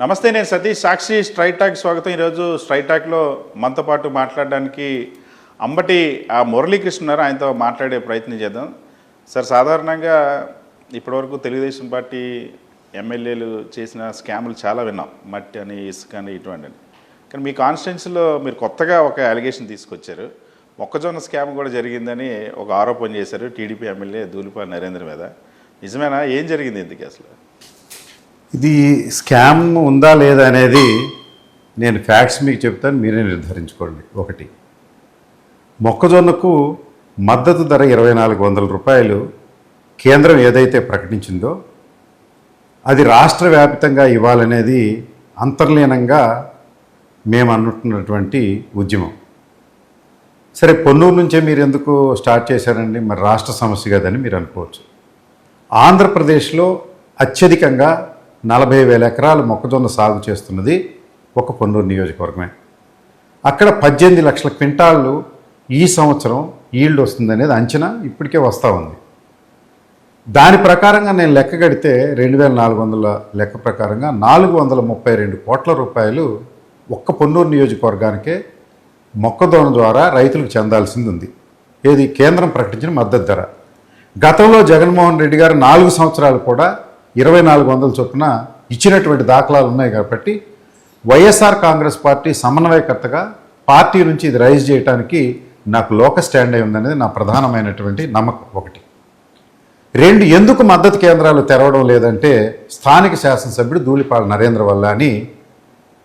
నమస్తే, నేను సతీష్. సాక్షి straight talk స్వాగతం. ఈరోజు స్ట్రైట్ టాక్లో మనతో పాటు మాట్లాడడానికి అంబటి మురళీకృష్ణ ఉన్నారు. ఆయనతో మాట్లాడే ప్రయత్నం చేద్దాం. సార్, సాధారణంగా ఇప్పటివరకు తెలుగుదేశం పార్టీ ఎమ్మెల్యేలు చేసిన స్కాములు చాలా విన్నాం. మట్టి అని, ఇసుక అని, ఇటువంటి. కానీ మీ కాన్స్టిట్యున్సీలో మీరు కొత్తగా ఒక అలిగేషన్ తీసుకొచ్చారు. మొక్కజొన్న స్కామ్ కూడా జరిగిందని ఒక ఆరోపణ చేశారు టీడీపీ ఎమ్మెల్యే ధూళిపాల నరేంద్ర మీద. నిజమేనా? ఏం జరిగింది ఇందుకు అసలు? ఇది స్కామ్ ఉందా లేదా అనేది నేను ఫ్యాక్ట్స్ మీకు చెప్తాను, మీరే నిర్ధారించుకోండి. ఒకటి, మొక్కజొన్నకు మద్దతు ధర 2400 రూపాయలు కేంద్రం ఏదైతే ప్రకటించిందో అది రాష్ట్ర వ్యాప్తంగా ఇవ్వాలనేది అంతర్లీనంగా మేము అనుకుంటున్నటువంటి ఉద్యమం. సరే, పొన్నూరు నుంచే మీరు ఎందుకు స్టార్ట్ చేశారండి? మరి రాష్ట్ర సమస్య కదని మీరు అనుకోవచ్చు. ఆంధ్రప్రదేశ్లో అత్యధికంగా 40,000 ఎకరాలు మొక్కజొన్న సాగు చేస్తున్నది ఒక పొన్నూరు నియోజకవర్గమే. అక్కడ 18 లక్షల క్వింటాళ్ళు ఈ సంవత్సరం ఈల్డ్ వస్తుందనేది అంచనా ఇప్పటికే వస్తూ ఉంది. దాని ప్రకారంగా నేను లెక్క కడితే 2400 లెక్క ప్రకారంగా 432 కోట్ల రూపాయలు ఒక్క పొన్నూరు నియోజకవర్గానికే మొక్కజొన్న ద్వారా రైతులకు చెందాల్సింది ఉంది. ఏది? కేంద్రం ప్రకటించిన మద్దతు ధర. గతంలో జగన్మోహన్ రెడ్డి గారు 4 సంవత్సరాలు కూడా 2400 చొప్పున ఇచ్చినటువంటి దాఖలాలు ఉన్నాయి. కాబట్టి వైఎస్ఆర్ కాంగ్రెస్ పార్టీ సమన్వయకర్తగా పార్టీ నుంచి ఇది రైజ్ చేయడానికి నాకు లోక స్టాండ్ అయి ఉందనేది నా ప్రధానమైనటువంటి నమ్మకం. ఒకటి. రెండు, ఎందుకు మద్దతు కేంద్రాలు తెరవడం లేదంటే స్థానిక శాసనసభ్యుడు ధూళిపాల నరేంద్ర వల్ల అని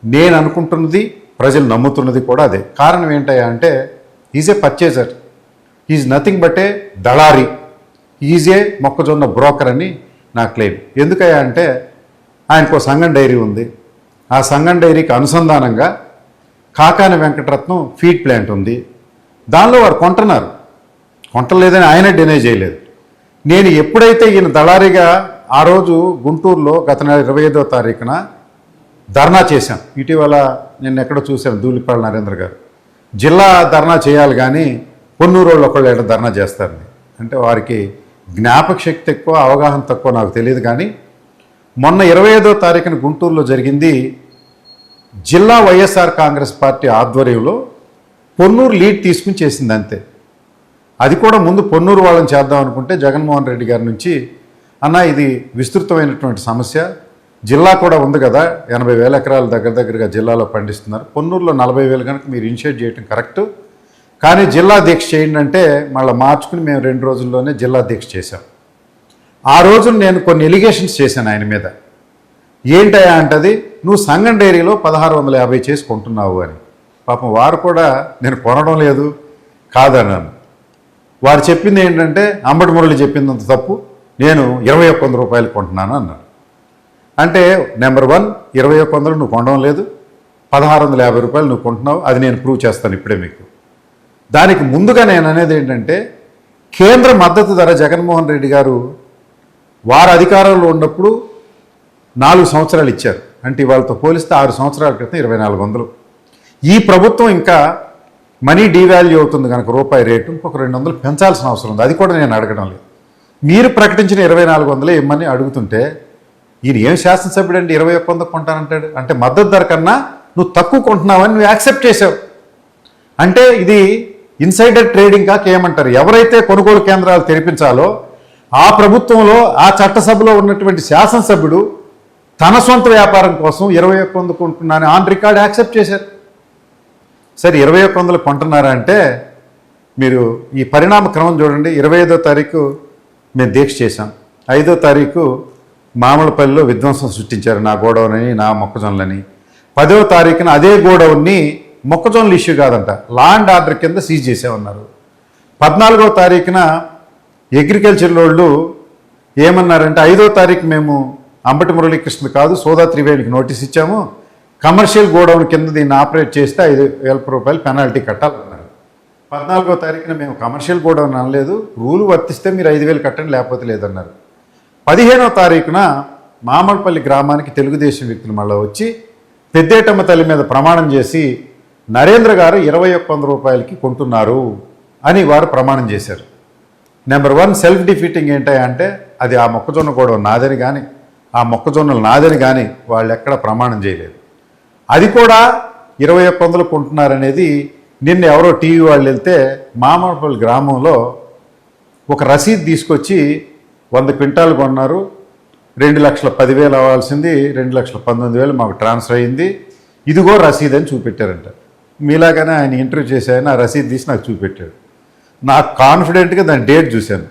నేను అనుకుంటున్నది, ప్రజలు నమ్ముతున్నది కూడా అదే. కారణం ఏంటయ్యా అంటే is a purchaser, is nothing but a దళారీ, ఈజ్ ఏ మొక్కజొన్న బ్రోకర్ అని నా క్లెయిమ్. ఎందుకయ్యా అంటే ఆయనకు సంగం డైరీ ఉంది. ఆ సంగం డైరీకి అనుసంధానంగా కాకాని వెంకటరత్నం ఫీడ్ ప్లాంట్ ఉంది. దానిలో వారు కొంటున్నారు. కొంటలేదని ఆయన డినై చేయలేదు. నేను ఎప్పుడైతే ఈయన దళారీగా ఆ రోజు గుంటూరులో గత నెల 25వ తారీఖున ధర్నా చేశాను. ఇటీవల నేను ఎక్కడో చూశాను, ధూళిపాల నరేంద్ర గారు జిల్లా ధర్నా చేయాలి కానీ పొన్నూరు వాళ్ళు ఒకళ్ళు ఎక్కడ ధర్నా చేస్తారని. అంటే వారికి జ్ఞాపక శక్తి ఎక్కువ, అవగాహన తక్కువ, నాకు తెలియదు. కానీ మొన్న 25వ తారీఖున గుంటూరులో జరిగింది జిల్లా వైఎస్ఆర్ కాంగ్రెస్ పార్టీ ఆధ్వర్యంలో పొన్నూరు లీడ్ తీసుకుని చేసింది అంతే. అది కూడా ముందు పొన్నూరు వాళ్ళని చేద్దాం అనుకుంటే జగన్మోహన్ రెడ్డి గారి నుంచి, అన్న ఇది విస్తృతమైనటువంటి సమస్య, జిల్లా కూడా ఉంది కదా, 80,000 ఎకరాలు దగ్గరగా జిల్లాలో పండిస్తున్నారు, పొన్నూరులో 40,000 కనుక మీరు ఇనిషియేట్ చేయడం కరెక్టు, కానీ జిల్లా దీక్ష చేయండి అంటే మళ్ళీ మార్చుకుని మేము 2 రోజుల్లోనే జిల్లా దీక్ష చేశాం. ఆ రోజు నేను కొన్ని ఎలిగేషన్స్ చేశాను ఆయన మీద. ఏంటయ్యా అంటది, నువ్వు సంగం డైరీలో 1650 చేసి కొంటున్నావు అని. పాపం వారు కూడా నేను కొనడం లేదు కాదన్నాను. వారు చెప్పింది ఏంటంటే అంబటి మురళి చెప్పిందంత తప్పు, నేను 2100 రూపాయలు కొంటున్నాను అన్నాను. అంటే నెంబర్ 1, 2100 నువ్వు కొనడం లేదు, 1650 రూపాయలు నువ్వు కొంటున్నావు. అది నేను ప్రూవ్ చేస్తాను ఇప్పుడే మీకు. దానికి ముందుగా నేను అనేది ఏంటంటే, కేంద్ర మద్దతు ధర జగన్మోహన్ రెడ్డి గారు వారు అధికారంలో ఉన్నప్పుడు 4 సంవత్సరాలు ఇచ్చారు. అంటే వాళ్ళతో పోలిస్తే 6 సంవత్సరాల క్రితం 2400. ఈ ప్రభుత్వం ఇంకా మనీ డీవాల్యూ అవుతుంది కనుక రూపాయి రేటు ఇంకొక 200 పెంచాల్సిన అవసరం ఉంది. అది కూడా నేను అడగడం లేదు. మీరు ప్రకటించిన 2400 ఇమ్మని అడుగుతుంటే ఈయన ఏం శాసనసభ్యుడు అండి 2100 కొంటానంటాడు? అంటే మద్దతు ధర కన్నా నువ్వు తక్కువ కొంటున్నావని నువ్వు యాక్సెప్ట్ చేసావు. అంటే ఇది ఇన్సైడర్ ట్రేడింగ్ కాక ఏమంటారు? ఎవరైతే కొనుగోలు కేంద్రాలు తెరిపించాలో ఆ ప్రభుత్వంలో ఆ చట్టసభలో ఉన్నటువంటి శాసనసభ్యుడు తన సొంత వ్యాపారం కోసం 2100 కొంటున్నాను ఆన్ రికార్డ్ యాక్సెప్ట్ చేశారు. సరే, 2100 కొంటున్నారా అంటే మీరు ఈ పరిణామ క్రమం చూడండి. 25వ తారీఖు మేము దీక్ష చేశాం. 5వ తారీఖు మామలపల్లిలో విధ్వంసం సృష్టించారు నా గోడౌన్ అని, నా మొక్కజొన్నలని. 10వ తారీఖున అదే గోడౌన్ని మొక్కజొన్నలు ఇష్యూ కాదంట, లా అండ్ ఆర్డర్ కింద సీజ్ చేసామన్నారు. 14వ తారీఖున అగ్రికల్చర్ వాళ్ళు ఏమన్నారంటే 5వ తారీఖు మేము అంబటి మురళీకృష్ణ కాదు సోదా త్రివేణికి నోటీస్ ఇచ్చాము, కమర్షియల్ గోడౌన్ కింద దీన్ని ఆపరేట్ చేస్తే 5,000 రూపాయలు పెనాల్టీ కట్టాలన్నారు. 14వ తారీఖున మేము కమర్షియల్ గోడౌన్ అనలేదు, రూలు వర్తిస్తే మీరు 5,000 కట్టండి లేకపోతే లేదన్నారు. 15వ తారీఖున మామలపల్లి గ్రామానికి తెలుగుదేశం వ్యక్తులు మళ్ళీ వచ్చి పెద్దేటమ్మ తల్లి మీద ప్రమాణం చేసి నరేంద్ర గారు 2100 రూపాయలకి కొంటున్నారు అని వారు ప్రమాణం చేశారు. నెంబర్ 1 సెల్ఫ్ డిఫీటింగ్ ఏంటంటే అది ఆ మొక్కజొన్న కూడా నాదని కానీ ఆ మొక్కజొన్నలు నాదని కానీ వాళ్ళు ఎక్కడ ప్రమాణం చేయలేదు. అది కూడా 2100 కొంటున్నారనేది నిన్న ఎవరో టీవీ వాళ్ళు వెళ్తే మామూలు గ్రామంలో ఒక రసీదు తీసుకొచ్చి 100 క్వింటాలు కొన్నారు, 2,10,000 అవ్వాల్సింది 2,19,000 మాకు ట్రాన్స్ఫర్ అయింది, ఇదిగో రసీదు అని చూపెట్టారంట. మీలాగానే ఆయన ఇంటర్వ్యూ చేసి ఆయన ఆ రసీదు తీసి నాకు చూపెట్టాడు. నాకు కాన్ఫిడెంట్గా దాని డేట్ చూశాను,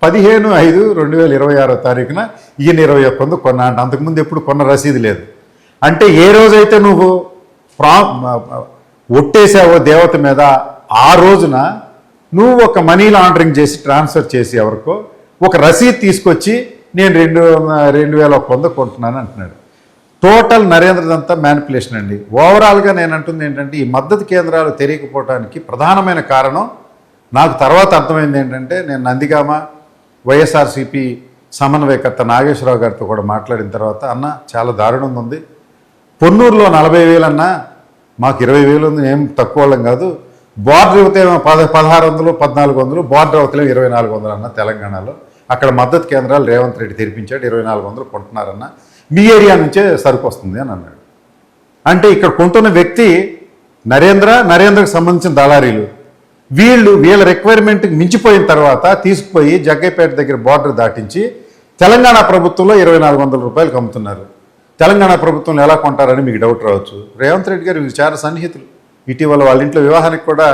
15/5/2026 ఈయన 21 కొన్నా అంటే అంతకుముందు ఎప్పుడు కొన్న రసీదు లేదు. అంటే ఏ రోజైతే నువ్వు ఒట్టేసావో దేవత మీద ఆ రోజున నువ్వు ఒక మనీ లాండరింగ్ చేసి ట్రాన్స్ఫర్ చేసి ఎవరికో ఒక రసీదు తీసుకొచ్చి నేను 2,100 కొంటున్నాను అంటున్నాడు. టోటల్ నరేంద్రదంతా మ్యానిపులేషన్ అండి. ఓవరాల్గా నేను అంటుంది ఏంటంటే ఈ మద్దతు కేంద్రాలు తెలియకపోవడానికి ప్రధానమైన కారణం నాకు తర్వాత అర్థమైంది ఏంటంటే, నేను నందిగామ వైఎస్ఆర్సీపీ సమన్వయకర్త నాగేశ్వరరావు గారితో కూడా మాట్లాడిన తర్వాత, అన్న చాలా దారుణంగా ఉంది, పొన్నూరులో 40,000 అన్నా మాకు 20,000 ఉంది, ఏం తక్కువ వాళ్ళం కాదు, బార్డర్ అవుతే 1,600 1,400, బార్డర్ అవుతలే 2,400 అన్న తెలంగాణలో. అక్కడ మద్దతు కేంద్రాలు రేవంత్ రెడ్డి తెరిపించాడు, 2,400 కొంటున్నారన్న, మీ ఏరియా నుంచే సరుకు వస్తుంది అని అన్నాడు. అంటే ఇక్కడ కొంటున్న వ్యక్తి నరేంద్రకు సంబంధించిన దళారీలు, వీళ్ళ రిక్వైర్మెంట్కి మించిపోయిన తర్వాత తీసుకుపోయి జగ్గైపేట దగ్గర బార్డర్ దాటించి తెలంగాణ ప్రభుత్వంలో 2,400 రూపాయలకు అమ్ముతున్నారు. తెలంగాణ ప్రభుత్వంలో ఎలా కొంటారని మీకు డౌట్ రావచ్చు. రేవంత్ రెడ్డి గారు చాలా సన్నిహితులు. ఇటీవల వాళ్ళ ఇంట్లో వివాహానికి కూడా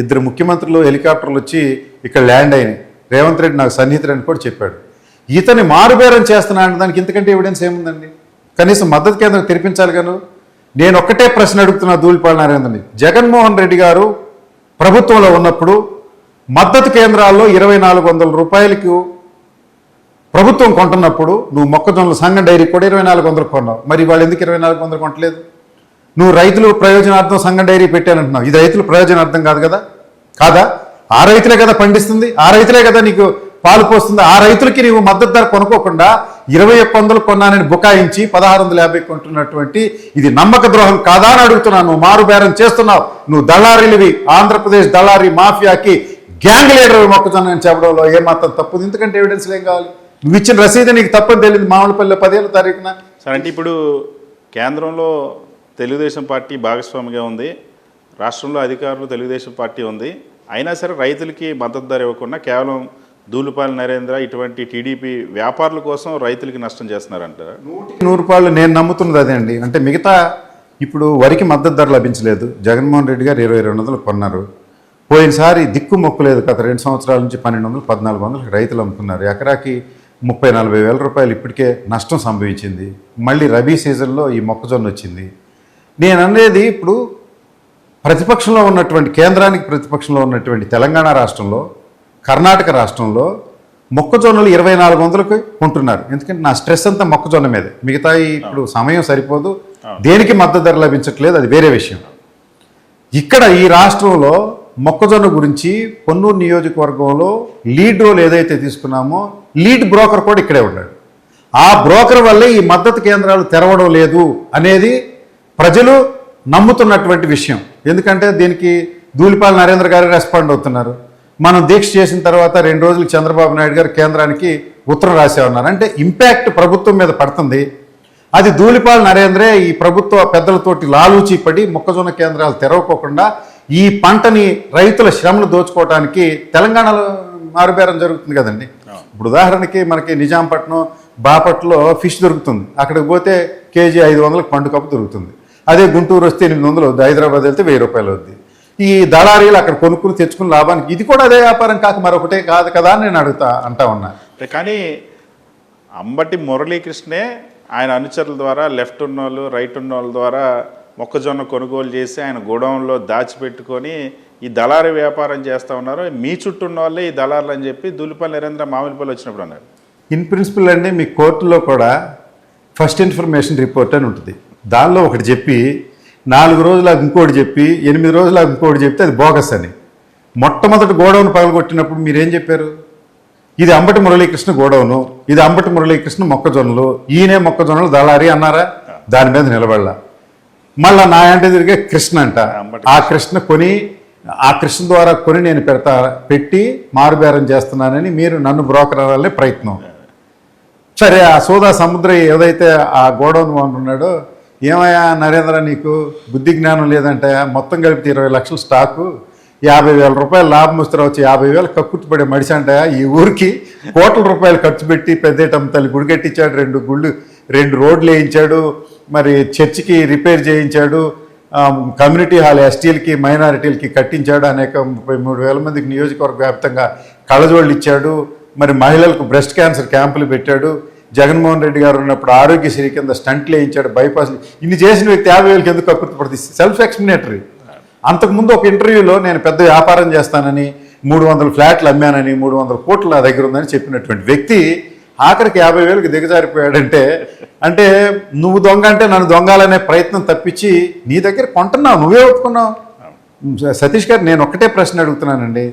2 ముఖ్యమంత్రులు హెలికాప్టర్లు వచ్చి ఇక్కడ ల్యాండ్ అయినాయి. రేవంత్ రెడ్డి నాకు సన్నిహితుడు అని కూడా చెప్పాడు. ఇతని మారుబేరం చేస్తున్నాడు, దానికి ఇంతకంటే ఎవిడెన్స్ ఏముందండి? కనీసం మద్దతు కేంద్రం తెరిపించాలి గాను. నేను ఒక్కటే ప్రశ్న అడుగుతున్నా ధూళిపాల నరేంద్రని, జగన్మోహన్ రెడ్డి గారు ప్రభుత్వంలో ఉన్నప్పుడు మద్దతు కేంద్రాల్లో 2,400 రూపాయలకు ప్రభుత్వం కొంటున్నప్పుడు నువ్వు మొక్కజొన్నల సంఘం డైరీ కూడా 2,400 కొన్నావు. మరి వాళ్ళు ఎందుకు 2,400 కొనట్లేదు? నువ్వు రైతులు ప్రయోజనార్థం సంఘం డైరీ పెట్టానంటున్నావు. ఇది రైతుల ప్రయోజనార్థం కాదు కదా? కాదా? ఆ రైతులే కదా పండిస్తుంది, ఆ రైతులే కదా నీకు పాలు పోస్తుంది. ఆ రైతులకి నీవు మద్దతు ధర కొనుక్కోకుండా 2,100 కొన్నానని బుకాయించి 1,650 కొంటున్నటువంటి ఇది నమ్మక ద్రోహం కాదా అని అడుగుతున్నాను. నువ్వు మారు బేరం చేస్తున్నావు, నువ్వు దళారీలివి, ఆంధ్రప్రదేశ్ దళారీ మాఫియాకి గ్యాంగ్ లీడర్ మొక్కజొన్న అని చెప్పడంలో ఏమాత్రం తప్పుది. ఎందుకంటే ఎవిడెన్స్లు ఏం కావాలి? నువ్వు ఇచ్చిన రసీదు నీకు తప్పని తెలియదు మామిడిపల్లి 10వ తారీఖున. సరే, అంటే ఇప్పుడు కేంద్రంలో తెలుగుదేశం పార్టీ భాగస్వామిగా ఉంది, రాష్ట్రంలో అధికారులు తెలుగుదేశం పార్టీ ఉంది, అయినా సరే రైతులకి మద్దతు ధర ఇవ్వకుండా కేవలం ధూళిపాల నరేంద్ర ఇటువంటి టీడీపీ వ్యాపారుల కోసం రైతులకి నష్టం చేస్తున్నారంటారా? 100% నేను నమ్ముతున్నది అదే అండి. అంటే మిగతా ఇప్పుడు వరికి మద్దతు ధర లభించలేదు, జగన్మోహన్ రెడ్డి గారు 2,200 కొన్నారు. పోయినసారి దిక్కు మొక్కు లేదు, గత 2 సంవత్సరాల నుంచి 1,200 1,400 రైతులు అమ్ముతున్నారు. ఎకరాకి 30-40 వేల రూపాయలు ఇప్పటికే నష్టం సంభవించింది. మళ్ళీ రబీ సీజన్లో ఈ మొక్కజొన్న వచ్చింది. నేను అనేది ఇప్పుడు ప్రతిపక్షంలో ఉన్నటువంటి కేంద్రానికి ప్రతిపక్షంలో ఉన్నటువంటి తెలంగాణ రాష్ట్రంలో, కర్ణాటక రాష్ట్రంలో మొక్కజొన్నలు 2,400కి కొంటున్నారు. ఎందుకంటే నా స్ట్రెస్ అంతా మొక్కజొన్న మీదే, మిగతా ఇప్పుడు సమయం సరిపోదు, దేనికి మద్దతు ధర లభించట్లేదు, అది వేరే విషయం. ఇక్కడ ఈ రాష్ట్రంలో మొక్కజొన్న గురించి పొన్నూరు నియోజకవర్గంలో లీడ్ రోల్ ఏదైతే తీసుకున్నామో లీడ్ బ్రోకర్ కూడా ఇక్కడే ఉన్నాడు. ఆ బ్రోకర్ వల్లే ఈ మద్దతు కేంద్రాలు తెరవడం లేదు అనేది ప్రజలు నమ్ముతున్నటువంటి విషయం. ఎందుకంటే దీనికి ధూళిపాల నరేంద్ర గారు రెస్పాండ్ అవుతున్నారు. మనం దీక్ష చేసిన తర్వాత 2 రోజులు చంద్రబాబు నాయుడు గారు కేంద్రానికి ఉత్తరం రాసే ఉన్నారు. అంటే ఇంపాక్ట్ ప్రభుత్వం మీద పడుతుంది. అది ధూళిపాల నరేంద్రే ఈ ప్రభుత్వ పెద్దలతోటి లాలూచీ పడి మొక్కజొన్న కేంద్రాలు తెరవకోకుండా ఈ పంటని రైతుల శ్రమలు దోచుకోవడానికి తెలంగాణలో మారుబేరం జరుగుతుంది కదండి. ఇప్పుడు ఉదాహరణకి మనకి నిజాంపట్నం బాపట్లో ఫిష్ దొరుకుతుంది, అక్కడికి పోతే కేజీ 500లకు పండు కప్పు దొరుకుతుంది. అదే గుంటూరు వస్తే 800 అవుద్ది, హైదరాబాద్ వెళ్తే 1,000 రూపాయలు అవుద్ది. ఈ దళారీలు అక్కడ కొనుక్కుని తెచ్చుకుని లాభానికి ఇది కూడా అదే వ్యాపారం కాక మరొకటే కాదు కదా అని నేను అంటా ఉన్నా. కానీ అంబటి మురళీకృష్ణే ఆయన అనుచరుల ద్వారా లెఫ్ట్ ఉన్నోళ్ళు రైట్ ఉన్నోళ్ళ ద్వారా మొక్కజొన్న కొనుగోలు చేసి ఆయన గోడౌన్లో దాచిపెట్టుకొని ఈ దళారీ వ్యాపారం చేస్తూ ఉన్నారు. మీ చుట్టూ ఉన్న వాళ్ళే ఈ దళారులు అని చెప్పి ధూళిపాల నరేంద్ర మామిడిపల్లి వచ్చినప్పుడు అన్నారు. ఇన్ ప్రిన్సిపల్ అండి, మీ కోర్టులో కూడా ఫస్ట్ ఇన్ఫర్మేషన్ రిపోర్ట్ అని ఉంటుంది. దానిలో ఒకటి చెప్పి 4 రోజులకు ఇంకోటి చెప్పి 8 రోజులకు ఇంకోటి చెప్తే అది బోగస్ అని. మొట్టమొదటి గోడౌన్ పగలగొట్టినప్పుడు మీరేం చెప్పారు? ఇది అంబటి మురళీకృష్ణ గోడౌను, ఇది అంబటి మురళీకృష్ణ మొక్కజొన్నలు, ఈయనే మొక్కజొన్నలు దళారీ అన్నారా? దాని మీద నిలబడలా. మళ్ళా నా అంటే తిరిగే కృష్ణ అంట. ఆ కృష్ణ ద్వారా కొని నేను పెట్టి మారుబేరం చేస్తున్నానని మీరు నన్ను బ్రోకర్ అవ్వాలనే ప్రయత్నం. సరే ఆ సోదా సముద్రం ఏదైతే ఆ గోడౌన్ ఓనర్ ఉన్నాడో, ఏమయ్యా నరేంద్ర నీకు బుద్ధి జ్ఞానం లేదంటే మొత్తం కలిపితే 20 లక్షల స్టాకు 50,000 రూపాయలు లాభం వస్తే వచ్చి 50,000 కక్కుర్తి పడే మడిసి అంటే ఈ ఊరికి కోట్ల రూపాయలు ఖర్చు పెట్టి పెద్దేటమ్మ తల్లి గుడి కట్టించాడు, 2 రోడ్లు వేయించాడు, మరి చర్చికి రిపేర్ చేయించాడు, కమ్యూనిటీ హాల్ ఎస్టీలకి మైనారిటీలకి కట్టించాడు, అనేక 33,000 మందికి నియోజకవర్గ వ్యాప్తంగా కళ్ళజోళ్ళు ఇచ్చాడు, మరి మహిళలకు బ్రెస్ట్ క్యాన్సర్ క్యాంపులు పెట్టాడు, జగన్మోహన్ రెడ్డి గారు ఉన్నప్పుడు ఆరోగ్యశ్రీ కింద స్టంట్లు వేయించాడు, బైపాస్. ఇన్ని చేసిన వ్యక్తి 50,000 ఎందుకు కక్కుర్తి పడుతుంది? Self explanatory. అంతకుముందు ఒక ఇంటర్వ్యూలో నేను పెద్ద వ్యాపారం చేస్తానని, 300 ఫ్లాట్లు అమ్మానని, 300 కోట్లు నా దగ్గర ఉందని చెప్పినటువంటి వ్యక్తి ఆఖరికి 50,000కి దిగజారిపోయాడంటే, అంటే నువ్వు దొంగ అంటే నన్ను దొంగాలనే ప్రయత్నం తప్పించి నీ దగ్గర కొంటున్నావు, నువ్వే ఒప్పుకున్నావు. సతీష్ గారు, నేను ఒక్కటే ప్రశ్న అడుగుతున్నానండి.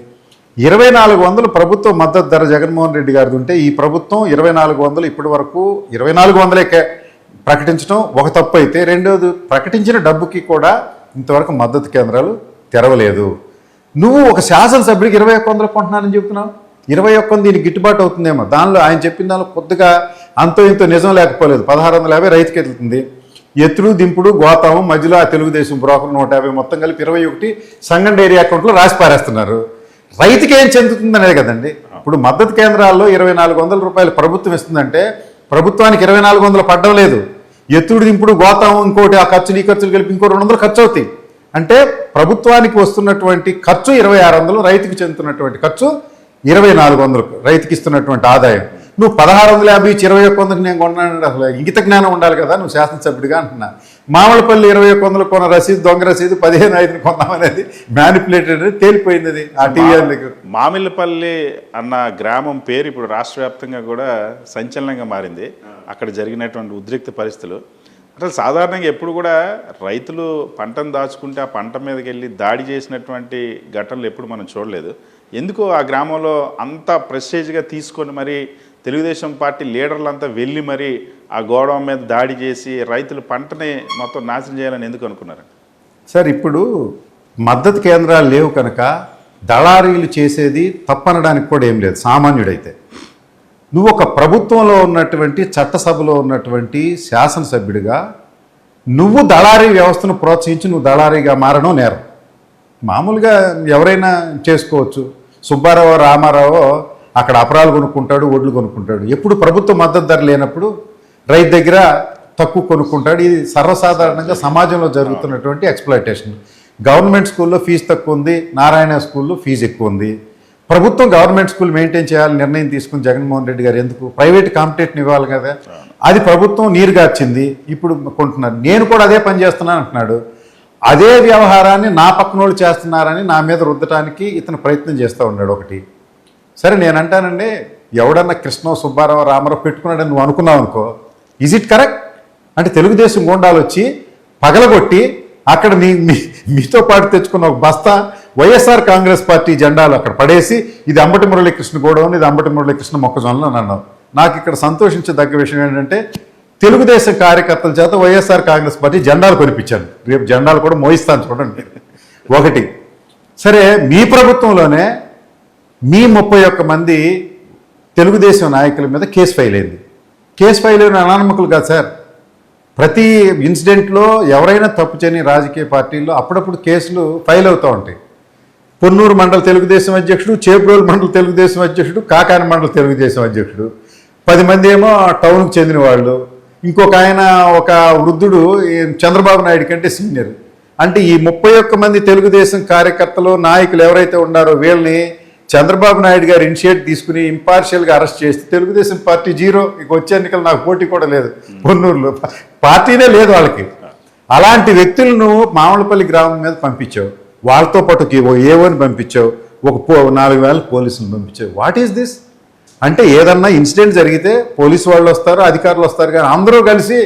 2,400 ప్రభుత్వ మద్దతు ధర జగన్మోహన్ రెడ్డి గారిది ఉంటే, ఈ ప్రభుత్వం 2,400 ఇప్పటి వరకు 2,400 ప్రకటించడం ఒక తప్పు అయితే, రెండోది ప్రకటించిన డబ్బుకి కూడా ఇంతవరకు మద్దతు కేంద్రాలు తెరవలేదు. నువ్వు ఒక శాసనసభ్యుడికి 2,100 కొంటున్నానని చెప్తున్నావు. 21 దీనికి గిట్టుబాటు అవుతుందేమో. దానిలో ఆయన చెప్పిన దానిలో కొద్దిగా అంతో ఇంతో నిజం లేకపోలేదు. 1,650 రైతుకి వెళ్తుంది. ఎత్తుడు దింపుడు గోతాము మధ్యలో ఆ తెలుగుదేశం బ్రోకర్ 150 మొత్తం కలిపి 21 సంగం డైరీ అకౌంట్లో రాసి పారేస్తున్నారు. రైతుకి ఏం చెందుతుందనేది కదండి. ఇప్పుడు మద్దతు కేంద్రాల్లో 2,400 రూపాయలు ప్రభుత్వం ఇస్తుందంటే ప్రభుత్వానికి 2,400 పడ్డం లేదు. ఎత్తుడు దింపుడు గోతాము ఇంకోటి ఆ ఖర్చులు ఈ ఖర్చులు కలిపి ఇంకో 200 ఖర్చు అవుతాయి. అంటే ప్రభుత్వానికి వస్తున్నటువంటి ఖర్చు 2,600, రైతుకి చెందుతున్నటువంటి ఖర్చు 2,400, రైతుకి ఇస్తున్నటువంటి ఆదాయం. నువ్వు 1,650 ఇచ్చి 21 నేను కొన్నాను. అసలు ఇంగిత జ్ఞానం ఉండాలి కదా నువ్వు శాసనసభ్యుడిగా అంటున్నా. మామూలుపల్లి 21 కొన్న రసీదు దొంగ రసీదు 15,500 కొన్నామనేది మ్యానిపులేటెడ్ తేలిపోయింది ఆ టీవీ దగ్గర. మామిళ్ళపల్లి అన్న గ్రామం పేరు ఇప్పుడు రాష్ట్ర వ్యాప్తంగా కూడా సంచలనంగా మారింది. అక్కడ జరిగినటువంటి ఉద్రిక్త పరిస్థితులు. అసలు సాధారణంగా ఎప్పుడు కూడా రైతులు పంటను దాచుకుంటే ఆ పంట మీదకి వెళ్ళి దాడి చేసినటువంటి ఘటనలు ఎప్పుడు మనం చూడలేదు. ఎందుకు ఆ గ్రామంలో అంత ప్రెస్టేజ్గా తీసుకొని మరి తెలుగుదేశం పార్టీ లీడర్లంతా వెళ్ళి మరి ఆ గోడౌన్ మీద దాడి చేసి రైతుల పంటని మొత్తం నాశనం చేయాలని ఎందుకు అనుకున్నారు? సార్, ఇప్పుడు మద్దతు కేంద్రాలు లేవు కనుక దళారీలు చేసేది తప్పనడానికి కూడా ఏం లేదు. సామాన్యుడైతే నువ్వు ఒక ప్రభుత్వంలో ఉన్నటువంటి చట్టసభలో ఉన్నటువంటి శాసనసభ్యుడిగా నువ్వు దళారీ వ్యవస్థను ప్రోత్సహించి నువ్వు దళారీగా మారడం నేరం. మామూలుగా ఎవరైనా చేసుకోవచ్చు. సుబ్బారావు రామారావు అక్కడ అపరాలు కొనుక్కుంటాడు, ఒడ్లు కొనుక్కుంటాడు. ఎప్పుడు ప్రభుత్వ మద్దతు ధర లేనప్పుడు రైతు దగ్గర తక్కువ కొనుక్కుంటాడు. ఇది సర్వసాధారణంగా సమాజంలో జరుగుతున్నటువంటి ఎక్స్‌ప్లాయిటేషన్. గవర్నమెంట్ స్కూల్లో ఫీజు తక్కువ ఉంది, నారాయణ స్కూల్లో ఫీజు ఎక్కువ ఉంది. ప్రభుత్వం గవర్నమెంట్ స్కూల్ మెయింటైన్ చేయాలని నిర్ణయం తీసుకుని జగన్మోహన్ రెడ్డి గారు ఎందుకు ప్రైవేట్ కాంపిటేటివ్ ఇవ్వాలి కదా, అది ప్రభుత్వం నీరుగార్చింది. ఇప్పుడు కొంటున్నారు. నేను కూడా అదే పని చేస్తున్నాను అంటున్నాడు. అదే వ్యవహారాన్ని నా పక్కన వాళ్ళు చేస్తున్నారని నా మీద రుద్దటానికి ఇతను ప్రయత్నం చేస్తూ ఉన్నాడు. ఒకటి సరే, నేను అంటానండి, ఎవడన్నా కృష్ణ సుబ్బారావు రామారావు పెట్టుకున్నాడని నువ్వు అనుకున్నావు అనుకో, ఈజ్ ఇట్ కరెక్ట్? అంటే తెలుగుదేశం గూండాలు వచ్చి పగలగొట్టి అక్కడ మీతో పాటు తెచ్చుకున్న ఒక బస్తా వైఎస్ఆర్ కాంగ్రెస్ పార్టీ జెండాలు అక్కడ పడేసి ఇది అంబటి మురళీకృష్ణ గోడౌన్, ఇది అంబటి మురళీకృష్ణ మొక్కజొన్నలు అని అన్నావు. నాకు ఇక్కడ సంతోషించదగ్గ విషయం ఏంటంటే తెలుగుదేశం కార్యకర్తల చేత వైఎస్ఆర్ కాంగ్రెస్ పార్టీ జెండాలు కొనిపించాను. రేపు జెండాలు కూడా మోయిస్తాను చూడండి. ఒకటి సరే, మీ ప్రభుత్వంలోనే మీ 31 మంది తెలుగుదేశం నాయకుల మీద కేసు ఫైల్ అయింది. కేసు ఫైల్ అయిన అనామకులు కాదు సార్. ప్రతి ఇన్సిడెంట్లో ఎవరైనా తప్పు చేయని రాజకీయ పార్టీల్లో అప్పుడప్పుడు కేసులు ఫైల్ అవుతూ ఉంటాయి. పొన్నూరు మండల తెలుగుదేశం అధ్యక్షుడు, చేబ్రోలు మండల తెలుగుదేశం అధ్యక్షుడు, కాకాని మండల తెలుగుదేశం అధ్యక్షుడు, 10 మంది ఏమో టౌన్కి చెందిన వాళ్ళు, ఇంకొక ఆయన ఒక వృద్ధుడు చంద్రబాబు నాయుడు కంటే సీనియర్. అంటే ఈ 31 మంది తెలుగుదేశం కార్యకర్తలు నాయకులు ఎవరైతే ఉన్నారో వీళ్ళని చంద్రబాబు నాయుడు గారు ఇనిషియేట్ తీసుకుని ఇంపార్షియల్గా అరెస్ట్ చేస్తే తెలుగుదేశం పార్టీ జీరో. ఇక వచ్చే ఎన్నికలు నాకు పోటీ కూడా లేదు, పొన్నూరులో పార్టీనే లేదు వాళ్ళకి. అలాంటి వ్యక్తులను మామూలుపల్లి గ్రామం మీద పంపించావు. వాళ్ళతో పాటు ఏవోని పంపించావు, ఒక 4,000 పోలీసులు పంపించావు. What is this? అంటే ఏదన్నా ఇన్సిడెంట్ జరిగితే పోలీసు వాళ్ళు వస్తారు, అధికారులు వస్తారు, కానీ అందరూ కలిసి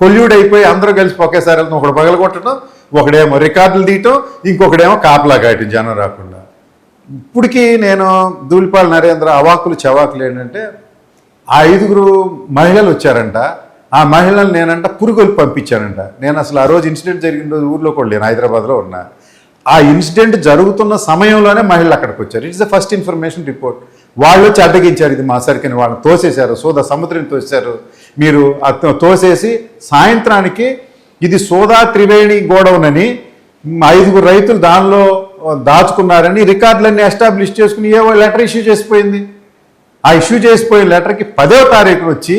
కొల్యూడ్ అయిపోయి అందరూ కలిసి ఒకేసారి వెళ్తాం. ఒకడు పగలగొట్టడం, ఒకడేమో రికార్డులు తీయటం, ఇంకొకడేమో కాపలా కాయటం జనం రాకుండా. ఇప్పటికీ నేను ధూళిపాల నరేంద్ర అవాకులు చవాకులు ఏంటంటే, ఆ 5 మహిళలు వచ్చారంట. ఆ మహిళలు నేనంట పురుగులు పంపించానంట. నేను అసలు ఆ రోజు ఇన్సిడెంట్ జరిగిన రోజు ఊర్లో కూడా లేను, హైదరాబాద్లో ఉన్నా. ఆ ఇన్సిడెంట్ జరుగుతున్న సమయంలోనే మహిళలు అక్కడికి వచ్చారు. It's the first information report. వాళ్ళు వచ్చి అడ్డగించారు, ఇది మా సరికని వాళ్ళని తోసేశారు, సోదా సముద్రం తోసేశారు. మీరు తోసేసి సాయంత్రానికి ఇది సోదా త్రివేణి గోడౌన్ అని 5 రైతులు దానిలో దాచుకున్నారని రికార్డులన్నీ ఎస్టాబ్లిష్ చేసుకుని ఏవో లెటర్ ఇష్యూ చేసిపోయింది. ఆ ఇష్యూ చేసిపోయిన లెటర్కి 10వ తారీఖున వచ్చి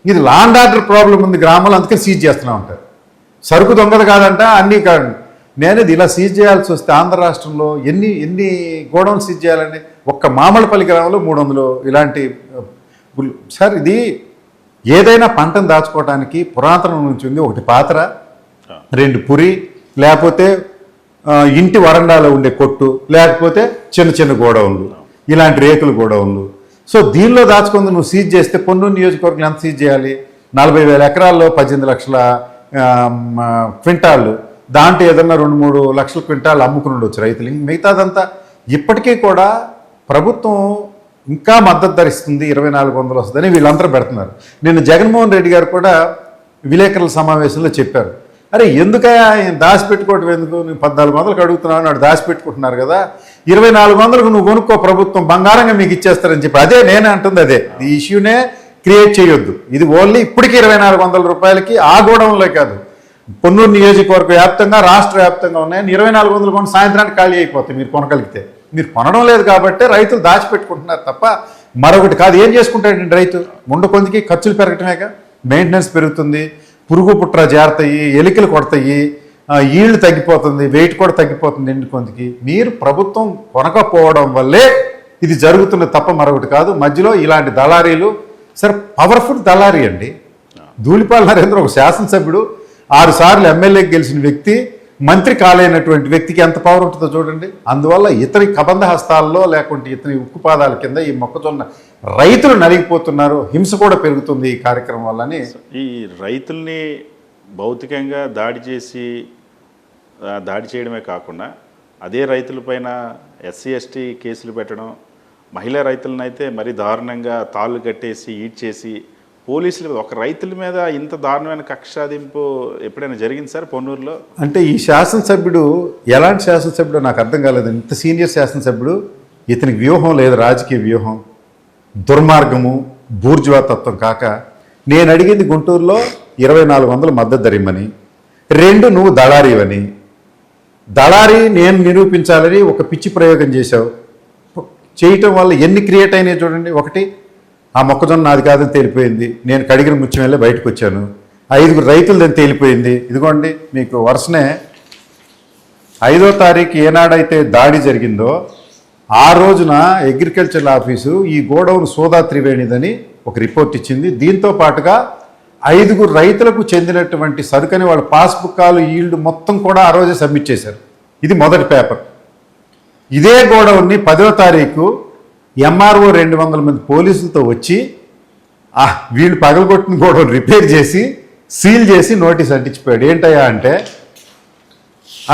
ఇది లా అండ్ ఆర్డర్ ప్రాబ్లం ఉంది గ్రామంలో, అందుకే సీజ్ చేస్తూనే ఉంటారు. సరుకు దొంగది కాదంట, అన్నీ కాదు. నేను ఇది ఇలా సీజ్ చేయాల్సి వస్తే ఆంధ్ర రాష్ట్రంలో ఎన్ని గోడౌన్ సీజ్ చేయాలండి? ఒక్క మామలపల్లి గ్రామంలో 300 ఇలాంటి సార్. ఇది ఏదైనా పంటను దాచుకోవడానికి పురాతనం నుంచి ఉంది. ఒకటి పాత్ర, 2 పురి, లేకపోతే ఇంటి వరండాలో ఉండే కొట్టు, లేకపోతే చిన్న చిన్న గోడౌన్లు, ఇలాంటి రేకుల గోడౌన్లు. సో దీనిలో దాచుకుంది నువ్వు సీజ్ చేస్తే పొన్నూరు నియోజకవర్గం ఎంత సీజ్ చేయాలి? 40,000 ఎకరాల్లో 18 లక్షల క్వింటాళ్ళు, దాంట్లో ఏదన్నా 2-3 లక్షల క్వింటాలు అమ్ముకుని ఉండొచ్చు రైతులు. మిగతాదంతా ఇప్పటికీ కూడా ప్రభుత్వం ఇంకా మద్దతు ధరిస్తుంది, 2400 వస్తుందని వీళ్ళందరూ పెడుతున్నారు. నేను జగన్మోహన్ రెడ్డి గారు కూడా విలేకరుల సమావేశంలో చెప్పారు, అరే ఎందుకయ్యా దాచిపెట్టుకోవటం ఎందుకు, నువ్వు 1400కి అడుగుతున్నావు, నాడు దాచిపెట్టుకుంటున్నారు కదా, 2400కు నువ్వు కొనుక్కో, ప్రభుత్వం బంగారంగా మీకు ఇచ్చేస్తారని చెప్పి. అదే నేనే అంటుంది, అదే ఈ ఇష్యూనే క్రియేట్ చేయొద్దు. ఇది ఓన్లీ ఇప్పటికీ 2400 రూపాయలకి ఆ గోడౌన్లో కాదు, పొన్నూరు నియోజకవర్గ వ్యాప్తంగా రాష్ట్ర వ్యాప్తంగా ఉన్నాయని 2400 కొని సాయంత్రానికి ఖాళీ అయిపోతాయి మీరు కొనగలిగితే. మీరు కొనడం లేదు కాబట్టి రైతులు దాచిపెట్టుకుంటున్నారు తప్ప మరొకటి కాదు. ఏం చేసుకుంటాడండి రైతు? కొందికి ఖర్చులు పెరగటమేగా, మెయింటెనెన్స్ పెరుగుతుంది, పురుగు పుట్ర జారుతాయి, ఎలికలు కొడతాయి, ఈళ్ళు తగ్గిపోతుంది, వెయిట్ కూడా తగ్గిపోతుంది కొందికి. మీరు ప్రభుత్వం కొనకపోవడం వల్లే ఇది జరుగుతున్న తప్ప మరొకటి కాదు. మధ్యలో ఇలాంటి దళారీలు, సార్ పవర్ఫుల్ దళారీ అండి. ధూళిపాల నరేంద్ర ఒక శాసనసభ్యుడు, 6 సార్లు ఎమ్మెల్యేకి గెలిచిన వ్యక్తి, మంత్రి కాలేనటువంటి వ్యక్తికి ఎంత పవర్ ఉంటుందో చూడండి. అందువల్ల ఇతని కబంధ హస్తాల్లో లేకుంటే ఇతని ఉక్కుపాదాల కింద ఈ మొక్కజొన్న రైతులు నలిగిపోతున్నారు, హింస కూడా పెరుగుతుంది ఈ కార్యక్రమం వల్లని. ఈ రైతుల్ని భౌతికంగా దాడి చేయడమే కాకుండా అదే రైతులపైన ఎస్సీ ఎస్టీ కేసులు పెట్టడం, మహిళా రైతులను అయితే మరీ దారుణంగా తాళ్ళు కట్టేసి ఈడ్చేసి, పోలీసులు ఒక రైతుల మీద ఇంత దారుణమైన కక్షాదింపు ఎప్పుడైనా జరిగింది సార్ పొన్నూరులో? అంటే ఈ శాసనసభ్యుడు ఎలాంటి శాసనసభ్యుడు నాకు అర్థం కాలేదు. ఇంత సీనియర్ శాసనసభ్యుడు, ఇతనికి వ్యూహం లేదు, రాజకీయ వ్యూహం, దుర్మార్గము, బూర్జువా తత్వం కాక. నేను అడిగింది గుంటూరులో 2400 మద్దతు ధర ఇమ్మని, 2 నువ్వు దళారీవని. దళారీ నేను నిరూపించాలని ఒక పిచ్చి ప్రయోగం చేశావు. చేయటం వల్ల ఎన్ని క్రియేట్ అయినాయి చూడండి. ఒకటి, ఆ మొక్కజొన్న నాది కాదని తేలిపోయింది, నేను కడిగిన ముత్యం వెళ్ళి బయటకు వచ్చాను. 5 రైతులదని తేలిపోయింది. ఇదిగోండి మీకు వరుసనే 5వ తారీఖు ఏనాడైతే దాడి జరిగిందో ఆ రోజున అగ్రికల్చర్ ఆఫీసు ఈ గోడౌన్ సోదా త్రివేణిదని ఒక రిపోర్ట్ ఇచ్చింది. దీంతో పాటుగా 5 రైతులకు చెందినటువంటి సరుకని వాళ్ళ పాస్బుక్కాలు ఈల్డ్ మొత్తం కూడా ఆ రోజే సబ్మిట్ చేశారు. ఇది మొదటి పేపర్. ఇదే గోడౌన్ని 10వ తారీఖు ఎంఆర్ఓ 200 మంది పోలీసులతో వచ్చి వీళ్ళు పగలగొట్టిన గోడౌన్ రిపేర్ చేసి సీల్ చేసి నోటీస్ అంటించిపోయాడు. ఏంటయ్యా అంటే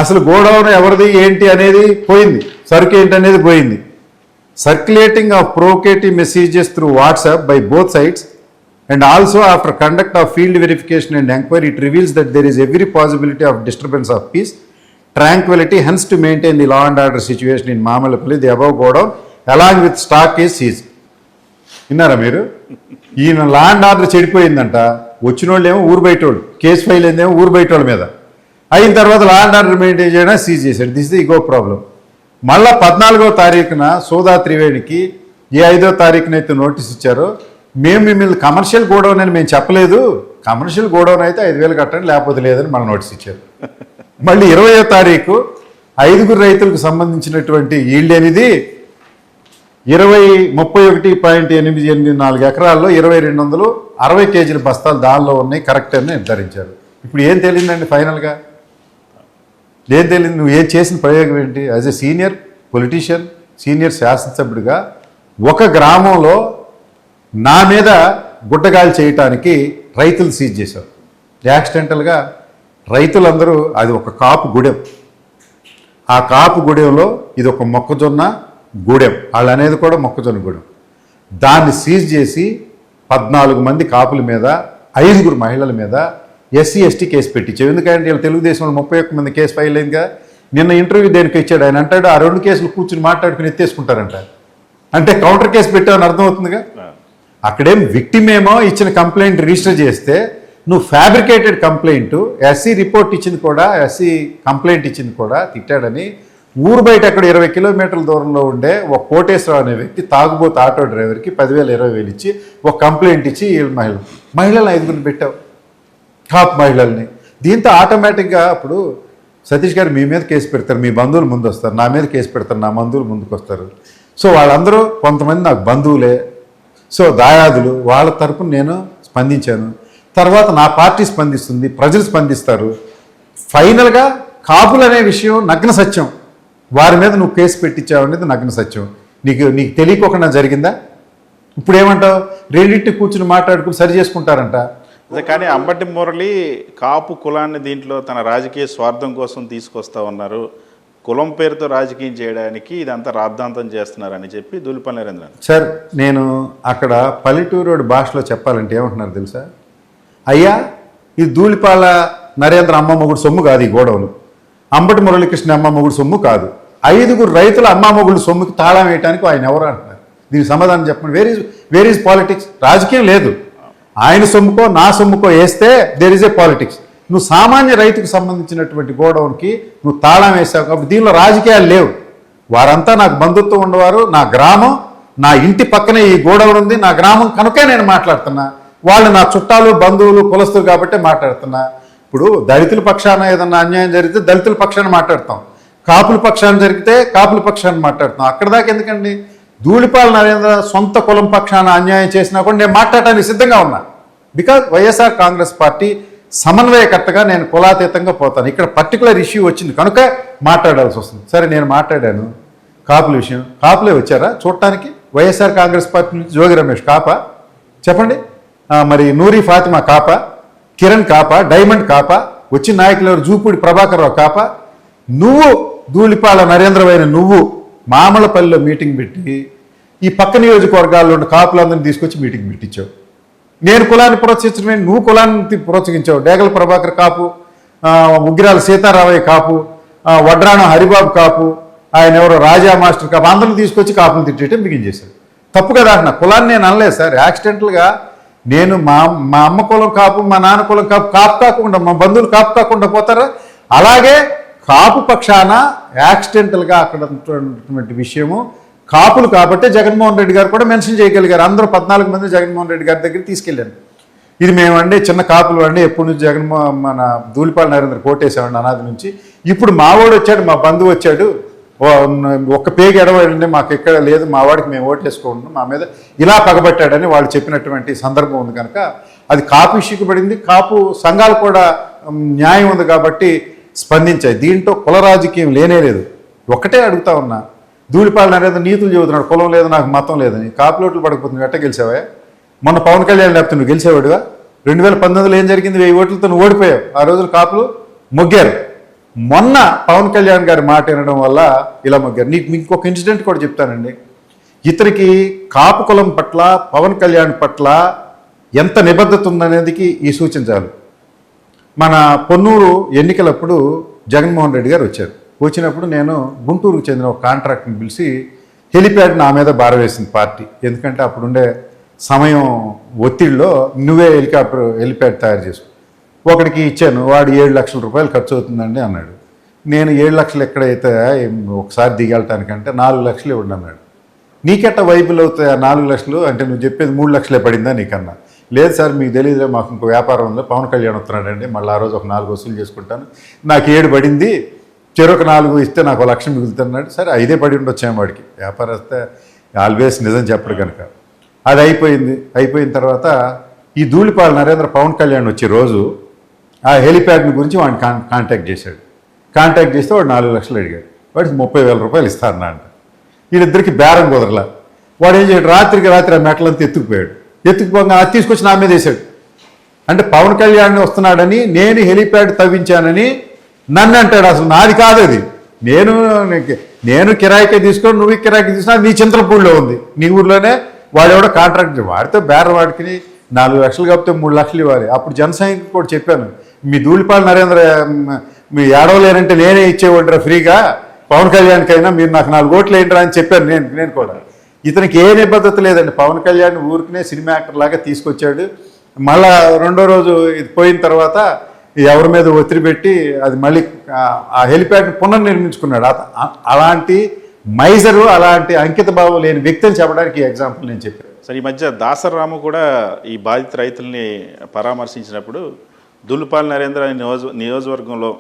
అసలు గోడౌన్ ఎవరిది ఏంటి అనేది పోయింది, సరుకు ఏంటి అనేది పోయింది. Circulating of provocative messages through WhatsApp by both sides and also after conduct of field verification and enquiry, it reveals that there is every possibility of disturbance of peace, tranquility, hence to maintain the law and order situation in Mamalapalli, the above godown along with stock is seized. విన్నారా మీరు? ఈయన law and order చెడిపోయిందంట, వచ్చిన వాళ్ళు ఏమో ఊరు బయటోళ్ళు, case file అయిందేమో ఊరు బయటోళ్ళ మీద, అయిన తర్వాత లా అండ్ ఆర్డర్ మెయింటైన్ చేయడం సీజ్ చేశాడు. This the ego problem. మళ్ళా 14వ తారీఖున సోదా త్రివేణికి ఏ 5వ తారీఖునైతే నోటీస్ ఇచ్చారో, మేము మిమ్మల్ని కమర్షియల్ గోడౌన్ అని మేము చెప్పలేదు, కమర్షియల్ గోడౌన్ అయితే 5,000 కట్టండి లేకపోతే లేదని మన నోటీస్ ఇచ్చారు. మళ్ళీ 20వ తారీఖు 5 రైతులకు సంబంధించినటువంటి ఈల్డ్ అనేది 31.884 ఎకరాల్లో 2,260 కేజీల బస్తాలు దానిలో ఉన్నాయి, కరెక్ట్ అని నిర్ధారించారు. ఇప్పుడు ఏం తెలియదండి ఫైనల్గా? ఏం తెలియదు? నువ్వు ఏం చేసిన ప్రయోగం ఏంటి? As a senior politician, senior శాసనసభ్యుడిగా ఒక గ్రామంలో నా మీద గుడ్డగాలి చేయటానికి రైతులు సీజ్ చేశారు. యాక్సిడెంటల్గా రైతులందరూ, అది ఒక కాపు గూడెం, ఆ కాపు గూడెంలో ఇది ఒక మొక్కజొన్న గూడెం, వాళ్ళు అనేది కూడా మొక్కజొన్న గూడెం, దాన్ని సీజ్ చేసి 14 మంది కాపుల మీద 5 మహిళల మీద ఎస్సీ ఎస్టీ కేసు పెట్టించావు. ఎందుకంటే వీళ్ళు తెలుగుదేశంలో 31 మంది కేసు ఫైల్ అయిందిగా. నిన్న ఇంటర్వ్యూ దేనికి ఇచ్చాడు ఆయన, అంటాడు ఆ 2 కేసులు కూర్చుని మాట్లాడుకుని ఎత్తేసుకుంటారంట. అంటే కౌంటర్ కేసు పెట్టావని అర్థమవుతుందిగా. అక్కడేం విక్టిమ్ ఏమో ఇచ్చిన కంప్లైంట్ రిజిస్టర్ చేస్తే నువ్వు ఫ్యాబ్రికేటెడ్ కంప్లైంట్, ఎస్సీ రిపోర్ట్ ఇచ్చింది కూడా, ఎస్సీ కంప్లైంట్ ఇచ్చింది కూడా తిట్టాడని ఊరు బయట అక్కడ 20 కిలోమీటర్ల దూరంలో ఉండే ఒక కోటేశ్వరరావు అనే వ్యక్తి తాగుబోతు ఆటో డ్రైవర్కి 10,000 20,000 ఇచ్చి ఒక కంప్లైంట్ ఇచ్చి మహిళలను 5 పెట్టావు, టాప్ మహిళల్ని. దీంతో ఆటోమేటిక్గా అప్పుడు సతీష్ గారు మీ మీద కేసు పెడతారు, మీ బంధువులు ముందు వస్తారు, నా మీద కేసు పెడతారు, నా బంధువులు ముందుకు వస్తారు. సో వాళ్ళందరూ కొంతమంది నాకు బంధువులే, సో దాయాదులు, వాళ్ళ తరపున నేను స్పందించాను. తర్వాత నా పార్టీ స్పందిస్తుంది, ప్రజలు స్పందిస్తారు. ఫైనల్గా కాపులు అనే విషయం నగ్న సత్యం, వారి మీద నువ్వు కేసు పెట్టించావు అనేది నగ్న సత్యం. నీకు తెలియకోకుండా జరిగిందా? ఇప్పుడు ఏమంటావు? రెండింటి కూర్చుని మాట్లాడుకుని సరి చేసుకుంటారంట. కానీ అంబటి మురళి కాపు కులాన్ని దీంట్లో తన రాజకీయ స్వార్థం కోసం తీసుకొస్తా ఉన్నారు, కులం పేరుతో రాజకీయం చేయడానికి ఇదంతా రాద్ధాంతం చేస్తున్నారని చెప్పి దూలిపల్లి నరేంద్ర. సార్ నేను అక్కడ పల్లెటూరు భాషలో చెప్పాలంటే ఏమంటున్నారు తెలుసా? అయ్యా ఇది ధూళిపాల నరేంద్ర అమ్మ మొగుడు సొమ్ము కాదు, ఈ గోడవలు అంబటి మురళీకృష్ణ అమ్మ మొగుడు సొమ్ము కాదు, 5 రైతుల అమ్మ మొగుడు సొమ్ముకి తాళం వేయడానికి ఆయన ఎవరు అంటున్నారు? దీనికి సమాధానం చెప్పండి. Where is politics? రాజకీయం లేదు. ఆయన సొమ్ముకో నా సొమ్ముకో వేస్తే దేర్ ఈజ్ ఏ పాలిటిక్స్. నువ్వు సామాన్య రైతుకు సంబంధించినటువంటి గోడౌన్కి నువ్వు తాళం వేసావు కాబట్టి దీనిలో రాజకీయాలు లేవు. వారంతా నాకు బంధుత్వం ఉన్నవారు, నా గ్రామం, నా ఇంటి పక్కనే ఈ గోడౌన్ ఉంది, నా గ్రామం కనుకే నేను మాట్లాడుతున్నా. వాళ్ళు నా చుట్టాలు బంధువులు కులస్తులు కాబట్టే మాట్లాడుతున్నా. ఇప్పుడు దళితుల పక్షాన ఏదన్నా అన్యాయం జరిగితే దళితుల పక్షాన మాట్లాడతాం, కాపుల పక్షాన జరిగితే కాపుల పక్షాన్ని మాట్లాడుతాం. అక్కడ దాకా ఎందుకండి? ధూళిపాల నరేంద్ర సొంత కులం పక్షాన అన్యాయం చేసినా కూడా నేను మాట్లాడటానికి సిద్ధంగా ఉన్నా. బికాజ్ వైఎస్ఆర్ కాంగ్రెస్ పార్టీ సమన్వయకర్తగా నేను కులాతీతంగా పోతాను. ఇక్కడ పర్టికులర్ ఇష్యూ వచ్చింది కనుక మాట్లాడాల్సి వస్తుంది. సరే నేను మాట్లాడాను కాపుల విషయం. కాపులే వచ్చారా చూడటానికి? వైఎస్ఆర్ కాంగ్రెస్ పార్టీ నుంచి జోగి రమేష్ కాపా? చెప్పండి. మరి నూరి ఫాతిమా కాపా? కిరణ్ కాపా? డైమండ్ కాపా? వచ్చిన నాయకులు ఎవరు? జూపూడి ప్రభాకర్ రావు కాపా? నువ్వు ధూళిపాల నరేంద్రమైన నువ్వు మామలపల్లిలో మీటింగ్ పెట్టి ఈ పక్క నియోజకవర్గాల్లో ఉన్న కాపులందరినీ తీసుకొచ్చి మీటింగ్ పెట్టించావు. నేను కులాన్ని ప్రోత్సహించడమే, నువ్వు కులాన్ని ప్రోత్సహించావు. డేగల ప్రభాకర్ కాపు, ఉగ్గిరాల సీతారామయ్య కాపు, వడ్రాణం హరిబాబు కాపు, ఆయన ఎవరో రాజా మాస్టర్ కాపు, అందరిని తీసుకొచ్చి కాపుని తిట్టేయటం బిగించేశాడు. తప్పు కదా అంటున్నా. కులాన్ని నేను అనలేదు సార్. యాక్సిడెంటల్గా నేను మా అమ్మ కులం కాపు, మా నాన్న కులం కాపు కాకుండా, మా బంధువులు కాపు కాకుండా పోతారా? అలాగే కాపు పక్షాన యాక్సిడెంటల్గా అక్కడ ఉన్నటువంటి విషయము కాపులు కాబట్టి జగన్మోహన్ రెడ్డి గారు కూడా మెన్షన్ చేయగలిగారు. అందరూ 14 మంది జగన్మోహన్ రెడ్డి గారి దగ్గరికి తీసుకెళ్ళాను. ఇది మేమండి చిన్న కాపులు అండి, ఎప్పటి నుంచి మన ధూళిపాల నరేంద్ర కోటేసామండి అనాది నుంచి. ఇప్పుడు మావాడు వచ్చాడు, మా బంధువు వచ్చాడు, ఒక్క పేగి ఎడవండి మాకు ఎక్కడ లేదు, మా వాడికి మేము ఓటేసుకోండి, మా మీద ఇలా పగబట్టాడని వాళ్ళు చెప్పినటువంటి సందర్భం ఉంది కనుక అది కాపు ఇష్యూకి పడింది. కాపు సంఘాలు కూడా న్యాయం ఉంది కాబట్టి స్పందించాయి. దీంట్లో కుల రాజకీయం లేనే లేదు. ఒకటే అడుగుతా ఉన్నా, ధూళిపాల నరేంద్ర నీతులు చెబుతున్నాడు, కులం లేదు నాకు మతం లేదని. కాపులోట్లు పడకపోతుంది, ఎట్ట గెలిచావా? మొన్న పవన్ కళ్యాణ్ లేకపోతే నువ్వు గెలిచేవాడుగా? 2019లో ఏం జరిగింది? 1000 ఓట్లతో నువ్వు ఓడిపోయావు. ఆ రోజులు కాపులు మొగ్గారు. మొన్న పవన్ కళ్యాణ్ గారి మాట వినడం వల్ల ఇలా మొగ్గారు. నీకు ఇంకొక ఇన్సిడెంట్ కూడా చెప్తానండి. ఇతనికి కాపు కులం పట్ల పవన్ కళ్యాణ్ పట్ల ఎంత నిబద్ధత ఉందనేదికి ఈ సూచించాలి. మన పొన్నూరు ఎన్నికలప్పుడు జగన్మోహన్ రెడ్డి గారు వచ్చారు. వచ్చినప్పుడు నేను గుంటూరుకు చెందిన ఒక కాంట్రాక్ట్ని పిలిచి హెలిప్యాడ్ నా మీద భారవేసింది పార్టీ. ఎందుకంటే అప్పుడుండే సమయం ఒత్తిడిలో నువ్వే హెలిప్యాడ్ తయారు చేసుకో. ఒకడికి ఇచ్చాను, వాడు 7 లక్షల రూపాయలు ఖర్చు అవుతుందండి అన్నాడు. నేను 7 లక్షలు ఎక్కడైతే ఒకసారి దిగలటానికంటే 4 లక్షలు ఇవ్వండి అన్నాడు. నీకెట్ట వైబుల్ అవుతాయి ఆ 4 లక్షలు అంటే? నువ్వు చెప్పేది 3 లక్షలే పడిందా నీకన్నా? లేదు సార్ మీకు తెలియదులే, మాకు ఇంకో వ్యాపారం ఉందో, పవన్ కళ్యాణ్ వస్తున్నాడండి, మళ్ళీ ఆ రోజు ఒక 4 వసూలు చేసుకుంటాను, నాకు 7 పడింది, చెరొక 4 ఇస్తే నాకు 1 లక్ష మిగులుతున్నాడు. సరే 5 పడి ఉండొచ్చాము వాడికి. వ్యాపారం వస్తే ఆల్వేస్ నిజం చెప్పడు కనుక అది అయిపోయింది. అయిపోయిన తర్వాత ఈ ధూళిపాల నరేంద్ర పవన్ కళ్యాణ్ వచ్చే రోజు ఆ హెలిప్యాడ్ని గురించి వాడిని కాంటాక్ట్ చేశాడు. కాంటాక్ట్ చేస్తే వాడు 4 లక్షలు అడిగాడు. వాడికి 30,000 రూపాయలు ఇస్తారన్నా అంట. వీళ్ళిద్దరికి బేరం కుదరలా. వాడు ఏం చేయడు, రాత్రికి రాత్రి ఆ మెట్లంతా ఎత్తుకుపోయాడు. ఎత్తుకుపోగా అది తీసుకొచ్చి నా మీద వేసాడు. అంటే పవన్ కళ్యాణ్ వస్తున్నాడని నేను హెలిప్యాడ్ తవ్వించానని నన్ను అంటాడు. అసలు నాది కాదు అది. నేను కిరాయికే తీసుకొని నువ్వు కిరాయికి తీసుకున్నా, నీ చింతలపూడిలో ఉంది, నీ ఊర్లోనే. వాడెవడో కాంట్రాక్ట్ వాడితే బేర వాడికి 4 లక్షలు కాకపోతే 3 లక్షలు ఇవ్వాలి. అప్పుడు జనసైనికు కూడా చెప్పాను, మీ ధూళిపాల నరేంద్ర మీ ఏడవలేనంటే నేనే ఇచ్చేవాడిరా ఫ్రీగా, పవన్ కళ్యాణ్కైనా మీరు నాకు 4 ఓట్లు వేయండిరా అని చెప్పాను నేను కూడా. ఇతనికి ఏ నిబద్ధత లేదండి. పవన్ కళ్యాణ్ ఊరికనే సినిమా యాక్టర్ లాగా తీసుకొచ్చాడు. మళ్ళా రెండో రోజు ఇది పోయిన తర్వాత ఎవరి మీద ఒత్తిడి పెట్టి అది మళ్ళీ ఆ హెలిప్యాడ్ని పునర్నిర్మించుకున్నాడు. అలాంటి మైజరు, అలాంటి అంకిత భావం లేని వ్యక్తిని చెప్పడానికి ఎగ్జాంపుల్ నేను చెప్పాను. సరే, ఈ మధ్య దాసర్ రాము కూడా ఈ బాధిత రైతుల్ని పరామర్శించినప్పుడు దుల్లిపాల్ నరేంద్ర నియోజకవర్గంలో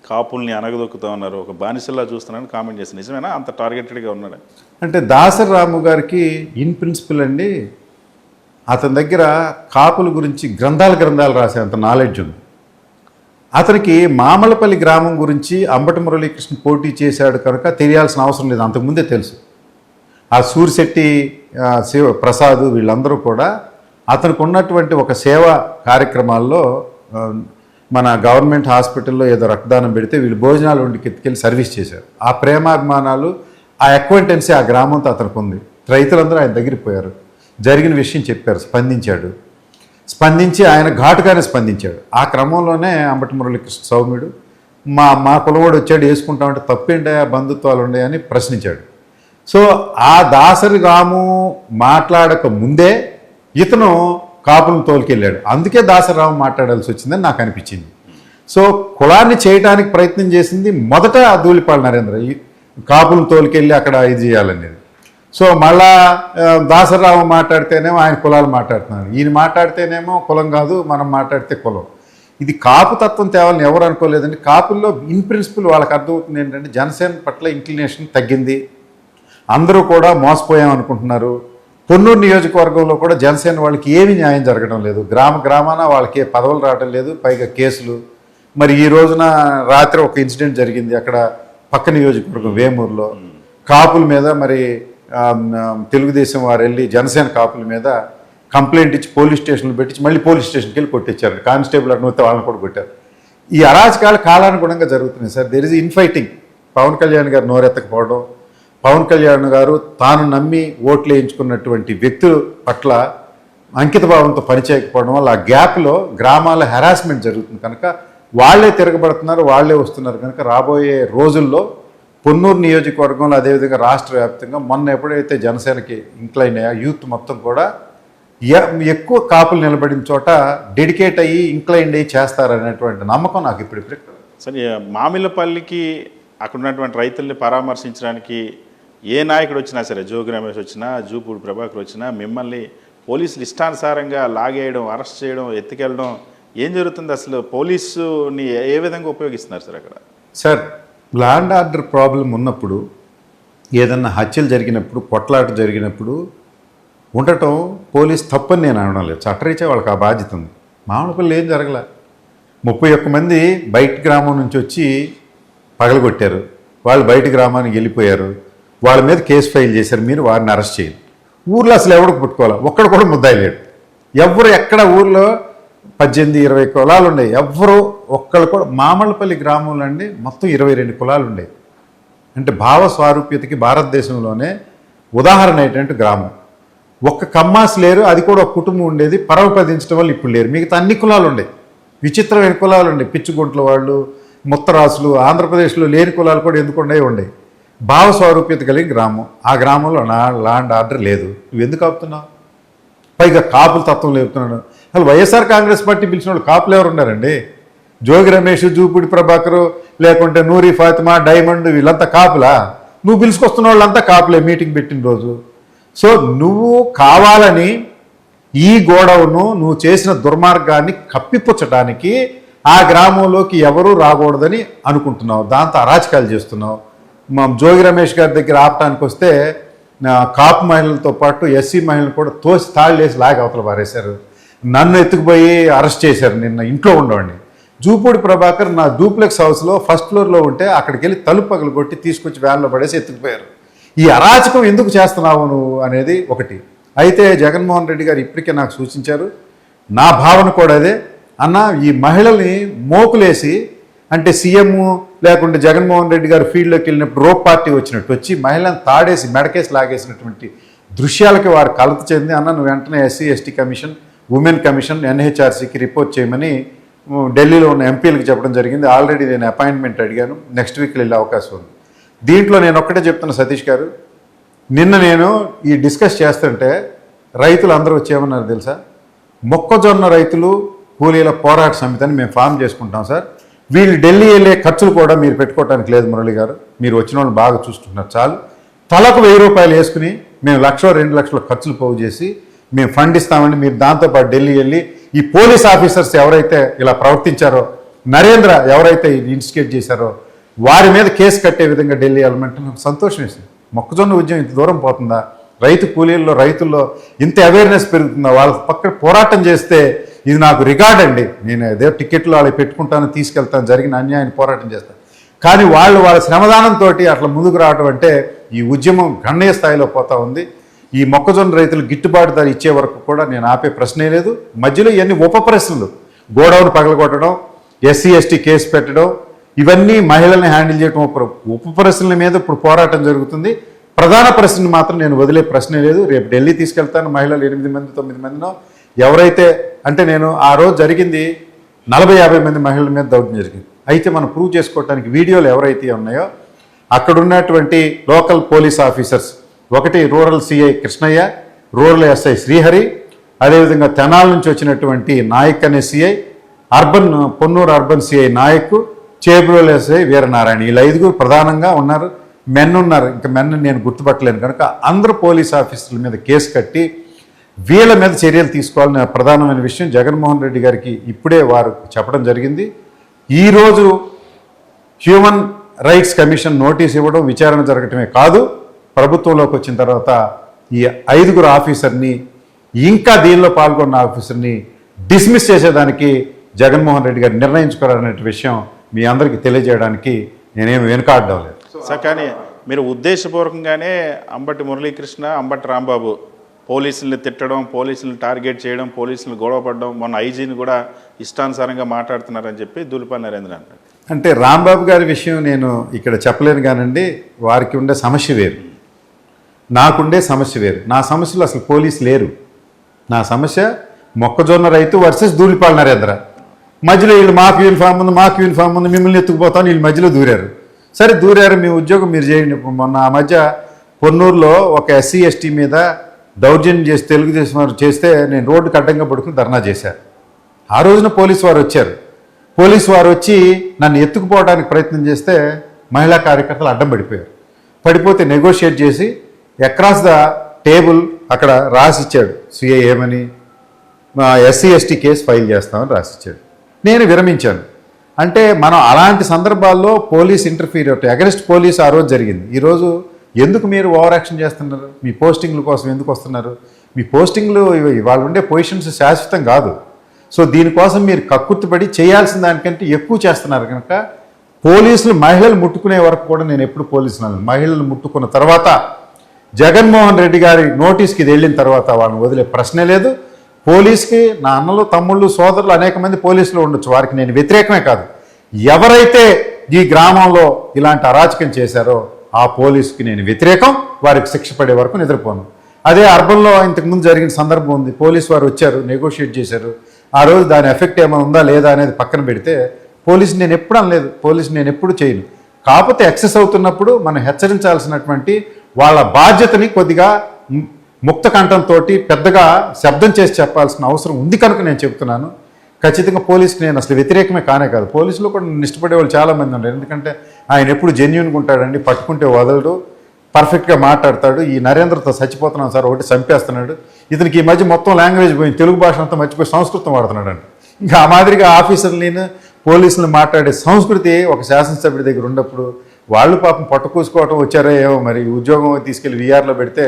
కాపుల్ని అనగదొక్కుతా ఉన్నారు, ఒక బానిసల్లా చూస్తున్నారని కామెంట్ చేసి, నిజమేనా? అంత టార్గెటెడ్గా ఉన్నాడు అంటే దాసర్ రాము గారికి ఇన్ ప్రిన్సిపల్ అండి, అతని దగ్గర కాపుల గురించి గ్రంథాలు రాసే అంత నాలెడ్జ్ ఉంది. అతనికి మామలపల్లి గ్రామం గురించి అంబటి మురళీకృష్ణ పోటీ చేశాడు కనుక తెలియాల్సిన అవసరం లేదు, అంతకుముందే తెలుసు. ఆ సూరిశెట్టి ప్రసాద్ వీళ్ళందరూ కూడా అతనికి ఉన్నటువంటి ఒక సేవా కార్యక్రమాల్లో మన గవర్నమెంట్ హాస్పిటల్లో ఏదో రక్తదానం పెడితే వీళ్ళు భోజనాలు వండికి ఎత్తుకెళ్ళి సర్వీస్ చేశారు. ఆ ప్రేమాభిమానాలు, ఆ అక్వైంటెన్సీ ఆ గ్రామంతో అతనికి ఉంది. రైతులందరూ ఆయన దగ్గరికి పోయారు, జరిగిన విషయం చెప్పారు, స్పందించి ఆయన ఘాటుగానే స్పందించాడు. ఆ క్రమంలోనే అంబటి మురళీకృష్ణ సౌమ్యుడు మా కులవాడు వచ్చాడు వేసుకుంటామంటే తప్పేంటే బంధుత్వాలు ఉన్నాయని ప్రశ్నించాడు. సో ఆ దాసరి రాము మాట్లాడక ముందే ఇతను కాపులను తోలుకెళ్ళాడు. అందుకే దాసరాము మాట్లాడాల్సి వచ్చిందని నాకు అనిపించింది. సో కులాన్ని చేయడానికి ప్రయత్నం చేసింది మొదట ధూళిపాల నరేంద్ర, ఈ కాపులను తోలుకెళ్ళి అక్కడ ఇది చేయాలనేది. సో మళ్ళా దాసరాము మాట్లాడితేనేమో ఆయన కులాలు మాట్లాడుతున్నారు, ఈయన మాట్లాడితేనేమో కులం కాదు, మనం మాట్లాడితే కులం. ఇది కాపు తత్వం తేవాలని ఎవరు అనుకోలేదండి. కాపుల్లో ఇన్ ప్రిన్సిపల్ వాళ్ళకి అర్థమవుతుంది ఏంటంటే జనసేన పట్ల ఇంక్లినేషన్ తగ్గింది, అందరూ కూడా మోసపోయాం అనుకుంటున్నారు. పొన్నూరు నియోజకవర్గంలో కూడా జనసేన వాళ్ళకి ఏమీ న్యాయం జరగడం లేదు, గ్రామాన వాళ్ళకి పదవులు రావడం లేదు, పైగా కేసులు. మరి ఈ రోజున రాత్రి ఒక ఇన్సిడెంట్ జరిగింది అక్కడ పక్క నియోజకవర్గం వేమూరులో, కాపుల మీద మరి తెలుగుదేశం వారు వెళ్ళి జనసేన కాపుల మీద కంప్లైంట్ ఇచ్చి పోలీస్ స్టేషన్లు పెట్టించి మళ్ళీ పోలీస్ స్టేషన్కి వెళ్ళి కొట్టించారు. కానిస్టేబుల్ అడిగితే వాళ్ళని కూడా కొట్టారు. ఈ అరాచకాలు కాలానుగుణంగా జరుగుతున్నాయి sir. There is infighting. Pawan Kalyan గారు నోరెత్తకపోవడం, పవన్ కళ్యాణ్ గారు తాను నమ్మి ఓట్లు వేయించుకున్నటువంటి వ్యక్తుల పట్ల అంకిత భావంతో పనిచేయకపోవడం వల్ల ఆ గ్యాప్లో గ్రామాల హెరాస్మెంట్ జరుగుతుంది కనుక వాళ్లే తిరగబడుతున్నారు, వాళ్లే వస్తున్నారు కనుక రాబోయే రోజుల్లో పొన్నూరు నియోజకవర్గంలో అదేవిధంగా రాష్ట్ర వ్యాప్తంగా మొన్న ఎప్పుడైతే జనసేనకి ఇంక్లైన్ అయ్యా యూత్ మొత్తం కూడా ఎక్కువ కాపులు నిలబడిన చోట డెడికేట్ అయ్యి ఇంక్లైన్ అయ్యి చేస్తారనేటువంటి నమ్మకం నాకు ఇప్పుడు. సరే, మామిళ్ళపల్లికి అక్కడ ఉన్నటువంటి రైతుల్ని పరామర్శించడానికి ఏ నాయకుడు వచ్చినా సరే, జోగి రమేష్ వచ్చినా, జూపూడి ప్రభాకర్ వచ్చినా, మిమ్మల్ని పోలీసులు ఇష్టానుసారంగా లాగేయడం, అరెస్ట్ చేయడం, ఎత్తుకెళ్ళడం ఏం జరుగుతుంది? అసలు పోలీసుని ఏ విధంగా ఉపయోగిస్తున్నారు సార్ అక్కడ? సార్, ల్యాండ్ ఆర్డర్ ప్రాబ్లం ఉన్నప్పుడు, ఏదన్నా హత్యలు జరిగినప్పుడు, కొట్లాట జరిగినప్పుడు ఉండటం పోలీస్ తప్పని నేను అనడం లేదు, చట్టరీత్యా వాళ్ళకి ఆ బాధ్యత ఉంది. మామిడిపల్లి ఏం జరగలే, 31 మంది బయట గ్రామం నుంచి వచ్చి పగలగొట్టారు, వాళ్ళు బయట గ్రామానికి వెళ్ళిపోయారు, వాళ్ళ మీద కేసు ఫైల్ చేశారు, మీరు వారిని అరెస్ట్ చేయాలి. ఊర్లో అసలు ఎవరికి పుట్టుకోవాలి, ఒక్కడు కూడా ముద్దాయి లేడు. ఎవరు ఎక్కడ ఊర్లో 18-20 కులాలు ఉన్నాయి, ఎవ్వరు ఒక్కళ్ళు కూడా. మామళ్ళపల్లి గ్రామంలో అండి మొత్తం 22 కులాలు ఉన్నాయి. అంటే భావ స్వారూప్యతకి భారతదేశంలోనే ఉదాహరణ ఏంటంటే గ్రామం. ఒక్క కమ్మాస్ లేరు, అది కూడా ఒక కుటుంబం ఉండేది, పరవపదించడం వల్ల ఇప్పుడు లేరు. మిగతా అన్ని కులాలు ఉన్నాయి, విచిత్రమైన కులాలు ఉన్నాయి, పిచ్చుగుంట్ల వాళ్ళు, ముత్తరాసులు, ఆంధ్రప్రదేశ్లో లేని కులాలు కూడా ఎందుకు ఉన్నాయి. భావ స్వారూప్యత కలిగిన గ్రామం. ఆ గ్రామంలో ల్యాండ్ ఆర్డర్ లేదు, నువ్వు ఎందుకు ఆపుతున్నావు? పైగా కాపుల తత్వం లేపుతున్నాడు. అసలు వైఎస్ఆర్ కాంగ్రెస్ పార్టీ పిలిచిన వాళ్ళు కాపులు ఎవరు ఉన్నారండి? జోగి రమేష్, జూపూడి ప్రభాకరు, లేకుంటే నూరి ఫాతిమా, డైమండ్, వీళ్ళంతా కాపులా? నువ్వు పిలుచుకొస్తున్న వాళ్ళంతా కాపులే మీటింగ్ పెట్టిన రోజు. సో నువ్వు కావాలని ఈ గోడౌను నువ్వు చేసిన దుర్మార్గాన్ని కప్పిపుచ్చడానికి ఆ గ్రామంలోకి ఎవరూ రాకూడదని అనుకుంటున్నావు, దాంతో అరాచకాలు చేస్తున్నావు. మా జోగి రమేష్ గారి దగ్గర ఆపటానికి వస్తే కాపు మహిళలతో పాటు ఎస్సీ మహిళలు కూడా తోసి తాళ్ళేసి లాగి అవతల పారేశారు. నన్ను ఎత్తుకుపోయి అరెస్ట్ చేశారు నిన్న ఇంట్లో ఉండవండి. జూపూడి ప్రభాకర్ నా డూప్లెక్స్ హౌస్లో ఫస్ట్ ఫ్లోర్లో ఉంటే అక్కడికి వెళ్ళి తలుపు పగలు కొట్టి తీసుకొచ్చి వ్యాన్లో పడేసి ఎత్తుకుపోయారు. ఈ అరాచకం ఎందుకు చేస్తున్నావు నువ్వు అనేది ఒకటి. అయితే జగన్మోహన్ రెడ్డి గారు ఇప్పటికే నాకు సూచించారు, నా భావన కూడా అదే అన్న, ఈ మహిళల్ని మోకులేసి, అంటే సీఎం లేకుంటే జగన్మోహన్ రెడ్డి గారు ఫీల్డ్లోకి వెళ్ళినప్పుడు రోప్ పార్టీ వచ్చినట్టు వచ్చి మహిళలను తాడేసి మెడకేసి లాగేసినటువంటి దృశ్యాలకి వారు కలత చెంది, అన్న నువ్వు వెంటనే SC ST commission, women commission, ఎన్హెచ్ఆర్సీకి రిపోర్ట్ చేయమని ఢిల్లీలో ఉన్న ఎంపీలకు చెప్పడం జరిగింది. ఆల్రెడీ నేను అపాయింట్మెంట్ అడిగాను, నెక్స్ట్ వీక్లో వెళ్ళే అవకాశం ఉంది. దీంట్లో నేను ఒక్కటే చెప్తున్నా సతీష్ గారు, నిన్న నేను ఈ డిస్కస్ చేస్తుంటే రైతులు అందరూ వచ్చేమన్నారు తెలుసా, మొక్కజొన్న రైతులు కూలీల పోరాట సమితిని మేము ఫామ్ చేసుకుంటాం సార్, వీళ్ళు ఢిల్లీ వెళ్ళే ఖర్చులు కూడా మీరు పెట్టుకోవడానికి లేదు మురళి గారు, మీరు వచ్చిన వాళ్ళు బాగా చూసుకుంటున్నారు చాలు, తలకు 1000 రూపాయలు వేసుకుని మేము 1,00,000 2 లక్షల ఖర్చులు పోగు చేసి మేము ఫండ్ ఇస్తామండి, మీరు దాంతోపాటు ఢిల్లీ వెళ్ళి ఈ పోలీస్ ఆఫీసర్స్ ఎవరైతే ఇలా ప్రవర్తించారో, నరేంద్ర ఎవరైతే ఇన్స్టిగేట్ చేశారో వారి మీద కేసు కట్టే విధంగా ఢిల్లీ వెళ్ళమంటే నాకు సంతోషం వేసింది. మొక్కజొన్న ఉద్యమం ఇంత దూరం పోతుందా, రైతు కూలీల్లో రైతుల్లో ఇంత అవేర్నెస్ పెరుగుతుందా, వాళ్ళ పక్కన పోరాటం చేస్తే ఇది నాకు రికార్డ్ అండి, నేను అదే టికెట్లు వాళ్ళకి పెట్టుకుంటాను, తీసుకెళ్తాను, జరిగిన అన్యాయాన్ని పోరాటం చేస్తాను. కానీ వాళ్ళ శ్రమదానంతో అట్లా ముందుకు రావడం అంటే ఈ ఉద్యమం గణనీయ స్థాయిలో పోతా ఉంది. ఈ మొక్కజొన్న రైతులు గిట్టుబాటు ధర ఇచ్చే వరకు కూడా నేను ఆపే ప్రశ్నే లేదు. మధ్యలో ఇవన్నీ ఉప ప్రశ్నలు, గోడౌన్ పగలగొట్టడం, ఎస్సీ ఎస్టీ కేసు పెట్టడం, ఇవన్నీ మహిళల్ని హ్యాండిల్ చేయడం ఉప ప్రశ్నల మీద ఇప్పుడు పోరాటం జరుగుతుంది. ప్రధాన ప్రశ్న మాత్రం నేను వదిలే ప్రశ్నే లేదు. రేపు ఢిల్లీ తీసుకెళ్తాను, మహిళలు 8 మంది 9 మందినో ఎవరైతే, అంటే నేను ఆ రోజు జరిగింది 40-50 మంది మహిళల మీద దౌర్జన్యం జరిగింది. అయితే మనం ప్రూవ్ చేసుకోవడానికి వీడియోలు ఎవరైతే ఉన్నాయో అక్కడ ఉన్నటువంటి లోకల్ పోలీస్ ఆఫీసర్స్, ఒకటి rural CI Krishnaiah, rural SI Srihari, అదేవిధంగా తెనాల నుంచి వచ్చినటువంటి నాయక్ అనే CI, Ponnur urban CI Nayak, Chebrol SI Veeranarayana, వీళ్ళు 5 ప్రధానంగా ఉన్నారు. మెన్ ఉన్నారు, ఇంకా మెన్ నేను గుర్తుపట్టలేను కనుక అందరూ పోలీస్ ఆఫీసర్ల మీద కేసు కట్టి వీళ్ళ మీద చర్యలు తీసుకోవాలని ప్రధానమైన విషయం జగన్మోహన్ రెడ్డి గారికి ఇప్పుడే వారు చెప్పడం జరిగింది. ఈరోజు హ్యూమన్ రైట్స్ కమిషన్ నోటీస్ ఇవ్వడం, విచారణ జరగటమే కాదు, ప్రభుత్వంలోకి వచ్చిన తర్వాత ఈ 5 ఆఫీసర్ని, ఇంకా దీనిలో పాల్గొన్న ఆఫీసర్ని డిస్మిస్ చేసేదానికి జగన్మోహన్ రెడ్డి గారు నిర్ణయించుకోవాలనే విషయం మీ అందరికీ తెలియజేయడానికి నేనేమి వెనుకాడడం లేదు సార్. కానీ మీరు ఉద్దేశపూర్వకంగానే అంబటి మురళీకృష్ణ, అంబటి రాంబాబు పోలీసుల్ని తిట్టడం, పోలీసులను టార్గెట్ చేయడం, పోలీసులను గొడవపడడం, మొన్న ఐజీని కూడా ఇష్టానుసారంగా మాట్లాడుతున్నారని చెప్పి దులిపాల్ నరేంద్ర అంటారు. అంటే రాంబాబు గారి విషయం నేను ఇక్కడ చెప్పలేను కానండి, వారికి ఉండే సమస్య వేరు, నాకుండే సమస్య వేరు. నా సమస్యలో అసలు పోలీసు లేరు. నా సమస్య మొక్కజొన్న రైతు వర్సెస్ ధూళిపాల్ నరేంద్ర. మధ్యలో వీళ్ళు మాకు యూనిఫామ్ ఉంది మిమ్మల్ని ఎత్తుకుపోతాను, వీళ్ళు మధ్యలో దూరారు. సరే దూరారు, మీ ఉద్యోగం మీరు చేయండి. మొన్న ఆ మధ్య పొన్నూరులో ఒక ఎస్సీ ఎస్టీ మీద దౌర్జన్యం చేసి తెలుగుదేశం వారు చేస్తే నేను రోడ్డుకు అడ్డంగా పడుకుని ధర్నా చేశాను. ఆ రోజున పోలీసు వారు వచ్చారు. పోలీసు వారు వచ్చి నన్ను ఎత్తుకుపోవడానికి ప్రయత్నం చేస్తే మహిళా కార్యకర్తలు అడ్డం పడిపోతే నెగోషియేట్ చేసి అక్రాస్ ద టేబుల్ అక్కడ రాసిచ్చాడు సిఐ ఏమని, ఎస్సీ ఎస్టీ కేసు ఫైల్ చేస్తామని రాసిచ్చాడు. నేను విరమించాను. అంటే మనం అలాంటి సందర్భాల్లో పోలీస్ ఇంటర్ఫీర్ అగెన్స్ట్ పోలీస్ ఆ రోజు జరిగింది. ఈరోజు ఎందుకు మీరు ఓవర్ యాక్షన్ చేస్తున్నారు? మీ పోస్టింగ్ల కోసం ఎందుకు వస్తున్నారు? మీ పోస్టింగ్లు వాళ్ళు ఉండే పొజిషన్స్ శాశ్వతం కాదు. సో దీనికోసం మీరు కక్కుర్తిపడి చేయాల్సిన దానికంటే ఎక్కువ చేస్తున్నారు కనుక పోలీసులు మహిళలు ముట్టుకునే వరకు కూడా నేను ఎప్పుడు పోలీసులు మహిళలు ముట్టుకున్న తర్వాత జగన్మోహన్ రెడ్డి గారి నోటీస్కి ఇది వెళ్ళిన తర్వాత వాళ్ళని వదిలే ప్రశ్నే లేదు. పోలీస్కి నా అన్నలు తమ్ముళ్ళు సోదరులు అనేక మంది పోలీసులు ఉండొచ్చు, వారికి నేను వ్యతిరేకమే కాదు. ఎవరైతే ఈ గ్రామంలో ఇలాంటి అరాచకం చేశారో ఆ పోలీసుకి నేను వ్యతిరేకం, వారికి శిక్ష పడే వరకు నిద్రపోను. అదే అర్బన్లో ఇంతకుముందు జరిగిన సందర్భం ఉంది. పోలీసు వారు వచ్చారు, నెగోషియేట్ చేశారు. ఆ రోజు దాని ఎఫెక్ట్ ఏమైనా ఉందా లేదా అనేది పక్కన పెడితే పోలీసు నేను ఎప్పుడు అనలేదు, పోలీసు నేను ఎప్పుడు చేయను. కాకపోతే ఎక్సెస్ అవుతున్నప్పుడు మనం హెచ్చరించాల్సినటువంటి వాళ్ళ బాధ్యతని కొద్దిగా ముక్త కంఠంతో పెద్దగా శబ్దం చేసి చెప్పాల్సిన అవసరం ఉంది కనుక నేను చెప్తున్నాను. ఖచ్చితంగా పోలీసుకి నేను అసలు వ్యతిరేకమే కానే కాదు. పోలీసులో కూడా నన్ను ఇష్టపడే వాళ్ళు చాలామంది ఉన్నారు. ఎందుకంటే ఆయన ఎప్పుడు జెన్యున్గా ఉంటాడండి, పట్టుకుంటే వదలడు, పర్ఫెక్ట్గా మాట్లాడతాడు. ఈ నరేంద్రతో చచ్చిపోతున్నాం సార్, ఒకటి చంపేస్తున్నాడు. ఇతనికి ఈ మధ్య మొత్తం లాంగ్వేజ్ పోయింది, తెలుగు భాష అంతా మర్చిపోయి సంస్కృతం వాడుతున్నాడు అండి. ఇంకా ఆ మాదిరిగా ఆఫీసర్లను పోలీసులు మాట్లాడే సంస్కృతి ఒక శాసనసభ్యుడి దగ్గర ఉన్నప్పుడు వాళ్ళు పాపం పట్టుకూసుకోవటం వచ్చారో ఏమో, మరి ఉద్యోగం తీసుకెళ్ళి వీఆర్లో పెడితే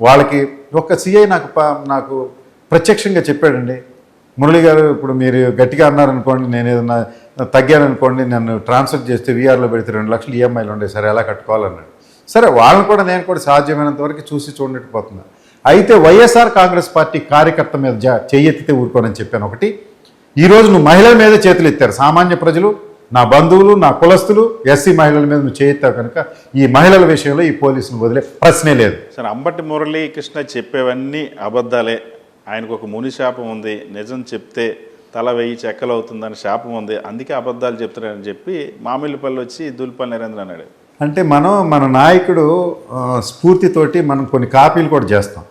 వాళ్ళకి ఒక సిఐ నాకు ప్రత్యక్షంగా చెప్పాడండి, మురళి గారు ఇప్పుడు మీరు గట్టిగా అన్నారనుకోండి, నేను ఏదన్నా తగ్గాననుకోండి, నన్ను ట్రాన్స్ఫర్ చేస్తే వీఆర్లో పెడితే 2 లక్షలు ఈఎంఐలు ఉండే, సరే ఎలా కట్టుకోవాలన్నాడు. సరే వాళ్ళని కూడా నేను కూడా సాధ్యమైనంత వరకు చూసి చూడలేకపోతున్నాను. అయితే వైఎస్ఆర్ కాంగ్రెస్ పార్టీ కార్యకర్త మీద చెయ్యెత్తితే ఊరుకోనని చెప్పాను. ఒకటి, ఈరోజు నువ్వు మహిళల మీద చేతులు ఎత్తారు, సామాన్య ప్రజలు, నా బంధువులు, నా కులస్తులు, ఎస్సీ మహిళల మీద నువ్వు చేయెత్తావు కనుక ఈ మహిళల విషయంలో ఈ పోలీసులు వదిలే ప్రశ్నే లేదు. సరే, అంబటి మురళీకృష్ణ చెప్పేవన్నీ అబద్ధాలే. ఆయనకు ఒక ముని శాపం ఉంది, నిజం చెప్తే తల 1000 చెక్కలు అవుతుందని శాపం ఉంది, అందుకే అబద్ధాలు చెప్తున్నారని చెప్పి మామిళ్ళపల్లి వచ్చి దులిపాల్ నరేంద్ర అన్నాడు. అంటే మన నాయకుడు స్ఫూర్తితోటి మనం కొన్ని కాపీలు కూడా చేస్తాం.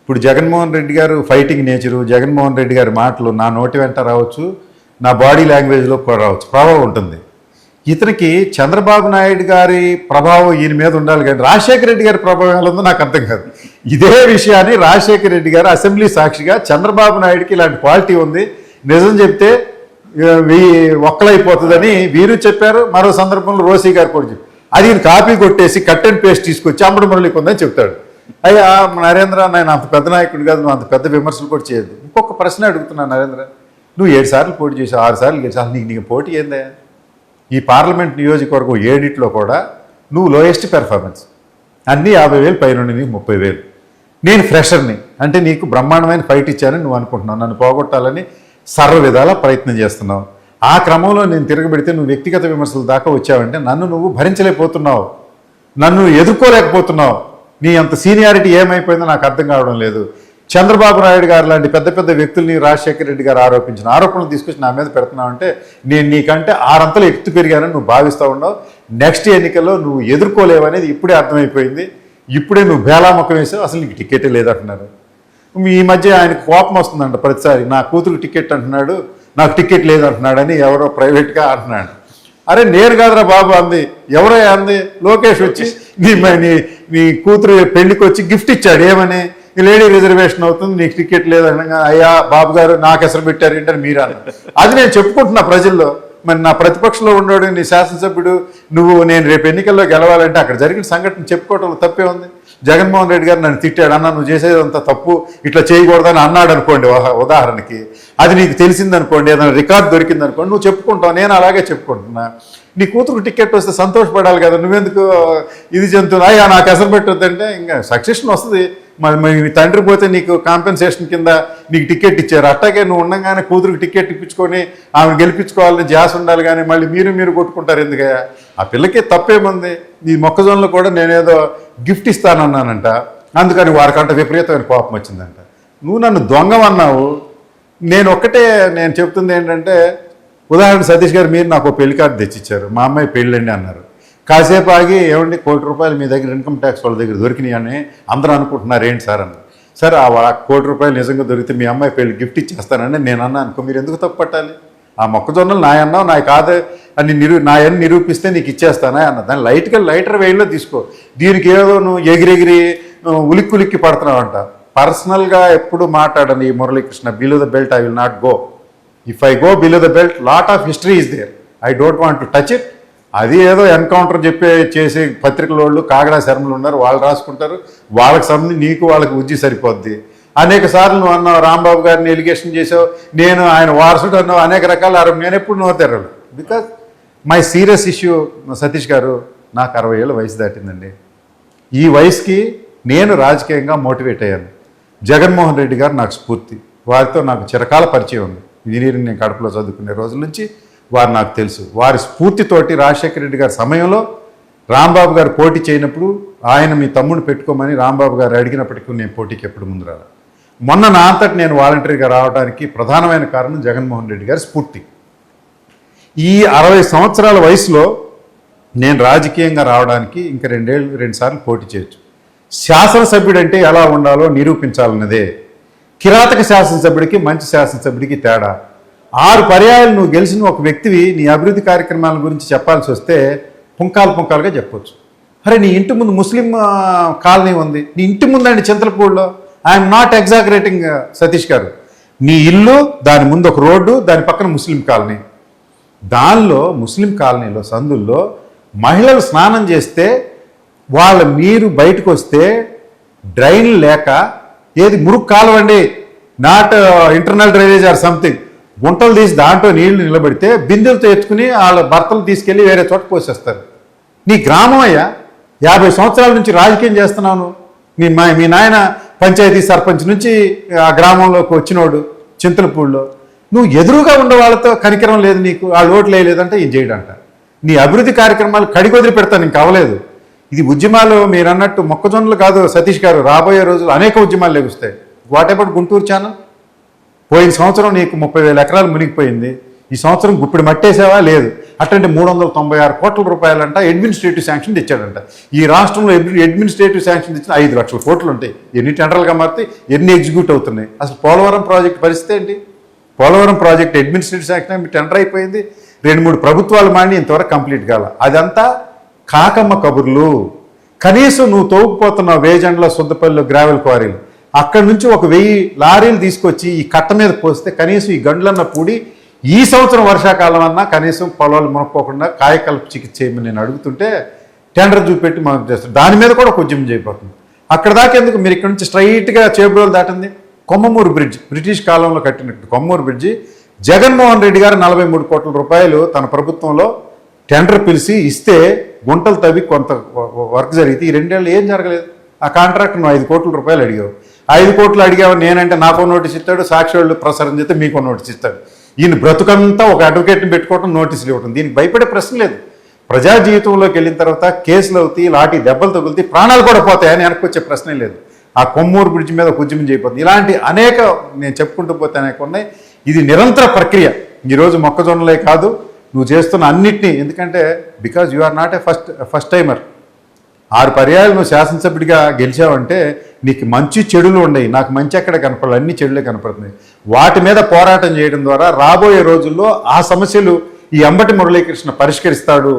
ఇప్పుడు జగన్మోహన్ రెడ్డి గారు ఫైటింగ్ నేచరు, జగన్మోహన్ రెడ్డి గారి మాటలు నా నోటి వెంట రావచ్చు, నా బాడీ లాంగ్వేజ్లో కూడా రావచ్చు, ప్రభావం ఉంటుంది. ఇతనికి చంద్రబాబు నాయుడు గారి ప్రభావం ఈయన మీద ఉండాలి, కానీ రాజశేఖర రెడ్డి గారి ప్రభావం ఎలా ఉందో నాకు అర్థం కాదు. ఇదే విషయాన్ని రాజశేఖర రెడ్డి గారు అసెంబ్లీ సాక్షిగా చంద్రబాబు నాయుడుకి ఇలాంటి క్వాలిటీ ఉంది, నిజం చెప్తే ఒక్కలైపోతుందని వీరు చెప్పారు. మరో సందర్భంలో రోసీ గారు కూడా చెప్పారు. అది కాపీ కొట్టేసి కట్ అండ్ పేస్ట్ తీసుకొచ్చి అమ్మడి మురళికి ఉందని చెప్తాడు. అయ్యా నరేంద్ర, నేను అంత పెద్ద నాయకుడు కాదు, నువ్వు అంత పెద్ద విమర్శలు కూడా చేయదు. ఇంకొక ప్రశ్న అడుగుతున్నాను నరేంద్ర, నువ్వు 7 సార్లు పోటీ చేసావు, 6 సార్లు గెలిచావు, నీకు పోటీ ఏందా? ఈ పార్లమెంట్ నియోజకవర్గం 7 కూడా నువ్వు లోయెస్ట్ పెర్ఫార్మెన్స్, అన్నీ 50,000 పైన, నీకు 30,000. నేను ఫ్రెషర్ని, అంటే నీకు బ్రహ్మాండమైన ఫైట్ ఇచ్చానని నువ్వు అనుకుంటున్నావు, నన్ను పోగొట్టాలని సర్వ విధాలా ప్రయత్నం చేస్తున్నావు. ఆ క్రమంలో నేను తిరగబెడితే నువ్వు వ్యక్తిగత విమర్శల దాకా వచ్చావంటే నన్ను నువ్వు భరించలేకపోతున్నావు, నన్ను ఎదుర్కోలేకపోతున్నావు. నీ అంత సీనియారిటీ ఏమైపోయిందో నాకు అర్థం కావడం లేదు. చంద్రబాబు నాయుడు గారు లాంటి పెద్ద పెద్ద వ్యక్తుల్ని రాజశేఖర రెడ్డి గారు ఆరోపించిన ఆరోపణలు తీసుకొచ్చి నా మీద పెడుతున్నావు అంటే నేను నీకంటే 6 అంతలు ఎత్తు పెరిగానని నువ్వు భావిస్తూ ఉన్నావు. నెక్స్ట్ ఎన్నికల్లో నువ్వు ఎదుర్కోలేవనేది ఇప్పుడే అర్థమైపోయింది. ఇప్పుడే నువ్వు బేలాముఖం వేసావు, అసలు నీకు టికెటే లేదంటున్నారు. ఈ మధ్య ఆయనకు కోపం వస్తుందంట ప్రతిసారి, నా కూతురు టికెట్ అంటున్నాడు, నాకు టికెట్ లేదంటున్నాడని ఎవరో ప్రైవేట్గా అంటున్నాడు. అరే నేను కాదురా బాబు అంది, ఎవరో అంది, లోకేష్ వచ్చి నీ కూతురు పెళ్లికి వచ్చి గిఫ్ట్ ఇచ్చాడు. ఏమని? లేడీ రిజర్వేషన్ అవుతుంది, నీకు టికెట్ లేదనగా అయ్యా బాబు గారు నాకు ఎసరు పెట్టారు ఏంటని మీరు అన్నారు. అది నేను చెప్పుకుంటున్నా ప్రజల్లో. మరి నా ప్రతిపక్షంలో ఉన్నాడు నీ శాసనసభ్యుడు, నేను రేపు ఎన్నికల్లో గెలవాలంటే అక్కడ జరిగిన సంఘటన చెప్పుకోవటంలో తప్పే ఉంది. జగన్మోహన్ రెడ్డి గారు నన్ను తిట్టాడు, అన్న నువ్వు చేసేదంత తప్పు, ఇట్లా చేయకూడదని అన్నాడు అనుకోండి ఉదాహరణకి, అది నీకు తెలిసిందనుకోండి, ఏదైనా రికార్డు దొరికిందనుకోండి, నువ్వు చెప్పుకుంటావు, నేను అలాగే చెప్పుకుంటున్నా. నీ కూతురు టికెట్ వస్తే సంతోషపడాలి కదా, నువ్వెందుకు ఇది చెందుతుంది? అయ్యా నాకు ఎసరు పెట్టొద్దంటే ఇంకా సక్సెషన్ వస్తుంది. మరి మీ తండ్రి పోతే నీకు కాంపెన్సేషన్ కింద నీకు టికెట్ ఇచ్చారు, అట్టాగే నువ్వు ఉండగానే కూతురికి టికెట్ ఇప్పించుకొని ఆమెను గెలిపించుకోవాలని జాస్ ఉండాలి, కానీ మళ్ళీ మీరు కొట్టుకుంటారు ఎందుకయ్యా? ఆ పిల్లకి తప్పేముంది? ఈ మొక్కజొన్నలు కూడా నేనేదో గిఫ్ట్ ఇస్తానన్నానంట, అందుకని వారికంట విపరీతమైన కోపం వచ్చిందంట. నువ్వు నన్ను దొంగమన్నావు. నేను చెప్తుంది ఏంటంటే, ఉదాహరణ సతీష్ గారు మీరు నాకు పెళ్లి కార్డు తెచ్చిచ్చారు, మా అమ్మాయి పెళ్ళండి అన్నారు. కాసేపు ఆగి ఏమండి ₹1,00,00,000 మీ దగ్గర ఇన్కమ్ ట్యాక్స్ వాళ్ళ దగ్గర దొరికినాయని అందరూ అనుకుంటున్నారు ఏంటి సార్ అన్నారు. సరే ఆ ₹1,00,00,000 నిజంగా దొరికితే మీ అమ్మాయి పెళ్లి గిఫ్ట్ ఇచ్చేస్తానండి నేను అన్నా అనుకో, మీరు ఎందుకు తప్పు పట్టాలి? ఆ మొక్కజొన్నలు నా అన్నావు, నా కాదు అని నాయన్ని నిరూపిస్తే నీకు ఇచ్చేస్తానా అన్న. దాన్ని లైటర్ వేలో తీసుకో. దీనికి ఏదో నువ్వు ఎగిరెగిరి ఉలిక్కి పడుతున్నావు అంట. పర్సనల్గా ఎప్పుడు మాట్లాడని ఈ Muralikrishna, below the belt I will not go. If I go below the belt lot of history is there, I don't want to touch it. అది ఏదో ఎన్కౌంటర్ చేసే పత్రికల వాళ్ళు కాగడా శర్మలు ఉన్నారు, వాళ్ళు రాసుకుంటారు, వాళ్ళకి సంబంధించి నీకు వాళ్ళకి ఉజ్జి సరిపోద్ది. అనేక సార్లు నువ్వు అన్నావు రాంబాబు గారిని ఎలిగేషన్ చేసావు, నేను ఆయన వారసుడు అన్నావు, అనేక రకాల నేను ఎప్పుడు నోతెర్రలు. Because my serious issue Satish garu, నాకు 60 ఏళ్ళ వయసు దాటిందండి. ఈ వయసుకి నేను రాజకీయంగా మోటివేట్ అయ్యాను. జగన్మోహన్ రెడ్డి గారు నాకు స్ఫూర్తి, వారితో నాకు చిరకాల పరిచయం ఉంది. ఇంజనీరింగ్ నేను కడపలో చదువుకునే రోజుల నుంచి వారు నాకు తెలుసు. వారి స్ఫూర్తితోటి రాజశేఖర రెడ్డి గారి సమయంలో రాంబాబు గారు పోటీ చేయనప్పుడు ఆయన మీ తమ్ముడిని పెట్టుకోమని రాంబాబు గారు అడిగినప్పటికీ నేను పోటీకి ఎప్పుడు ముందు రాలి. మొన్న నా అంతటి నేను వాలంటరీగా రావడానికి ప్రధానమైన కారణం జగన్మోహన్ రెడ్డి గారి స్ఫూర్తి. ఈ 60 సంవత్సరాల వయసులో నేను రాజకీయంగా రావడానికి ఇంకా 2 సార్లు పోటీ చేయొచ్చు. శాసనసభ్యుడు అంటే ఎలా ఉండాలో నిరూపించాలన్నదే. కిరాతక శాసనసభ్యుడికి మంచి శాసనసభ్యుడికి తేడా. 6 పర్యాయాలు నువ్వు గెలిచిన ఒక వ్యక్తివి నీ అభివృద్ధి కార్యక్రమాల గురించి చెప్పాల్సి వస్తే పుంకాలుగా చెప్పొచ్చు. అరే నీ ఇంటి ముందు ముస్లిం కాలనీ ఉంది, నీ ఇంటి ముందండి చింతలపూడిలో. ఐఎమ్ నాట్ ఎగ్జాగరేటింగ్ సతీష్ గారు. నీ ఇల్లు, దాని ముందు ఒక రోడ్డు, దాని పక్కన ముస్లిం కాలనీ. దానిలో ముస్లిం కాలనీలో సందుల్లో మహిళలు స్నానం చేస్తే మీరు బయటకు వస్తే డ్రైన్లు లేక, ఏది మురుగు కాలువండి, not internal drainage or something, గుంటలు తీసి దాంట్లో నీళ్లు నిలబెడితే బిందెలతో ఎత్తుకుని వాళ్ళ భర్తలు తీసుకెళ్ళి వేరే చోట పోసేస్తారు. నీ గ్రామం అయ్యా, 50 సంవత్సరాల నుంచి రాజకీయం చేస్తున్నాను. మీ నాయన పంచాయతీ సర్పంచ్ నుంచి ఆ గ్రామంలోకి వచ్చినోడు చింతలపూడిలో. నువ్వు ఎదురుగా ఉండే వాళ్ళతో కనికరం లేదు నీకు, వాళ్ళు ఓట్లు వేయలేదంటే ఇది చేయడంట. నీ అభివృద్ధి కార్యక్రమాలు కడిగొదిలి పెడతాను, ఇంక అవ్వలేదు. ఇది ఉద్యమాలు మీరు అన్నట్టు మొక్కజొన్నలు కాదు సతీష్ గారు, రాబోయే రోజులు అనేక ఉద్యమాలు లెగుస్తాయి. వాటెపటి గుంటూరు ఛానల్ పోయిన సంవత్సరం నీకు 30,000 ఎకరాలు మునిగిపోయింది. ఈ సంవత్సరం గుప్పిడి మట్టేసావా? లేదు. అట్లాంటి 396 కోట్ల రూపాయలంట అడ్మినిస్ట్రేటివ్ శాంక్షన్ తెచ్చాడంట. ఈ రాష్ట్రంలో అడ్మినిస్ట్రేటివ్ శాంక్షన్ తెచ్చిన 5 లక్షల కోట్లు ఉంటాయి. ఎన్ని టెండర్లుగా మారితే ఎన్ని ఎగ్జిక్యూట్ అవుతున్నాయి? అసలు పోలవరం ప్రాజెక్ట్ పరిస్థితి ఏంటి? Polavaram project administrative sanction tender అయిపోయింది, 2-3 ప్రభుత్వాలు మాని ఇంతవరకు కంప్లీట్ కాల. అదంతా కాకమ్మ కబుర్లు. కనీసం నువ్వు తోపుకుపోతున్నావు వేజండ్ల సుద్దపల్లిలో గ్రావెల్ క్వారీలు, అక్కడి నుంచి ఒక 1000 లారీలు తీసుకొచ్చి ఈ కట్ట మీద పోస్తే కనీసం ఈ గండ్లన్న పూడి ఈ సంవత్సరం వర్షాకాలం అన్నా కనీసం పొలాలు మునక్కోకుండా కాయకల్ప చికిత్స చేయమని నేను అడుగుతుంటే టెండర్ చూపెట్టి మాకు చేస్తారు. దాని మీద కూడా ఒక ఉద్యమం చేయబోతుంది. అక్కడ దాకా ఎందుకు? మీరు ఇక్కడ నుంచి స్ట్రైట్గా చేబ్రోలు దాటింది కొమ్మమూరు బ్రిడ్జ్, బ్రిటిష్ కాలంలో కట్టినట్టు కొమ్మూరు బ్రిడ్జి. జగన్మోహన్ రెడ్డి గారు 43 కోట్ల రూపాయలు తన ప్రభుత్వంలో టెండర్ పిలిచి ఇస్తే గుంటలు తవ్వి కొంత వర్క్ జరిగితే ఈ 2 ఏళ్ళు ఏం జరగలేదు. ఆ కాంట్రాక్ట్ నువ్వు 5 కోట్ల రూపాయలు అడిగావు. 5 కోట్లు అడిగావు నేనంటే నాకో నోటీస్ ఇస్తాడు, సాక్షి వాళ్ళు ప్రసారం చేస్తే మీకో నోటీస్ ఇస్తాడు. ఈయన బ్రతుకంతా ఒక అడ్వకేట్ని పెట్టుకోవడం, నోటీసులు ఇవ్వడం. దీనికి భయపడే ప్రశ్న లేదు. ప్రజా జీవితంలోకి వెళ్ళిన తర్వాత కేసులు అవుతాయి, లాఠీ దెబ్బలు తగులుతాయి, ప్రాణాలు కూడా పోతాయని వెనక్కి వచ్చే ప్రశ్నే లేదు. ఆ కొమ్మూరు బ్రిడ్జ్ మీద ఉద్యమం చేయబోతుంది. ఇలాంటి అనేక నేను చెప్పుకుంటూ పోతే అనేక ఉన్నాయి. ఇది నిరంతర ప్రక్రియ. ఈరోజు మొక్కజొన్నలే కాదు, నువ్వు చేస్తున్న అన్నిటినీ, ఎందుకంటే because you are not a first timer. 6 పర్యాయాలు నువ్వు శాసనసభ్యుడిగా గెలిచావంటే నీకు మంచి చెడులు ఉన్నాయి. నాకు మంచి ఎక్కడ కనపడాలి, అన్ని చెడులే కనపడుతున్నాయి. వాటి మీద పోరాటం చేయడం ద్వారా రాబోయే రోజుల్లో ఆ సమస్యలు ఈ అంబటి మురళీకృష్ణ పరిష్కరిస్తాడు,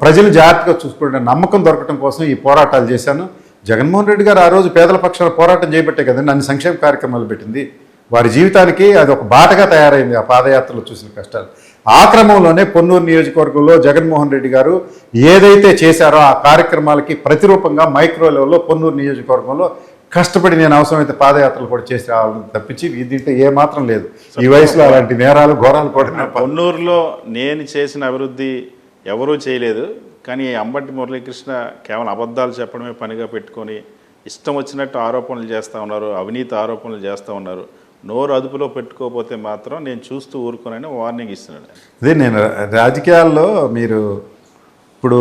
ప్రజలు జాగ్రత్తగా చూసుకోవడం నమ్మకం దొరకడం కోసం ఈ పోరాటాలు చేశాను. జగన్మోహన్ రెడ్డి గారు ఆ రోజు పేదల పక్షాన పోరాటం చేయబట్టే కదండి అన్ని సంక్షేమ కార్యక్రమాలు పెట్టింది. వారి జీవితానికి అది ఒక బాటగా తయారైంది ఆ పాదయాత్రలో చూసిన కష్టాలు. ఆ క్రమంలోనే పొన్నూరు నియోజకవర్గంలో జగన్మోహన్ రెడ్డి గారు ఏదైతే చేశారో ఆ కార్యక్రమాలకి ప్రతిరూపంగా మైక్రో లెవెల్లో పొన్నూరు నియోజకవర్గంలో కష్టపడి నేను అవసరమైతే పాదయాత్రలు కూడా చేసి రావాలని తప్పించి దీంట్లో ఏమాత్రం లేదు. ఈ వయసులో అలాంటి నేరాలు ఘోరాలు కూడా. పొన్నూరులో నేను చేసిన అభివృద్ధి ఎవరూ చేయలేదు, కానీ అంబటి మురళీకృష్ణ కేవలం అబద్ధాలు చెప్పడమే పనిగా పెట్టుకొని ఇష్టం వచ్చినట్టు ఆరోపణలు చేస్తూ ఉన్నారు, అవినీతి ఆరోపణలు చేస్తూ ఉన్నారు. నోరు అదుపులో పెట్టుకోకపోతే మాత్రం నేను చూస్తూ ఊరుకోనని వార్నింగ్ ఇస్తున్నాడు. అదే నేను రాజకీయాల్లో మీరు ఇప్పుడు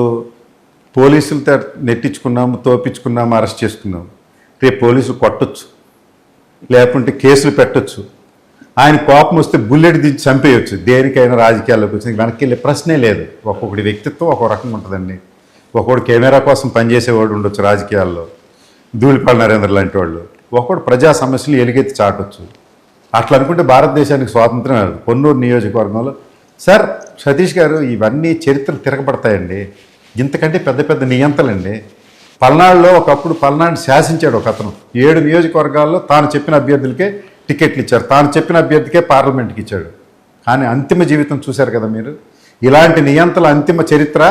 పోలీసులతో నెట్టించుకున్నాము, తోపించుకున్నాము, అరెస్ట్ చేసుకున్నాము, రేపు పోలీసులు కొట్టచ్చు, లేకుంటే కేసులు పెట్టచ్చు, ఆయన కోపం వస్తే బుల్లెట్ దించి చంపేయచ్చు. దేనికైనా రాజకీయాల్లోకి వచ్చి వెనక్కి వెళ్ళే ప్రశ్నే లేదు. ఒక్కొక్కటి వ్యక్తిత్వం ఒక్కో రకంగా ఉంటుందండి. ఒక్కొక్కడు కెమెరా కోసం పనిచేసేవాడు ఉండొచ్చు రాజకీయాల్లో, ధూళిపాల నరేంద్ర లాంటి వాళ్ళు. ఒక్కొక్కడు ప్రజా సమస్యలు ఎలుగెత్తి చాటొచ్చు. అట్లా అనుకుంటే భారతదేశానికి స్వాతంత్రం లేదు. పొన్నూరు నియోజకవర్గంలో సార్ సతీష్ గారు ఇవన్నీ చరిత్రలు తిరగబడతాయండి. ఇంతకంటే పెద్ద పెద్ద నియంతలండి. పల్నాడులో ఒకప్పుడు పల్నాడు శాసించాడు ఒక అతను. 7 నియోజకవర్గాల్లో తాను చెప్పిన అభ్యర్థులకే టికెట్లు ఇచ్చారు, తాను చెప్పిన అభ్యర్థికే పార్లమెంట్కి ఇచ్చాడు. కానీ అంతిమ జీవితం చూశారు కదా మీరు. ఇలాంటి నియంతల అంతిమ చరిత్ర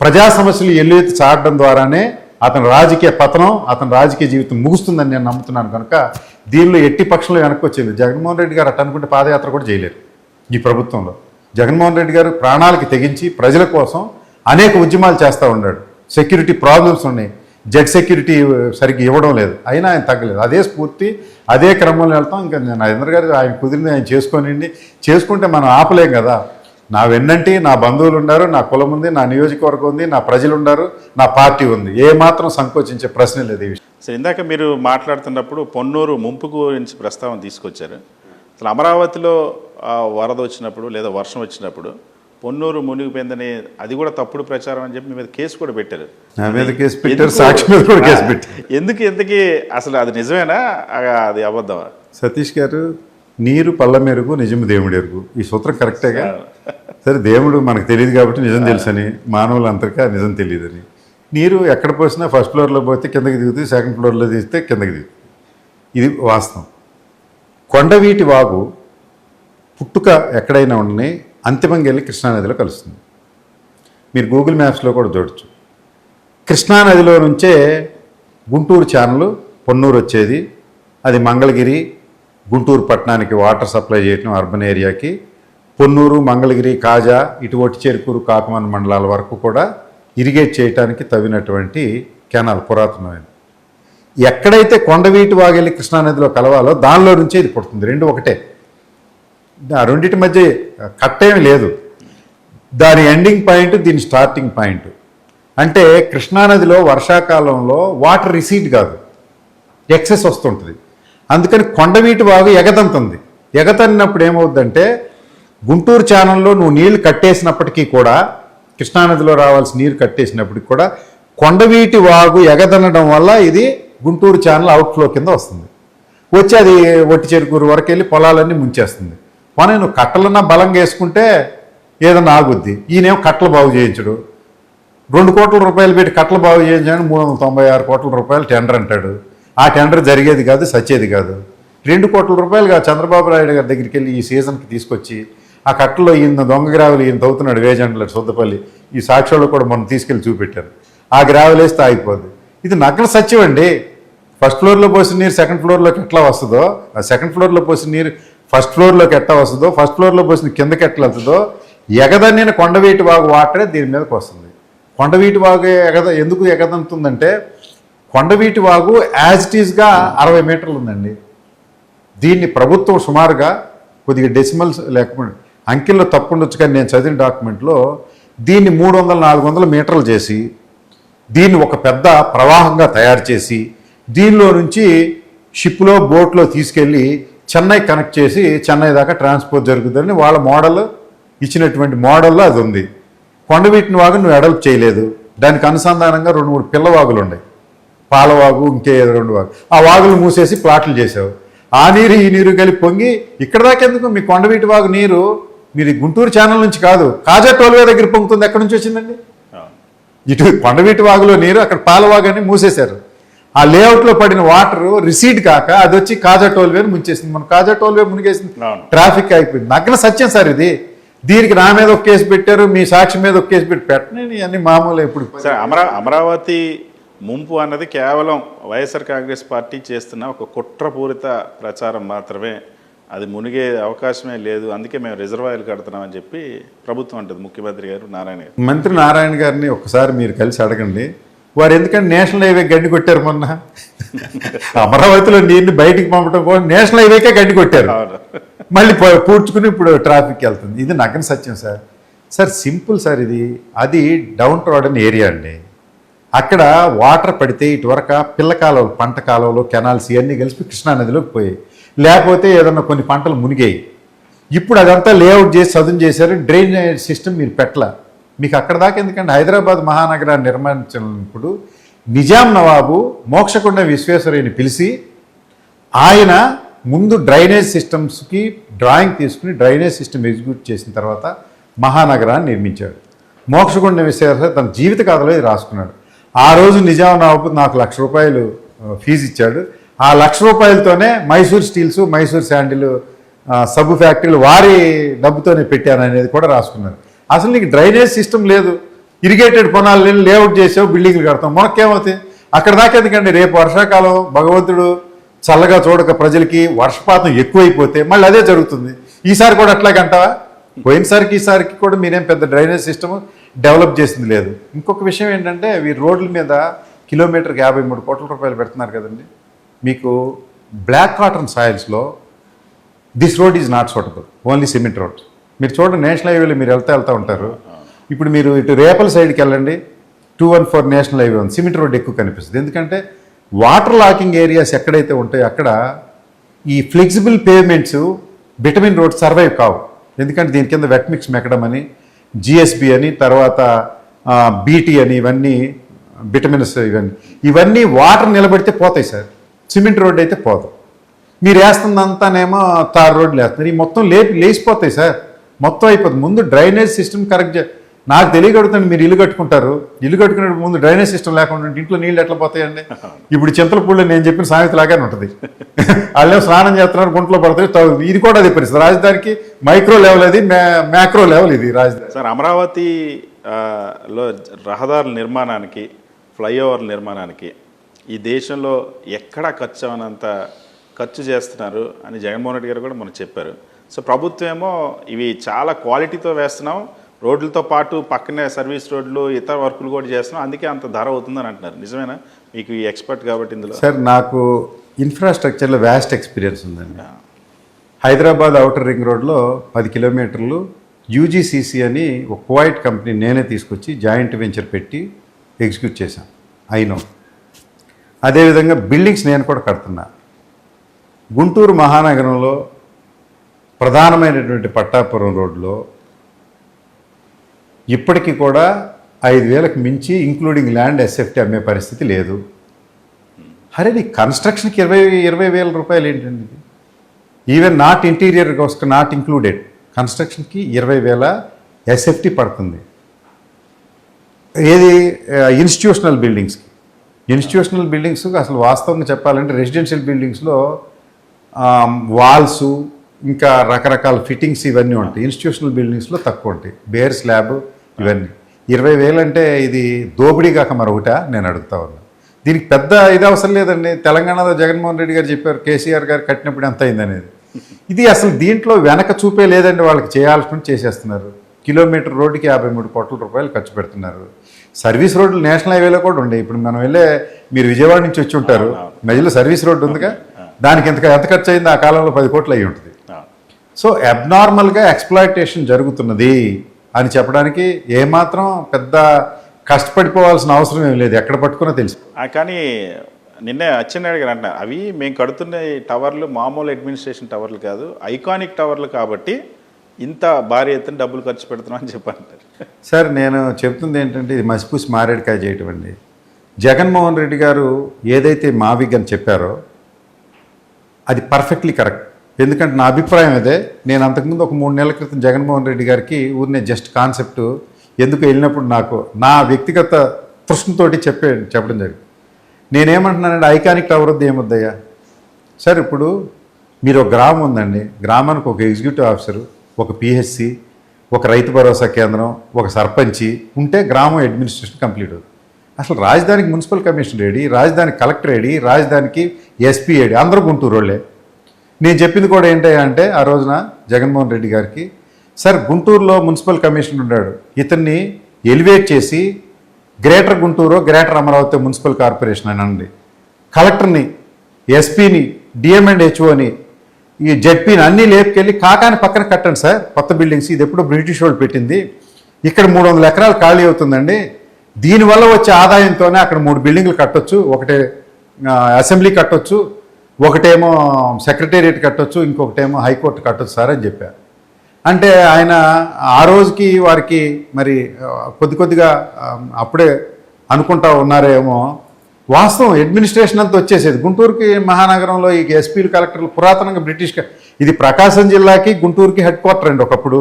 ప్రజా సమస్యలు ఎల్లుఎత్తి చాటడం ద్వారానే అతని రాజకీయ పతనం, అతని రాజకీయ జీవితం ముగుస్తుందని నేను నమ్ముతున్నాను. కనుక దీనిలో ఎట్టి పక్షంలో వెనక్కి వచ్చేది. జగన్మోహన్ రెడ్డి గారు అట్ట అనుకుంటే పాదయాత్ర కూడా చేయలేరు ఈ ప్రభుత్వంలో. జగన్మోహన్ రెడ్డి గారు ప్రాణాలకి తెగించి ప్రజల కోసం అనేక ఉద్యమాలు చేస్తూ ఉన్నాడు. సెక్యూరిటీ ప్రాబ్లమ్స్ ఉన్నాయి, జెడ్ సెక్యూరిటీ సరిగ్గా ఇవ్వడం లేదు, అయినా ఆయన తగ్గలేదు. అదే స్ఫూర్తి, అదే క్రమంలో వెళ్తాం. ఇంకా నరేంద్ర గారు ఆయన కుదిరింది ఆయన చేసుకోనండి, చేసుకుంటే మనం ఆపలేం కదా. నా వెన్నంటి నా బంధువులు ఉన్నారు, నా కులం ఉంది, నా నియోజకవర్గం ఉంది, నా ప్రజలు ఉన్నారు, నా పార్టీ ఉంది. ఏమాత్రం సంకోచించే ప్రశ్న లేదు ఈ విషయం. సో ఇందాక మీరు మాట్లాడుతున్నప్పుడు పొన్నూరు ముంపు గురించి ప్రస్తావన తీసుకొచ్చారు. అసలు అమరావతిలో వరద వచ్చినప్పుడు లేదా వర్షం వచ్చినప్పుడు పొన్నూరు మునిగిపోయిందని అది కూడా తప్పుడు ప్రచారం అని చెప్పి మీ మీద కేసు కూడా పెట్టారు. నా మీద కేసు పెట్టారు, సాక్షి మీద కూడా కేసు పెట్టారు. ఎందుకు అసలు అది నిజమేనా, అది అబద్ధమా? సతీష్ గారు, నీరు పళ్ళ మెరుగు, నిజము దేవుడి ఎరుగు, ఈ సూత్రం కరెక్టేగా. సరే, దేవుడు మనకు తెలియదు కాబట్టి నిజం తెలుసని, మానవులంతరికీ నిజం తెలియదని. నీరు ఎక్కడ పోసినా ఫస్ట్ ఫ్లోర్లో పోతే కిందకి దిగుతుంది, సెకండ్ ఫ్లోర్లో తీస్తే కిందకి దిగుతుంది. ఇది వాస్తవం. కొండవీటి వాగు పుట్టుక ఎక్కడైనా ఉండని అంతిమంగా వెళ్ళి కృష్ణానదిలో కలుస్తుంది. మీరు గూగుల్ మ్యాప్స్లో కూడా చూడొచ్చు. కృష్ణానదిలో నుంచే గుంటూరు ఛానల్ పొన్నూరు వచ్చేది. అది మంగళగిరి గుంటూరు పట్టణానికి వాటర్ సప్లై చేయటం, అర్బన్ ఏరియాకి. పొన్నూరు, మంగళగిరి, కాజా, ఇటువంటి చెరుకూరు, కాకమాన మండలాల వరకు కూడా ఇరిగేట్ చేయడానికి తవ్వినటువంటి కెనాల్ పురాతనమైనది. ఎక్కడైతే కొండవీటి వాగెళ్ళి కృష్ణానదిలో కలవాలో దానిలో నుంచే ఇది పుడుతుంది. రెండు ఒకటే, ఆ రెండింటి మధ్య కట్టేమీ లేదు. దాని ఎండింగ్ పాయింట్, దీని స్టార్టింగ్ పాయింట్. అంటే కృష్ణానదిలో వర్షాకాలంలో వాటర్ రిసీడ్ కాదు, ఎక్సెస్ వస్తుంటుంది. అందుకని కొండవీటి వాగు ఎగతంతుంది. ఎగతన్నప్పుడు ఏమవుద్దంటే గుంటూరు ఛానల్లో నువ్వు నీళ్లు కట్టేసినప్పటికీ కూడా, కృష్ణానదిలో రావాల్సిన నీరు కట్టేసినప్పటికీ కూడా కొండవీటి వాగు ఎగదనడం వల్ల ఇది గుంటూరు ఛానల్ అవుట్ఫ్లో కింద వస్తుంది. వచ్చి అది ఒట్టి చెరుకూరు వరకు వెళ్ళి పొలాలన్నీ ముంచేస్తుంది. మనం నువ్వు కట్టలన్నా బలంగా వేసుకుంటే ఏదన్నా ఆగుద్ది. ఈయనేమో కట్టలు బాగు చేయించడు. 2 కోట్ల రూపాయలు పెట్టి కట్టలు బాగు చేయించడానికి 396 కోట్ల రూపాయలు టెండర్ అంటాడు. ఆ టెండర్ జరిగేది కాదు, సచ్చేది కాదు. 2 కోట్ల రూపాయలుగా చంద్రబాబు నాయుడు గారి దగ్గరికి వెళ్ళి ఈ సీజన్కి తీసుకొచ్చి ఆ కట్టలో ఈయన దొంగ గ్రావెలు ఈయన తవ్వుతున్నాడు వేజెండ్ల సొద్దపల్లి. ఈ సాక్ష్యాలు కూడా మనం తీసుకెళ్ళి చూపెట్టారు. ఆ గ్రావెల్ వేస్తే ఆగిపోద్ది. ఇది నకల సత్యం అండి. ఫస్ట్ ఫ్లోర్లో పోసిన నీరు సెకండ్ ఫ్లోర్లోకి ఎట్లా వస్తుందో, ఆ సెకండ్ ఫ్లోర్లో పోసిన నీరు ఫస్ట్ ఫ్లోర్లోకి ఎట్లా వస్తుందో, ఫస్ట్ ఫ్లోర్లో పోసిన కిందకి ఎట్లా వెళ్తుందో, ఎగదన్నిన కొండవీటి వాగు వాటరే దీని మీదకి వస్తుంది. కొండవీటి వాగు ఎందుకు ఎగదంతుందంటే, కొండవీటి వాగు యాజ్ ఇట్ ఈస్గా 60 మీటర్లు ఉందండి. దీన్ని ప్రభుత్వం సుమారుగా కొద్దిగా డెసిమల్స్ లేకపోతే అంకెల్లో తప్పు ఉండొచ్చు, కానీ నేను చదివిన డాక్యుమెంట్లో దీన్ని 300-400 మీటర్లు చేసి దీన్ని ఒక పెద్ద ప్రవాహంగా తయారు చేసి దీనిలో నుంచి షిప్లో బోట్లో తీసుకెళ్ళి చెన్నై కనెక్ట్ చేసి చెన్నై దాకా ట్రాన్స్పోర్ట్ జరుగుతుందని వాళ్ళ మోడల్ ఇచ్చినటువంటి మోడల్లో అది ఉంది. కొండవీటిని వాగు నువ్వు ఎడల్ప్ చేయలేదు. దానికి అనుసంధానంగా 2-3 పిల్లవాగులు ఉన్నాయి, పాలవాగు, ఇంకే 2 వాగు. ఆ వాగులు మూసేసి ప్లాట్లు చేసావు. ఆ నీరు ఈ నీరు కలిపి పొంగి ఇక్కడ దాకా ఎందుకు? మీ కొండవీటి వాగు నీరు మీరు గుంటూరు ఛానల్ నుంచి కాదు, కాజా టోల్వే దగ్గర పొంగుతుంది. ఎక్కడి నుంచి వచ్చిందండి? ఇటు కొండవీటి వాగులో నీరు, అక్కడ పాలవాగు అని మూసేశారు. ఆ లేఅవుట్లో పడిన వాటర్ రిసీడ్ కాక అది వచ్చి కాజా టోల్వేని ముంచేసింది. మనం కాజా టోల్వే మునిగేసింది, ట్రాఫిక్ అయిపోయింది. నగ్న సత్యం సార్ ఇది. దీనికి నా మీద ఒక కేసు పెట్టారు, మీ సాక్షి మీద ఒక కేసు పెట్టని అన్ని మామూలు. ఇప్పుడు అమరావతి ముంపు అన్నది కేవలం వైఎస్ఆర్ కాంగ్రెస్ పార్టీ చేస్తున్న ఒక కుట్రపూరిత ప్రచారం మాత్రమే. అది మునిగే అవకాశమే లేదు, అందుకే మేము రిజర్వాయర్లు కడుతున్నామని చెప్పి ప్రభుత్వం అంటుంది. ముఖ్యమంత్రి గారు నారాయణ గారు, మంత్రి నారాయణ గారిని ఒకసారి మీరు కలిసి అడగండి. వారు ఎందుకంటే నేషనల్ హైవే గడ్డి కొట్టారు మొన్న. అమరావతిలో నీరుని బయటికి పంపడం కోసం నేషనల్ హైవేకే గడ్డి కొట్టారు. మళ్ళీ పూడ్చుకుని ఇప్పుడు ట్రాఫిక్ వెళ్తుంది. ఇది నగ్న సత్యం సార్. సార్ సింపుల్ సార్ ఇది. అది డౌన్ రోడ్ ఏరియా అండి. అక్కడ వాటర్ పడితే ఇటువరకు పిల్ల కాలువలు, పంట కాలువలు, కెనాల్స్ ఇవన్నీ కలిసి కృష్ణానదిలోకి పోయాయి. లేకపోతే ఏదన్నా కొన్ని పంటలు మునిగాయి. ఇప్పుడు అదంతా లేఅవుట్ చేసి చదును చేశారు. డ్రైనేజ్ సిస్టమ్ మీరు పెట్టలా. మీకు అక్కడ దాకా ఎందుకంటే హైదరాబాద్ మహానగరాన్ని నిర్మించినప్పుడు నిజాం నవాబు మోక్షకొండ విశ్వేశ్వరయ్యని పిలిచి ఆయన ముందు డ్రైనేజ్ సిస్టమ్స్కి డ్రాయింగ్ తీసుకుని డ్రైనేజ్ సిస్టమ్ ఎగ్జిక్యూట్ చేసిన తర్వాత మహానగరాన్ని నిర్మించాడు. మోక్షకొండ విశ్వేశ్వరయ్య తన జీవిత కథలో ఇది రాసుకున్నాడు. ఆ రోజు నిజాం నవాబు నాకు ₹1,00,000 ఫీజు ఇచ్చాడు. ఆ ₹1,00,000తోనే మైసూర్ స్టీల్స్, మైసూర్ శాండిల్ సబ్బు ఫ్యాక్టరీలు వారి డబ్బుతోనే పెట్టాను అనేది కూడా రాసుకున్నారు. అసలు నీకు డ్రైనేజ్ సిస్టమ్ లేదు. ఇరిగేటెడ్ పొలాలు లేఅవుట్ చేసావు, బిల్డింగ్లు కడతాం. మనకేమవుతాయి? అక్కడ దాకా ఎందుకండి? రేపు వర్షాకాలం భగవంతుడు చల్లగా చూడక ప్రజలకి వర్షపాతం ఎక్కువైపోతే మళ్ళీ అదే జరుగుతుంది. ఈసారి కూడా అట్లాగంటావా? పోయినసారికి ఈసారికి కూడా మీరేం పెద్ద డ్రైనేజ్ సిస్టమ్ డెవలప్ చేసింది లేదు. ఇంకొక విషయం ఏంటంటే వీరు రోడ్ల మీద కిలోమీటర్కి ₹53 కోట్ల పెడుతున్నారు కదండి. మీకు బ్లాక్ కాటన్ సాయిల్స్లో this road is not suitable, only cement road. మీరు చూడండి, నేషనల్ హైవేలో మీరు వెళ్తూ ఉంటారు. ఇప్పుడు మీరు ఇటు రేపల సైడ్కి వెళ్ళండి, 214 నేషనల్ హైవే ఉంది, సిమెంట్ రోడ్ ఎక్కువ కనిపిస్తుంది. ఎందుకంటే వాటర్ లాకింగ్ ఏరియాస్ ఎక్కడైతే ఉంటాయో అక్కడ ఈ ఫ్లెక్సిబుల్ పేవ్మెంట్స్ బిటమిన్ రోడ్ సర్వైవ్ కావు. ఎందుకంటే దీని కింద వెట్ మిక్స్ మెక్కడం అని, జిఎస్బి అని, తర్వాత బీటీ అని, ఇవన్నీ విటమిన్స్, ఇవన్నీ వాటర్ నిలబెడితే పోతాయి సార్. సిమెంట్ రోడ్ అయితే పోదు. మీరు వేస్తుందంతానేమో తార్ రోడ్లు వేస్తున్నారు. ఈ మొత్తం లేచిపోతాయి సార్, మొత్తం అయిపోతుంది. ముందు డ్రైనేజ్ సిస్టమ్ కరెక్ట్ నాకు తెలియగడుగుతుంది. మీరు ఇల్లు కట్టుకుంటారు, ఇల్లు కట్టుకునేటప్పుడు ముందు డ్రైనేజ్ సిస్టమ్ లేకుండా ఇంట్లో నీళ్ళు ఎట్లా పోతాయండి? ఇప్పుడు చింతలపూడిలో నేను చెప్పిన సామెత లాగానే ఉంటుంది. వాళ్ళేమో స్నానం చేస్తున్నారు, గుంటలో పడతాయి. ఇది కూడా అదే పరిస్థితి. రాజధానికి మైక్రో లెవెల్ అది, మ్యాక్రో లెవెల్ ఇది రాజధాని. సార్, అమరావతి లో రహదారుల నిర్మాణానికి, ఫ్లైఓవర్ల నిర్మాణానికి ఈ దేశంలో ఎక్కడా ఖర్చు అవనంత ఖర్చు చేస్తున్నారు అని జగన్మోహన్ రెడ్డి గారు కూడా మనకు చెప్పారు. సో ప్రభుత్వం ఏమో ఇవి చాలా క్వాలిటీతో వేస్తున్నాం, రోడ్లతో పాటు పక్కనే సర్వీస్ రోడ్లు, ఇతర వర్కులు కూడా చేస్తున్నాం, అందుకే అంత ధర అవుతుందని అంటున్నారు. నిజమేనా? మీకు ఈ ఎక్స్పర్ట్ కాబట్టి ఇందులో. సార్, నాకు ఇన్ఫ్రాస్ట్రక్చర్లో వ్యాస్ట్ ఎక్స్పీరియన్స్ ఉందండి. హైదరాబాద్ ఔటర్ రింగ్ రోడ్లో 10 కిలోమీటర్లు యూజీసీసీ అని ఒక కువైట్ కంపెనీ నేనే తీసుకొచ్చి జాయింట్ వెంచర్ పెట్టి ఎగ్జిక్యూట్ చేశాను. అయినో అదేవిధంగా బిల్డింగ్స్ నేను కూడా కడుతున్నా. గుంటూరు మహానగరంలో ప్రధానమైనటువంటి పట్టాపురం రోడ్లో ఇప్పటికీ కూడా 5,000కి మించి ఇంక్లూడింగ్ ల్యాండ్ ఎస్ఎఫ్టీ అమ్మే పరిస్థితి లేదు. అరే నీ కన్స్ట్రక్షన్కి 20,000 రూపాయలు ఏంటండి ఇది? ఈవెన్ నాట్ ఇంటీరియర్ కోసం నాట్ ఇంక్లూడెడ్ కన్స్ట్రక్షన్కి 20,000 ఎస్ఎఫ్టీ పడుతుంది. ఏది ఇన్స్టిట్యూషనల్ బిల్డింగ్స్ అసలు వాస్తవంగా చెప్పాలంటే రెసిడెన్షియల్ బిల్డింగ్స్లో వాల్స్ ఇంకా రకరకాల ఫిట్టింగ్స్ ఇవన్నీ ఉంటాయి. ఇన్స్టిట్యూషనల్ బిల్డింగ్స్లో తక్కువ ఉంటాయి. బేర్ స్లాబ్ ఇవన్నీ 20,000 అంటే ఇది దోపిడీ కాక మరొకట నేను అడుగుతా ఉన్నా. దీనికి పెద్ద ఇది అవసరం లేదండి. తెలంగాణలో జగన్మోహన్ రెడ్డి గారు చెప్పారు కేసీఆర్ గారు కట్టినప్పుడు ఎంత అయింది అనేది. ఇది అసలు దీంట్లో వెనక చూపే లేదండి. వాళ్ళకి చేయాల్సిన చేసేస్తున్నారు. కిలోమీటర్ రోడ్డుకి 53 కోట్ల రూపాయలు ఖర్చు పెడుతున్నారు. సర్వీస్ రోడ్లు నేషనల్ హైవేలో కూడా ఉండే. ఇప్పుడు మనం మీరు విజయవాడ నుంచి వచ్చి ఉంటారు, మధ్యలో సర్వీస్ రోడ్డు ఉందిగా, దానికి ఎంత ఖర్చు అయింది? ఆ కాలంలో 10 కోట్లు అయ్యి ఉంటుంది. సో అబ్నార్మల్గా ఎక్స్ప్లాయిటేషన్ జరుగుతున్నది అని చెప్పడానికి ఏమాత్రం పెద్ద కష్టపడిపోవాల్సిన అవసరం ఏం లేదు. ఎక్కడ పట్టుకున్నా తెలుసు. కానీ నిన్నే అచ్చెన్నాయుడు గారు అంటున్నారు, అవి మేము కడుతున్న టవర్లు మామూలు అడ్మినిస్ట్రేషన్ టవర్లు కాదు, ఐకానిక్ టవర్లు కాబట్టి ఇంత భారీ ఎత్తున డబ్బులు ఖర్చు పెడుతున్నాం అని చెప్పంటారు. సార్ నేను చెప్తుంది ఏంటంటే ఇది మసిపూసి మారేడుకాయ చేయటం అండి. జగన్మోహన్ రెడ్డి గారు ఏదైతే మావిగ్ అని చెప్పారో అది పర్ఫెక్ట్లీ కరెక్ట్. ఎందుకంటే నా అభిప్రాయం అదే. నేను అంతకుముందు ఒక 3 నెలల క్రితం జగన్మోహన్ రెడ్డి గారికి ఊరినే జస్ట్ కాన్సెప్ట్ ఎందుకు వెళ్ళినప్పుడు నాకు నా వ్యక్తిగత తృష్ణతోటి చెప్పడం జరిగింది. నేనేమంటున్నానంటే ఐకానిక్ టవర్ వద్ద ఏమొద్దయ్యా సార్, ఇప్పుడు మీరు ఒక గ్రామం ఉందండి, గ్రామానికి ఒక ఎగ్జిక్యూటివ్ ఆఫీసరు, ఒక పిహెచ్సి, ఒక రైతు భరోసా కేంద్రం, ఒక సర్పంచి ఉంటే గ్రామం అడ్మినిస్ట్రేషన్ కంప్లీట్ అవుతుంది. అసలు రాజధానికి మున్సిపల్ కమిషనర్ ఏడి, రాజధానికి కలెక్టర్ ఏడి, రాజధానికి ఎస్పీ ఏడి, అందరూ గుంటూరు వాళ్ళే. నేను చెప్పింది కూడా ఏంటంటే ఆ రోజున జగన్మోహన్ రెడ్డి గారికి, సార్ గుంటూరులో మున్సిపల్ కమిషనర్ ఉన్నాడు, ఇతన్ని ఎలివేట్ చేసి greater Guntur greater Amaravati municipal corporation అని అండి, కలెక్టర్ని, ఎస్పీని, డిఎంఎండ్హెచ్ఓని, ఈ జెడ్పీని అన్నీ లేపుకెళ్ళి కాకాని పక్కన కట్టండి సార్ కొత్త బిల్డింగ్స్. ఇది ఎప్పుడో బ్రిటిష్ వాళ్ళు పెట్టింది. ఇక్కడ 300 ఎకరాలు ఖాళీ అవుతుందండి. దీనివల్ల వచ్చే ఆదాయంతోనే అక్కడ 3 బిల్డింగ్లు కట్టొచ్చు, ఒకటే అసెంబ్లీ కట్టొచ్చు, ఒకటేమో సెక్రటేరియట్ కట్టొచ్చు, ఇంకొకటేమో హైకోర్టు కట్టొచ్చు సార్ అని చెప్పారు. అంటే ఆయన ఆ రోజుకి వారికి మరి కొద్దిగా అప్పుడే అనుకుంటా ఉన్నారేమో. వాస్తవం అడ్మినిస్ట్రేషన్ అంతా వచ్చేసేది గుంటూరుకి. మహానగరంలో ఈ ఎస్పీలు కలెక్టర్లు పురాతనంగా బ్రిటిష్, ఇది ప్రకాశం జిల్లాకి గుంటూరుకి హెడ్ క్వార్టర్ అండి ఒకప్పుడు.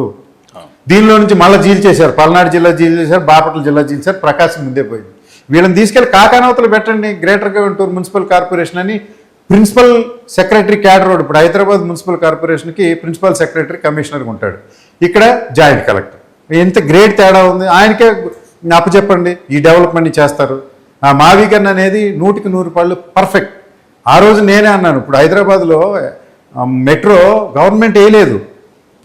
దీనిలో నుంచి మళ్ళీ జీల్ చేశారు, పల్నాడు జిల్లా జీల్ చేశారు, బాపట్ల జిల్లా జీల్ చేశారు, ప్రకాశం ముందే పోయింది. వీళ్ళని తీసుకెళ్ళి కాకానవతలు పెట్టండి గ్రేటర్ గుంటూరు మున్సిపల్ కార్పొరేషన్ అని. ప్రిన్సిపల్ సెక్రటరీ క్యాడర్ రోడ్, ఇప్పుడు హైదరాబాద్ మున్సిపల్ కార్పొరేషన్కి ప్రిన్సిపల్ సెక్రటరీ కమిషనర్గా ఉంటాడు, ఇక్కడ జాయింట్ కలెక్టర్. ఎంత గ్రేట్ తేడా ఉంది. ఆయనకే అప్పచెప్పండి, ఈ డెవలప్మెంట్ని చేస్తారు. ఆ మావిగన్ అనేది 100కి 100 పర్ఫెక్ట్. ఆ రోజు నేనే అన్నాను, ఇప్పుడు హైదరాబాద్లో మెట్రో గవర్నమెంట్ వేయలేదు,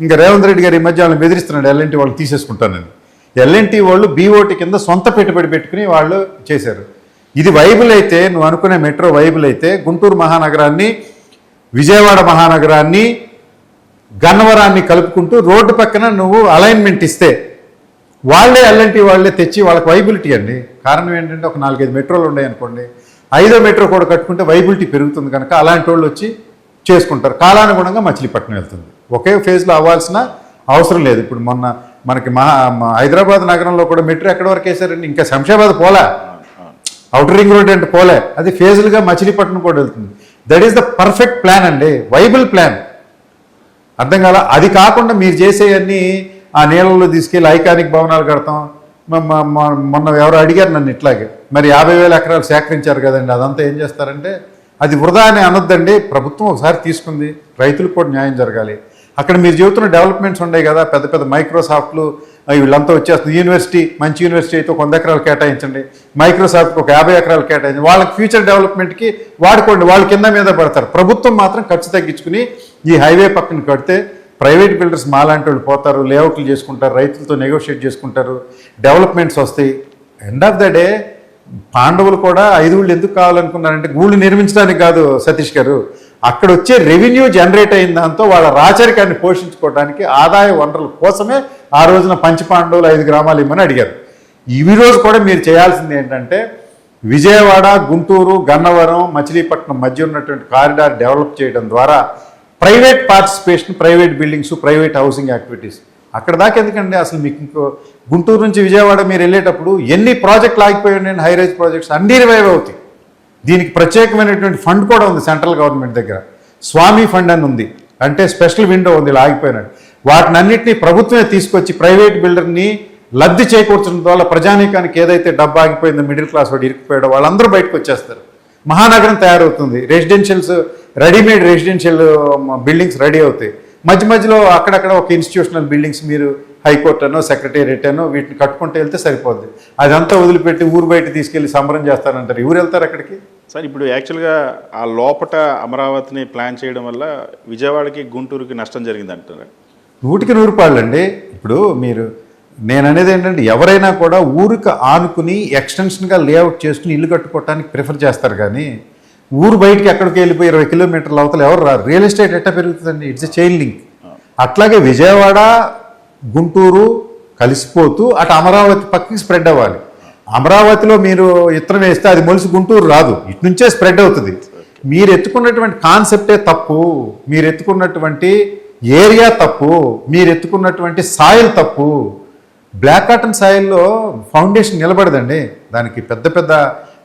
ఇంకా రేవంత్ రెడ్డి గారు ఈ మధ్య వాళ్ళని బెదిరిస్తున్నాడు, ఎల్ఎన్టీ వాళ్ళు తీసేసుకుంటానని. ఎల్ఎన్టీ వాళ్ళు బీఓటీ కింద సొంత పెట్టుబడి పెట్టుకుని వాళ్ళు చేశారు. ఇది వైబుల్ అయితే, నువ్వు అనుకునే మెట్రో వైబుల్ అయితే, గుంటూరు మహానగరాన్ని, విజయవాడ మహానగరాన్ని, గన్నవరాన్ని కలుపుకుంటూ రోడ్డు పక్కన నువ్వు అలైన్మెంట్ ఇస్తే వాళ్ళే ఎల్ఎన్టీ వాళ్ళే తెచ్చి వాళ్ళకి వైబిలిటీ అండి. కారణం ఏంటంటే ఒక 4-5 మెట్రోలు ఉన్నాయి అనుకోండి, 5వ మెట్రో కూడా కట్టుకుంటే వైబిలిటీ పెరుగుతుంది కనుక అలాంటి వాళ్ళు వచ్చి చేసుకుంటారు. కాలానుగుణంగా మచిలీపట్నం వెళ్తుంది. ఒకే ఫేజ్లో అవ్వాల్సిన అవసరం లేదు. ఇప్పుడు మొన్న మనకి హైదరాబాద్ నగరంలో కూడా మెట్రో ఎక్కడి వరకు వేసారండి, ఇంకా శంషాబాద్ పోలే, అవుటర్ రింగ్ రోడ్ అంటే పోలే, అది ఫేజులుగా మచిలీపట్నం కూడా వెళ్తుంది. That is the perfect plan అండి, వైబుల్ ప్లాన్. అర్థం కాల. అది కాకుండా మీరు చేసేవన్నీ ఆ నీళ్ళలో తీసుకెళ్ళి ఐకానిక్ భవనాలు కడతాం. మొన్న ఎవరు అడిగారు నన్ను ఇట్లాగే, మరి 50,000 ఎకరాలు సేకరించారు కదండి, అదంతా ఏం చేస్తారంటే అది వృధా అని అనొద్దండి. ప్రభుత్వం ఒకసారి తీసుకుంది, రైతులకు కూడా న్యాయం జరగాలి. అక్కడ మీరు చెబుతున్న డెవలప్మెంట్స్ ఉన్నాయి కదా, పెద్ద పెద్ద మైక్రోసాఫ్ట్లు వీళ్ళంతా వచ్చేస్తుంది. యూనివర్సిటీ, మంచి యూనివర్సిటీ అయితే 100 ఎకరాలు కేటాయించండి, మైక్రోసాఫ్ట్కి ఒక 50 ఎకరాలు కేటాయించండి, వాళ్ళకి ఫ్యూచర్ డెవలప్మెంట్కి వాడుకోండి. వాళ్ళు కింద మీద పడతారు. ప్రభుత్వం మాత్రం ఖర్చు తగ్గించుకుని ఈ హైవే పక్కన కడితే ప్రైవేట్ బిల్డర్స్ మాలాంటి వాళ్ళు పోతారు, లేఅవుట్లు చేసుకుంటారు, రైతులతో నెగోషియేట్ చేసుకుంటారు, డెవలప్మెంట్స్ వస్తాయి. ఎండ్ ఆఫ్ ద డే పాండవులు కూడా 5 ఊళ్ళు ఎందుకు కావాలనుకున్నారంటే గూళ్ళు నిర్మించడానికి కాదు సతీష్ గారు, అక్కడ వచ్చే రెవెన్యూ జనరేట్ అయిన దాంతో వాళ్ళ రాచరికాన్ని పోషించుకోవడానికి ఆదాయ వనరుల కోసమే ఆ రోజున పంచపాండవులు 5 గ్రామాలు ఇమ్మని అడిగారు. ఈ రోజు కూడా మీరు చేయాల్సింది ఏంటంటే విజయవాడ, గుంటూరు, గన్నవరం, మచిలీపట్నం మధ్య ఉన్నటువంటి కారిడార్ డెవలప్ చేయడం ద్వారా private participation, private buildings, private housing activities. అక్కడ దాకా ఎందుకండి? అసలు మీకు ఇంకో గుంటూరు నుంచి విజయవాడ మీరు వెళ్ళేటప్పుడు ఎన్ని ప్రాజెక్టులు ఆగిపోయి ఉన్నాయండి, హై రైజ్ ప్రాజెక్ట్స్ అన్నీ రివైవ్ అవుతాయి. దీనికి ప్రత్యేకమైనటువంటి ఫండ్ కూడా ఉంది సెంట్రల్ గవర్నమెంట్ దగ్గర, స్వామి ఫండ్ అని ఉంది, అంటే స్పెషల్ విండో ఉంది ఇలా ఆగిపోయినట్టు. వాటిని అన్నింటినీ ప్రభుత్వమే తీసుకొచ్చి ప్రైవేట్ బిల్డర్ని లబ్ధి చేకూర్చడం ద్వారా ప్రజానీకానికి ఏదైతే డబ్బు ఆగిపోయిందో, మిడిల్ క్లాస్ వాడు ఇరుక్కుపోయాడో వాళ్ళందరూ బయటకు వచ్చేస్తారు. మహానగరం తయారవుతుంది, residentials, readymade residential buildings ready అవుతాయి. మధ్య మధ్యలో అక్కడక్కడ ఒక ఇన్స్టిట్యూషనల్ బిల్డింగ్స్ మీరు హైకోర్టు అనో సెక్రటేరియట్ అనో వీటిని కట్టుకుంటూ వెళ్తే సరిపోద్ది. అదంతా వదిలిపెట్టి ఊరు బయట తీసుకెళ్ళి సంబరం చేస్తారంటారు. ఎవరు వెళ్తారు అక్కడికి? సార్ ఇప్పుడు యాక్చువల్గా ఆ లోపట అమరావతిని ప్లాన్ చేయడం వల్ల విజయవాడకి గుంటూరుకి నష్టం జరిగింది అంటారు. 100% అండి. ఇప్పుడు నేను అనేది ఏంటంటే, ఎవరైనా కూడా ఊరికి ఆనుకుని ఎక్స్టెన్షన్గా లేఅవుట్ చేసుకుని ఇల్లు కట్టుకోవటానికి ప్రిఫర్ చేస్తారు, కానీ ఊరు బయటికి ఎక్కడికి వెళ్ళిపోయి 20 కిలోమీటర్ల అవతల ఎవరు రారు. రియల్ ఎస్టేట్ ఎట్లా పెరుగుతుందండి? It's a chain link. అట్లాగే విజయవాడ గుంటూరు కలిసిపోతూ అటు అమరావతి పక్కకి స్ప్రెడ్ అవ్వాలి. అమరావతిలో మీరు ఇత్తనం వేస్తే అది మొలిసి గుంటూరు రాదు, ఇటు నుంచే స్ప్రెడ్ అవుతుంది. మీరు ఎత్తుకున్నటువంటి కాన్సెప్టే తప్పు, మీరు ఎత్తుకున్నటువంటి ఏరియా తప్పు, మీరు ఎత్తుకున్నటువంటి సాయిల్ తప్పు. బ్లాక్ కాటన్ సాయిల్లో ఫౌండేషన్ నిలబడదండి. దానికి పెద్ద పెద్ద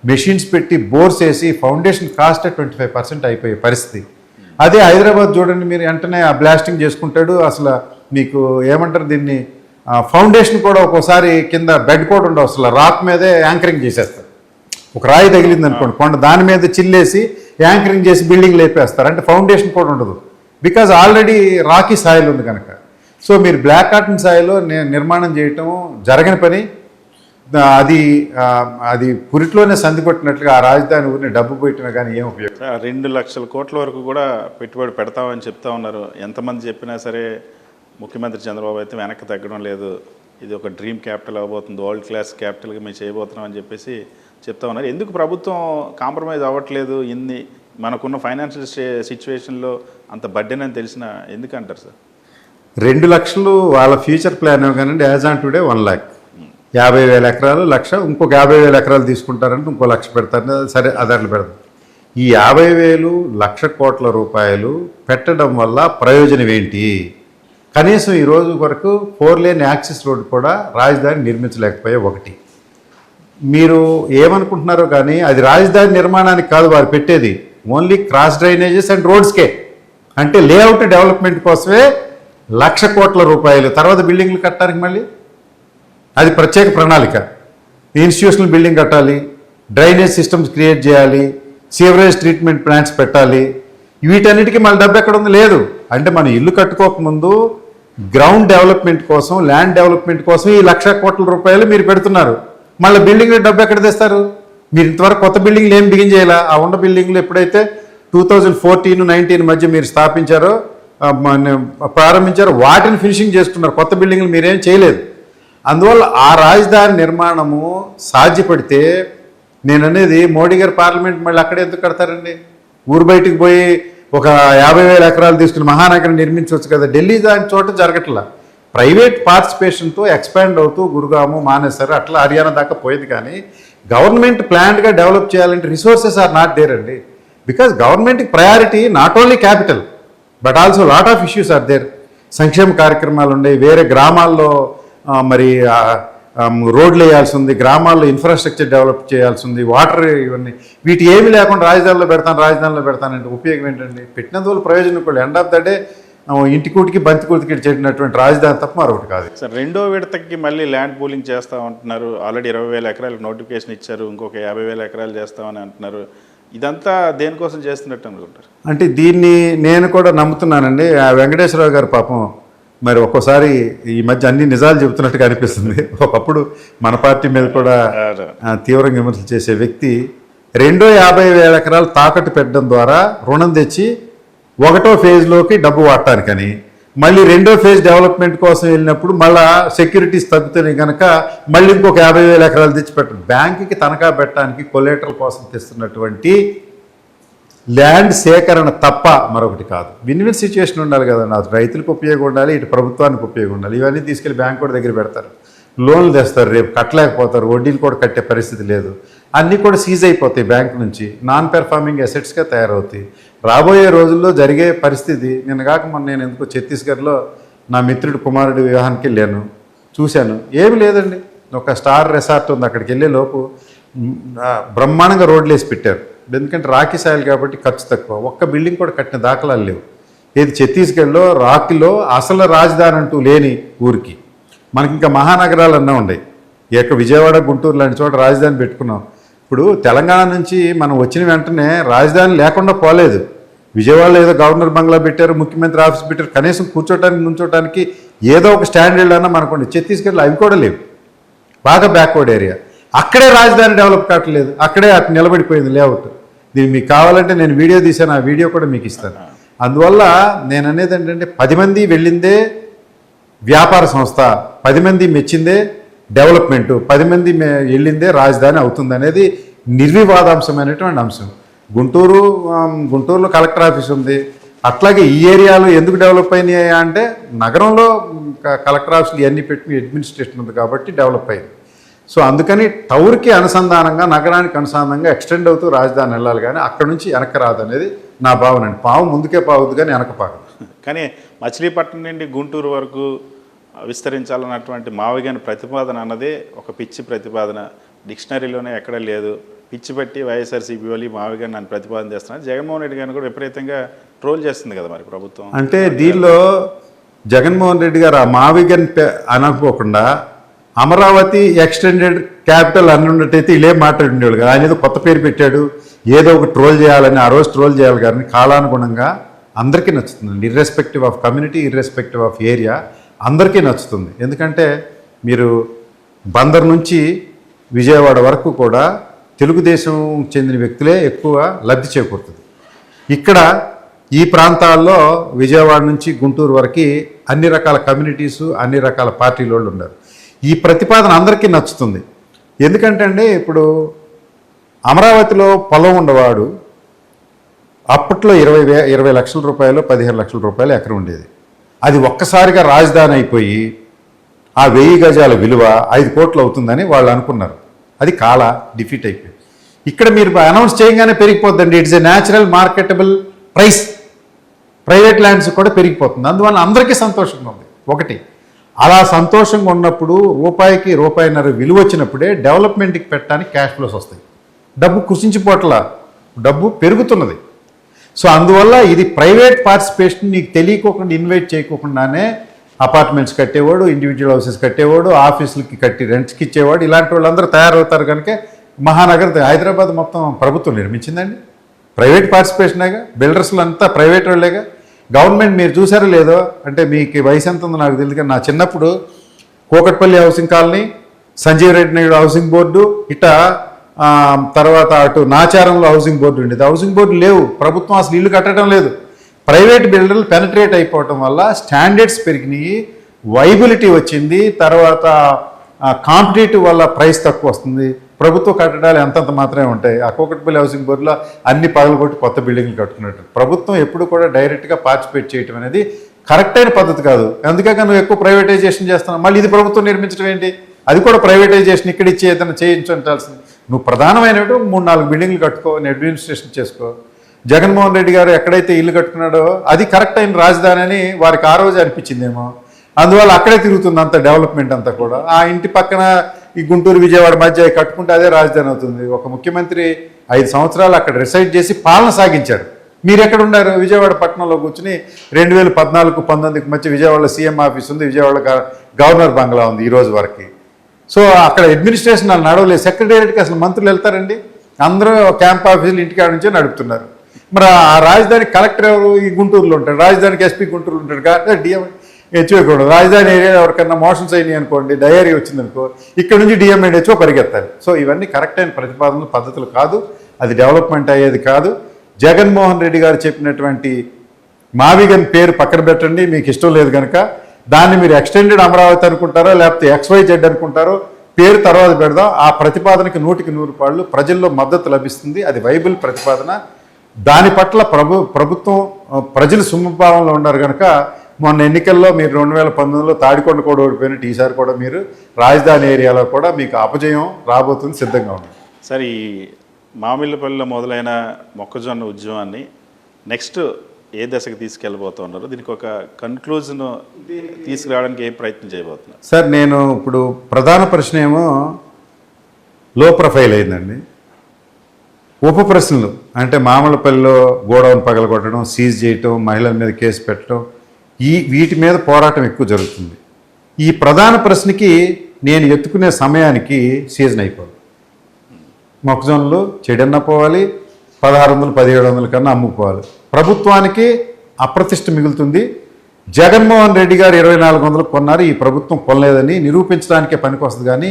మెషిన్స్ పెట్టి బోర్స్ వేసి ఫౌండేషన్ కాస్ట్ 25% అయిపోయే పరిస్థితి. అదే హైదరాబాద్ చూడండి, మీరు వెంటనే ఆ బ్లాస్టింగ్ చేసుకుంటాడు. అసలు మీకు ఏమంటారు దీన్ని, ఫౌండేషన్ కూడా ఒక్కోసారి కింద బెడ్ కూడా ఉండవు, అసలు రాక్ మీదే యాంకరింగ్ చేసేస్తారు. ఒక రాయి తగిలింది అనుకోండి కొండ, దాని మీద చిల్లేసి యాంకరింగ్ చేసి బిల్డింగ్ లేపేస్తారు. అంటే ఫౌండేషన్ కూడా ఉండదు, బికాజ్ ఆల్రెడీ రాకీ సాయిల్ ఉంది కనుక. సో మీరు బ్లాక్ కాటన్ సాయిల్లో నిర్మాణం చేయటం జరగని పని. అది పురిట్లోనే సంధి కొట్టినట్లుగా ఆ రాజధాని ఊరిని డబ్బు పెట్టినా కానీ ఏం ఉపయోగం? 2 లక్షల కోట్ల వరకు కూడా పెట్టుబడి పెడతామని చెప్తా ఉన్నారు. ఎంతమంది చెప్పినా సరే ముఖ్యమంత్రి చంద్రబాబు అయితే వెనక్కి తగ్గడం లేదు. ఇది ఒక డ్రీమ్ క్యాపిటల్ అవ్వబోతుంది, వరల్డ్ క్లాస్ క్యాపిటల్గా మేము చేయబోతున్నాం అని చెప్పేసి చెప్తా ఉన్నారు. ఎందుకు ప్రభుత్వం కాంప్రమైజ్ అవ్వట్లేదు? ఇన్ని మనకున్న ఫైనాన్షియల్ సిచ్యువేషన్లో అంత బడ్డెన్ అని తెలిసినా ఎందుకంటారు సార్? 2 లక్షలు వాళ్ళ ఫ్యూచర్ ప్లాన్ ఇవ్వగానండి. యాజ్ ఆన్ టుడే 1 lakh, 50,000 ఎకరాలు, 1,00,000, ఇంకొక 50,000 ఎకరాలు తీసుకుంటారంటే ఇంకో 1,00,000 పెడతారు. సరే, అదర్లు పెడతారు. ఈ 50,000 1,00,000 కోట్ల రూపాయలు పెట్టడం వల్ల ప్రయోజనం ఏంటి? కనీసం ఈ రోజు వరకు 4 లేన్ యాక్సిస్ రోడ్ కూడా రాజధాని నిర్మించలేకపోయే. ఒకటి మీరు ఏమనుకుంటున్నారో కానీ అది రాజధాని నిర్మాణానికి కాదు వారు పెట్టేది, ఓన్లీ క్రాస్ డ్రైనేజెస్ అండ్ రోడ్స్కే. అంటే లేఅవుట్ డెవలప్మెంట్ కోసమే 1,00,000 కోట్ల రూపాయలు. తర్వాత బిల్డింగ్లు కట్టడానికి మళ్ళీ అది ప్రత్యేక ప్రణాళిక. ఇన్స్టిట్యూషనల్ బిల్డింగ్ కట్టాలి, డ్రైనేజ్ సిస్టమ్స్ క్రియేట్ చేయాలి, సీవరేజ్ ట్రీట్మెంట్ ప్లాంట్స్ పెట్టాలి. వీటన్నిటికీ మళ్ళీ డబ్బు ఎక్కడ ఉంది? లేదు. అంటే మనం ఇల్లు కట్టుకోకముందు గ్రౌండ్ డెవలప్మెంట్ కోసం, ల్యాండ్ డెవలప్మెంట్ కోసం ఈ 1,00,000 కోట్ల రూపాయలు మీరు పెడుతున్నారు. మళ్ళీ బిల్డింగ్లు డబ్బు ఎక్కడ తెస్తారు? మీరు ఇంతవరకు కొత్త బిల్డింగ్లు ఏం బిగిన్ చేయాలా? ఆ ఉన్న బిల్డింగ్లు ఎప్పుడైతే 2014-19 మధ్య మీరు స్థాపించారో, ప్రారంభించారో, వాటిని ఫినిషింగ్ చేసుకున్నారు. కొత్త బిల్డింగ్లు మీరేం చేయలేదు. అందువల్ల ఆ రాజధాని నిర్మాణము సాధ్యపడితే, నేను అనేది మోడీ గారు పార్లమెంట్ మళ్ళీ అక్కడే ఎందుకు కడతారండి? ఊరు బయటికి పోయి ఒక 50,000 ఎకరాలు తీసుకుని మహానగరం నిర్మించవచ్చు కదా. ఢిల్లీ దాని చోట జరగట్లా. ప్రైవేట్ పార్టిసిపేషన్తో ఎక్స్పాండ్ అవుతూ గురుగాము, మానేసర్ అట్లా హర్యానా దాకా పోయేది. కానీ గవర్నమెంట్ ప్లాన్డ్గా డెవలప్ చేయాలంటే రిసోర్సెస్ ఆర్ నాట్ దేర్ అండి. బికాజ్ గవర్నమెంట్కి priority not only capital but also lot of issues are there. సంక్షేమ కార్యక్రమాలు ఉన్నాయి, వేరే గ్రామాల్లో మరి రోడ్లు వేయాల్సి ఉంది, గ్రామాల్లో ఇన్ఫ్రాస్ట్రక్చర్ డెవలప్ చేయాల్సి ఉంది, వాటర్, ఇవన్నీ. వీటి ఏమి లేకుండా రాజధానిలో పెడతానంటే ఉపయోగం ఏంటండి? పెట్టినందువల్ల ప్రయోజనం కూడా ఎండ్ ఆఫ్ ద డే ఇంటికూటికి బంతికూటికి చేరినటువంటి రాజధాని తప్ప మరొకటి కాదు. సార్, 2వ విడతకి మళ్ళీ ల్యాండ్ పూలింగ్ చేస్తా ఉంటున్నారు. ఆల్రెడీ 20,000 ఎకరాలకు నోటిఫికేషన్ ఇచ్చారు, ఇంకొక 50,000 ఎకరాలు చేస్తామని అంటున్నారు. ఇదంతా దేనికోసం చేస్తున్నట్టు అనుకుంటారు? అంటే దీన్ని నేను కూడా నమ్ముతున్నానండి. ఆ వెంకటేశ్వరరావు గారు పాపం మరి ఒక్కోసారి ఈ మధ్య అన్ని నిజాలు చెబుతున్నట్టుగా అనిపిస్తుంది. ఒకప్పుడు మన పార్టీ మీద కూడా తీవ్రంగా విమర్శలు చేసే వ్యక్తి 50,000 ఎకరాలు తాకట్టు పెట్టడం ద్వారా రుణం తెచ్చి 1వ ఫేజ్లోకి డబ్బు వాడటానికని, మళ్ళీ 2వ ఫేజ్ డెవలప్మెంట్ కోసం వెళ్ళినప్పుడు మళ్ళీ సెక్యూరిటీస్ తగ్గుతున్నాయి కనుక మళ్ళీ ఇంకొక 50,000 ఎకరాలు తెచ్చి పెట్టడం, బ్యాంకుకి తనఖా పెట్టడానికి కొలేటరల్ కోసం తెస్తున్నటువంటి ల్యాండ్ సేకరణ తప్ప మరొకటి కాదు. విన్-విన్ సిచ్యువేషన్ ఉండాలి కదా. నాకు రైతులకు ఉపయోగం ఉండాలి, ఇటు ప్రభుత్వానికి ఉపయోగం ఉండాలి. ఇవన్నీ తీసుకెళ్ళి బ్యాంక్ కూడా దగ్గర పెడతారు, లోన్లు తెస్తారు, రేపు కట్టలేకపోతారు, వడ్డీలు కూడా కట్టే పరిస్థితి లేదు. అన్నీ కూడా సీజ్ అయిపోతాయి బ్యాంక్ నుంచి, నాన్ పెర్ఫార్మింగ్ అసెట్స్గా తయారవుతాయి. రాబోయే రోజుల్లో జరిగే పరిస్థితి నిన్న కాక మొన్న నేను ఎందుకో ఛత్తీస్గఢ్లో నా మిత్రుడి కుమారుడి వివాహానికి వెళ్ళాను, చూశాను. ఏమి లేదండి, ఒక స్టార్ రిసార్ట్ ఉంది, అక్కడికి వెళ్ళే లోపు బ్రహ్మాండంగా రోడ్లు వేసి పెట్టారు. ఎందుకంటే రాకీ సాయిల్ కాబట్టి ఖర్చు తక్కువ. ఒక్క బిల్డింగ్ కూడా కట్టిన దాఖలాలు లేవు. ఏది ఛత్తీస్గఢ్లో రాకీలో అసలు రాజధాని అంటూ లేని ఊరికి మనకి ఇంకా మహానగరాలు అన్నా ఉన్నాయి. ఈ యొక్క విజయవాడ, గుంటూరు లాంటి చోట రాజధాని పెట్టుకున్నాం. ఇప్పుడు తెలంగాణ నుంచి మనం వచ్చిన వెంటనే రాజధాని లేకుండా పోలేదు. విజయవాడలో ఏదో గవర్నర్ బంగ్లా పెట్టారు, ముఖ్యమంత్రి ఆఫీస్ పెట్టారు, కనీసం కూర్చోటానికి నుంచోటానికి ఏదో ఒక స్టాండర్డ్ అన్నా మనకుంది. ఛత్తీస్గఢ్లో అవి కూడా లేవు, బాగా బ్యాక్వర్డ్ ఏరియా. అక్కడే రాజధాని డెవలప్ కావట్లేదు, అక్కడే అటు నిలబడిపోయింది లేఅవుట్. దీన్ని మీకు కావాలంటే నేను వీడియో తీసాను, ఆ వీడియో కూడా మీకు ఇస్తాను. అందువల్ల నేను అనేది ఏంటంటే 10 మంది వెళ్ళిందే వ్యాపార సంస్థ, 10 మంది మెచ్చిందే డెవలప్మెంటు, 10 మంది వెళ్ళిందే రాజధాని అవుతుంది అనేది నిర్వివాదాంశమైనటువంటి అంశం. గుంటూరులో కలెక్టర్ ఆఫీస్ ఉంది. అట్లాగే ఈ ఏరియాలో ఎందుకు డెవలప్ అయినాయి అంటే నగరంలో కలెక్టర్ ఆఫీసులు ఇవన్నీ పెట్టి అడ్మినిస్ట్రేషన్ ఉంది కాబట్టి డెవలప్ అయింది. సో అందుకని టౌర్కి అనుసంధానంగా, నగరానికి అనుసంధానంగా ఎక్స్టెండ్ అవుతూ రాజధాని వెళ్ళాలి, కానీ అక్కడి నుంచి వెనక్కి రాదు అనేది నా భావన అండి. పాము ముందుకే పావుద్దు కానీ వెనక పాకదు. కానీ మచిలీపట్నం నుండి గుంటూరు వరకు విస్తరించాలన్నటువంటి మావిగాని ప్రతిపాదన అన్నదే ఒక పిచ్చి ప్రతిపాదన. డిక్షనరీలోనే ఎక్కడ లేదు. పిచ్చి పెట్టి వైఎస్ఆర్సీపీ వాళ్ళు మావిగాని నన్ను ప్రతిపాదన చేస్తున్నారు. జగన్మోహన్ రెడ్డి గారిని కూడా విపరీతంగా ట్రోల్ చేస్తుంది కదా మరి ప్రభుత్వం. అంటే దీనిలో జగన్మోహన్ రెడ్డి గారు ఆ మావిగన్ అనుకోకుండా అమరావతి ఎక్స్టెండెడ్ క్యాపిటల్ అని ఉన్నట్టయితే ఇలా మాట్లాడిండేవాళ్ళు కదా. ఆయన ఏదో కొత్త పేరు పెట్టాడు, ఏదో ఒక ట్రోల్ చేయాలని, ఆ రోజు ట్రోల్ చేయాలి కానీ కాలానుగుణంగా అందరికీ నచ్చుతుంది. Irrespective of community, irrespective of area అందరికీ నచ్చుతుంది. ఎందుకంటే మీరు బందర్ నుంచి విజయవాడ వరకు కూడా తెలుగుదేశం చెందిన వ్యక్తులే ఎక్కువ లబ్ధి చేకూరుతుంది. ఇక్కడ ఈ ప్రాంతాల్లో విజయవాడ నుంచి గుంటూరు వరకు అన్ని రకాల కమ్యూనిటీసు, అన్ని రకాల పార్టీల వాళ్ళు ఉన్నారు. ఈ ప్రతిపాదన అందరికీ నచ్చుతుంది. ఎందుకంటే అండి ఇప్పుడు అమరావతిలో పొలం ఉండవాడు అప్పట్లో 20 లక్షల రూపాయలు, 15 లక్షల రూపాయలు ఎకరం ఉండేది. అది ఒక్కసారిగా రాజధాని అయిపోయి ఆ 1000 గజాల విలువ 5 కోట్లు అవుతుందని వాళ్ళు అనుకున్నారు. అది డిఫీట్ అయిపోయింది. ఇక్కడ మీరు అనౌన్స్ చేయగానే పెరిగిపోద్దండి. It's a natural marketable price. Private lands కూడా పెరిగిపోతుంది. అందువల్ల అందరికీ సంతోషంగా ఉంది. ఒకటి అలా సంతోషంగా ఉన్నప్పుడు రూపాయికి రూపాయిన్నర విలువ వచ్చినప్పుడే డెవలప్మెంట్కి పెట్టడానికి క్యాష్ ఫ్లోస్ వస్తాయి. డబ్బు కుసించిపోట్ల, డబ్బు పెరుగుతున్నది. సో అందువల్ల ఇది ప్రైవేట్ పార్టిసిపేషన్ నీకు తెలియకోకుండా, ఇన్వైట్ చేయకోకుండానే అపార్ట్మెంట్స్ కట్టేవాడు, ఇండివిజువల్ హౌసెస్ కట్టేవాడు, ఆఫీసులకి కట్టి రెంట్స్కి ఇచ్చేవాడు, ఇలాంటి వాళ్ళందరూ తయారవుతారు. కనుక మహానగర్ హైదరాబాద్ మొత్తం ప్రభుత్వం నిర్మించిందండి. ప్రైవేట్ పార్టిసిపేషనేగా, బిల్డర్స్లు అంతా ప్రైవేట్ వాళ్ళేగా. గవర్నమెంట్ మీరు చూసారో లేదో, అంటే మీకు వయసు ఎంత ఉందో నాకు తెలియదు కానీ నా చిన్నప్పుడు Kukatpally housing colony, Sanjeev Reddy Naidu housing board, తర్వాత అటు నాచారంలో హౌసింగ్ బోర్డు ఉండేది. హౌసింగ్ బోర్డు లేవు, ప్రభుత్వం అసలు ఇల్లు కట్టడం లేదు. ప్రైవేట్ బిల్డర్లు పెనట్రేట్ అయిపోవటం వల్ల స్టాండర్డ్స్ పెరిగినాయి, వైబిలిటీ వచ్చింది. తర్వాత కాంపిటేటివ్ వల్ల ప్రైస్ తక్కువ వస్తుంది. ప్రభుత్వ కట్టడాలు ఎంతంత మాత్రమే ఉంటాయి. ఆ కూకట్పల్లి హౌసింగ్ బోర్డులో అన్ని పగలగొట్టి కొత్త బిల్డింగ్లు కట్టుకున్నట్టు. ప్రభుత్వం ఎప్పుడు కూడా డైరెక్ట్గా పార్టిసిపేట్ చేయడం అనేది కరెక్ట్ అయిన పద్ధతి కాదు. అందుకే నువ్వు ఎక్కువ ప్రైవేటైజేషన్ చేస్తున్నావు. మళ్ళీ ఇది ప్రభుత్వం నిర్మించడం ఏంటి? అది కూడా ప్రైవేటైజేషన్ ఇక్కడ ఇచ్చి ఏదైనా చేయించాల్సింది. నువ్వు ప్రధానమైనట్టు 3-4 బిల్డింగ్లు కట్టుకో, అడ్మినిస్ట్రేషన్ చేసుకో. జగన్మోహన్ రెడ్డి గారు ఎక్కడైతే ఇల్లు కట్టుకున్నాడో అది కరెక్ట్ అయిన రాజధాని అని వారికి ఆ రోజు అనిపించిందేమో. అందువల్ల అక్కడే తిరుగుతుంది అంత డెవలప్మెంట్ అంతా కూడా. ఆ ఇంటి పక్కన ఈ గుంటూరు విజయవాడ మధ్య కట్టుకుంటే అదే రాజధాని అవుతుంది. ఒక ముఖ్యమంత్రి 5 సంవత్సరాలు అక్కడ రిసైడ్ చేసి పాలన సాగించాడు. మీరు ఎక్కడ ఉన్నారు? విజయవాడ పట్టణంలో కూర్చుని 2014-19 మధ్య విజయవాడలో సీఎం ఆఫీస్ ఉంది, విజయవాడ గవర్నర్ బంగ్లా ఉంది ఈ రోజు వరకు. సో అక్కడ అడ్మినిస్ట్రేషన్ నడవలేదు. సెక్రటేరియట్కి అసలు మంత్రులు వెళ్తారండి? అందరూ క్యాంప్ ఆఫీసులు ఇంటికాడ నుంచే నడుపుతున్నారు. మరి ఆ రాజధాని కలెక్టర్ ఎవరు? ఈ గుంటూరులో ఉంటాడు. రాజధానికి ఎస్పీ గుంటూరులో ఉంటాడు. కాబట్టి డిఎం హెచ్ఓ కూడా రాజధాని ఏరియాలో ఎవరికన్నా మోషన్స్ అయినాయి అనుకోండి, డయేరీ వచ్చిందనుకో, ఇక్కడ నుంచి డిఎం అండ్ హెచ్ఓ పరిగెత్తాలి. సో ఇవన్నీ కరెక్ట్ అయిన ప్రతిపాదనలు, పద్ధతులు కాదు. అది డెవలప్మెంట్ అయ్యేది కాదు. జగన్మోహన్ రెడ్డి గారు చెప్పినటువంటి మావిగన్ పేరు పక్కన పెట్టండి, మీకు ఇష్టం లేదు కనుక. దాన్ని మీరు ఎక్స్టెండెడ్ అమరావతి అనుకుంటారో లేకపోతే XYZ అనుకుంటారో, పేరు తర్వాత పెడదాం. ఆ ప్రతిపాదనకి 100% ప్రజల్లో మద్దతు లభిస్తుంది. అది వైబుల్ ప్రతిపాదన. దాని పట్ల ప్రభుత్వం ప్రజలు సుమభావంలో ఉన్నారు కనుక మొన్న ఎన్నికల్లో మీరు 2019లో తాడికొండ కూడా ఓడిపోయినట్టు ఈసారి కూడా మీరు రాజధాని ఏరియాలో కూడా మీకు అపజయం రాబోతుంది, సిద్ధంగా ఉంది. సరే, ఈ మామిళ్ళపల్లిలో మొదలైన మొక్కజొన్న ఉద్యమాన్ని నెక్స్ట్ ఏ దశకు తీసుకెళ్ళబోతున్నారు, దీనికి ఒక కన్క్లూజన్ తీసుకురావడానికి ఏ ప్రయత్నం చేయబోతున్నారు? సార్ నేను ఇప్పుడు ప్రధాన ప్రశ్న ఏమో లో ప్రొఫైల్ అయిందండి. ఉప ప్రశ్నలు అంటే మామూలుపల్లిలో గోడౌన్ పగలగొట్టడం, సీజ్ చేయటం, మహిళల మీద కేసు పెట్టడం, వీటి మీద పోరాటం ఎక్కువ జరుగుతుంది. ఈ ప్రధాన ప్రశ్నకి నేను ఎత్తుకునే సమయానికి సీజన్ అయిపోవాలి. మొక్కజొన్నలు చెడన్న పోవాలి, 1600 1700 కన్నా అమ్ముకోవాలి. ప్రభుత్వానికి అప్రతిష్ట మిగులుతుంది. జగన్మోహన్ రెడ్డి గారు 2400 కొన్నారు, ఈ ప్రభుత్వం కొనలేదని నిరూపించడానికే పనికొస్తుంది. కానీ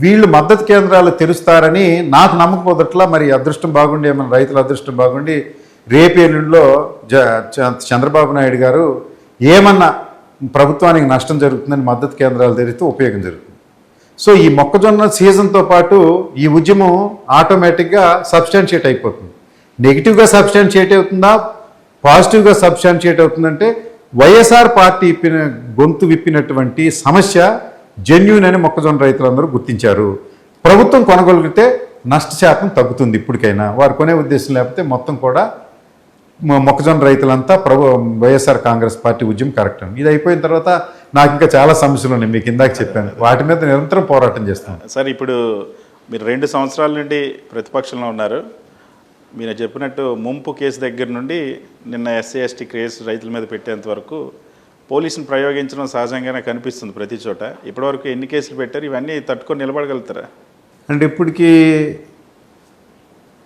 వీళ్ళు మద్దతు కేంద్రాలు తెరుస్తారని నాకు నమ్మకం కుదరట్లా. మరి అదృష్టం బాగుండి, ఏమన్నా రైతుల అదృష్టం బాగుండి రేపేళ్ళలో చంద్రబాబు నాయుడు గారు ఏమన్నా ప్రభుత్వానికి నష్టం జరుగుతుందని మద్దతు కేంద్రాలు తెరిస్తే ఉపయోగం జరుగుతుంది. సో ఈ మొక్కజొన్న సీజన్తో పాటు ఈ ఉద్యమం ఆటోమేటిక్గా సబ్స్టాన్షియేట్ అయిపోతుంది. నెగిటివ్గా సబ్స్టాన్షియేట్ అవుతుందా, పాజిటివ్గా సబ్స్టాన్షియేట్ అవుతుందంటే వైఎస్ఆర్ పార్టీ గొంతు విప్పినటువంటి సమస్య జెన్యూన్ అని మొక్కజొన్న రైతులందరూ గుర్తించారు. ప్రభుత్వం కొనగలిగితే నష్ట శాతం తగ్గుతుంది. ఇప్పటికైనా వారు కొనే ఉద్దేశం లేకపోతే మొత్తం కూడా మొక్కజొన్న రైతులంతా వైఎస్ఆర్ కాంగ్రెస్ పార్టీ ఉద్యమం కరెక్ట్ అని. ఇది అయిపోయిన తర్వాత నాకు ఇంకా చాలా సమస్యలు ఉన్నాయి, మీకు ఇందాక చెప్పాను. వాటి మీద నిరంతరం పోరాటం చేస్తాను. సార్ ఇప్పుడు మీరు 2 సంవత్సరాల నుండి ప్రతిపక్షంలో ఉన్నారు. మీరు చెప్పినట్టు ముంపు కేసు దగ్గర నుండి నిన్న ఎస్సీ ఎస్టీ కేసు రైతుల మీద పెట్టేంత వరకు పోలీసును ప్రయోగించడం సహజంగానే కనిపిస్తుంది ప్రతి చోట. ఇప్పటివరకు ఎన్ని కేసులు పెట్టారు? ఇవన్నీ తట్టుకొని నిలబడగలుగుతారా? అంటే ఇప్పటికీ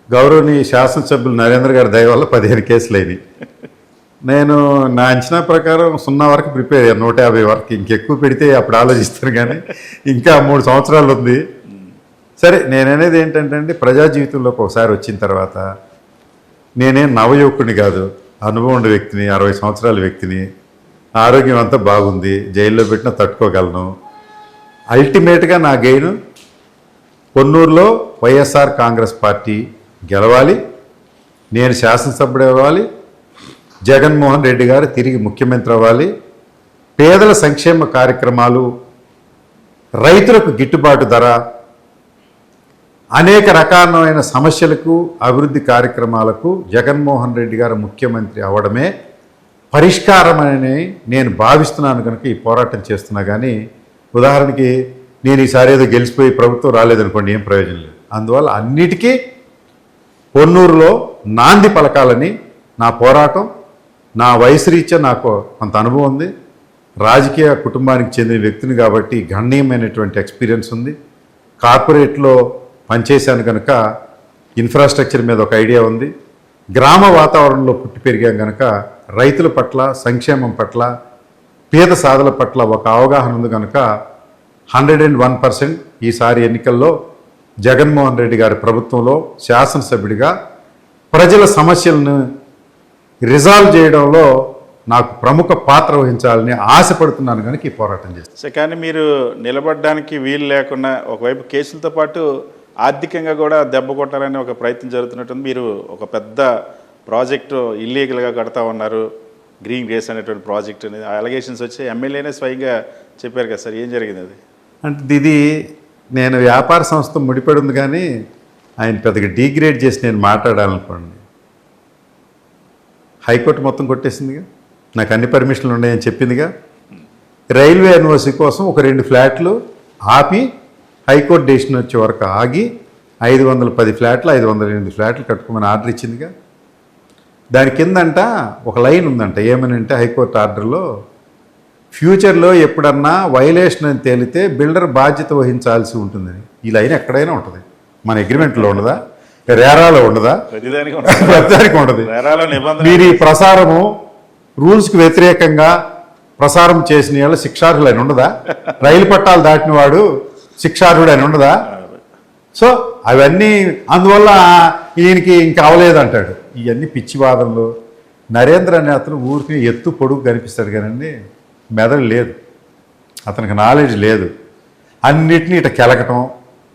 గౌరవనీయ శాసనసభ్యులు నరేంద్ర గారి దయ వల్ల 15 కేసులు అయినాయి. నేను నా అంచనా ప్రకారం 0 వరకు ప్రిపేర్ అయ్యాను, 150 వరకు. ఇంకెక్కువ పెడితే అప్పుడు ఆలోచిస్తాను, కానీ ఇంకా 3 సంవత్సరాలు ఉంది. సరే, నేననేది ఏంటంటే ప్రజా జీవితంలోకి ఒకసారి వచ్చిన తర్వాత నేనేం నవయువకుడిని కాదు, అనుభవం ఉండే వ్యక్తిని, 60 సంవత్సరాల వ్యక్తిని. ఆరోగ్యం అంతా బాగుంది, జైల్లో పెట్టినా తట్టుకోగలను. అల్టిమేట్గా నా గెయిన్ పొన్నూరులో వైఎస్ఆర్ కాంగ్రెస్ పార్టీ గెలవాలి, నేను శాసనసభ్యుడు అవ్వాలి, జగన్మోహన్ రెడ్డి గారు తిరిగి ముఖ్యమంత్రి అవ్వాలి, పేదల సంక్షేమ కార్యక్రమాలు, రైతులకు గిట్టుబాటు ధర, అనేక రకాలైన సమస్యలకు, అభివృద్ధి కార్యక్రమాలకు జగన్మోహన్ రెడ్డి గారు ముఖ్యమంత్రి అవ్వడమే పరిష్కారం అని నేను భావిస్తున్నాను. కనుక ఈ పోరాటం చేస్తున్నా. కానీ ఉదాహరణకి నేను ఈసారి ఏదో గెలిచిపోయి ప్రభుత్వం రాలేదనుకోండి, ఏం ప్రయోజనం లేదు. అందువల్ల అన్నిటికీ పొన్నూరులో నాంది పలకాలని నా పోరాటం. నా వయసు రీత్యా నాకు కొంత అనుభవం ఉంది, రాజకీయ కుటుంబానికి చెందిన వ్యక్తిని కాబట్టి గణనీయమైనటువంటి ఎక్స్పీరియన్స్ ఉంది. కార్పొరేట్లో పనిచేశాను కనుక ఇన్ఫ్రాస్ట్రక్చర్ మీద ఒక ఐడియా ఉంది. గ్రామ వాతావరణంలో పుట్టి పెరిగాం కనుక రైతుల పట్ల, సంక్షేమం పట్ల, పేద సాధల పట్ల ఒక అవగాహన ఉంది కనుక 101% ఈసారి ఎన్నికల్లో జగన్మోహన్ రెడ్డి గారి ప్రభుత్వంలో శాసనసభ్యుడిగా ప్రజల సమస్యలను రిజాల్వ్ చేయడంలో నాకు ప్రముఖ పాత్ర వహించాలని ఆశపడుతున్నాను కనుక ఈ పోరాటం చేస్తాను. కానీ మీరు నిలబడడానికి వీలు లేకుండా ఒకవైపు కేసులతో పాటు ఆర్థికంగా కూడా దెబ్బ కొట్టాలని ఒక ప్రయత్నం జరుగుతున్నట్టుంది. మీరు ఒక పెద్ద ప్రాజెక్టు ఇల్లీగల్గా కడతా ఉన్నారు, గ్రీన్ గ్రేస్ అనేటువంటి ప్రాజెక్ట్ అనేది అలిగేషన్స్ వచ్చి ఎమ్మెల్యేనే స్వయంగా చెప్పారు కదా సార్, ఏం జరిగింది అది? అంటే ఇది నేను వ్యాపార సంస్థ ముడిపడి ఉంది, కానీ ఆయన పెద్దగా డీగ్రేడ్ చేసి నేను మాట్లాడాలనుకోండి. హైకోర్టు మొత్తం కొట్టేసిందిగా, నాకు అన్ని పర్మిషన్లు ఉన్నాయని చెప్పిందిగా. రైల్వే యూనివర్సిటీ కోసం ఒక 2 ఫ్లాట్లు ఆపి హైకోర్టు డెసిషన్ వచ్చే వరకు ఆగి 510 ఫ్లాట్లు 508 ఫ్లాట్లు కట్టుకోమని ఆర్డర్ ఇచ్చిందిగా. దాని కిందంట ఒక లైన్ ఉందంట, ఏమని అంటే హైకోర్టు ఆర్డర్లో ఫ్యూచర్లో ఎప్పుడన్నా వైలేషన్ అని తేలితే బిల్డర్ బాధ్యత వహించాల్సి ఉంటుందని. ఈ లైన్ ఎక్కడైనా ఉంటుంది, మన అగ్రిమెంట్లో ఉండదా, రేరాలో ఉండదా? ప్రతిదానికి ఉండదు. మీరు ఈ ప్రసారము రూల్స్కి వ్యతిరేకంగా ప్రసారం చేసిన వాళ్ళు శిక్షార్హులని ఉండదా? రైలు పట్టాలు దాటిన వాడు శిక్షార్హుడు అని ఉండదా? సో అవన్నీ అందువల్ల ఈయనకి ఇంకా అవలేదంటాడు. ఇవన్నీ పిచ్చివాదనలు. నరేంద్ర అనే అతను ఊరికి ఎత్తు పొడుగు కనిపిస్తాడు కానండి, మెదడు లేదు, అతనికి నాలెడ్జ్ లేదు. అన్నిటినీ ఇట కెలకటం,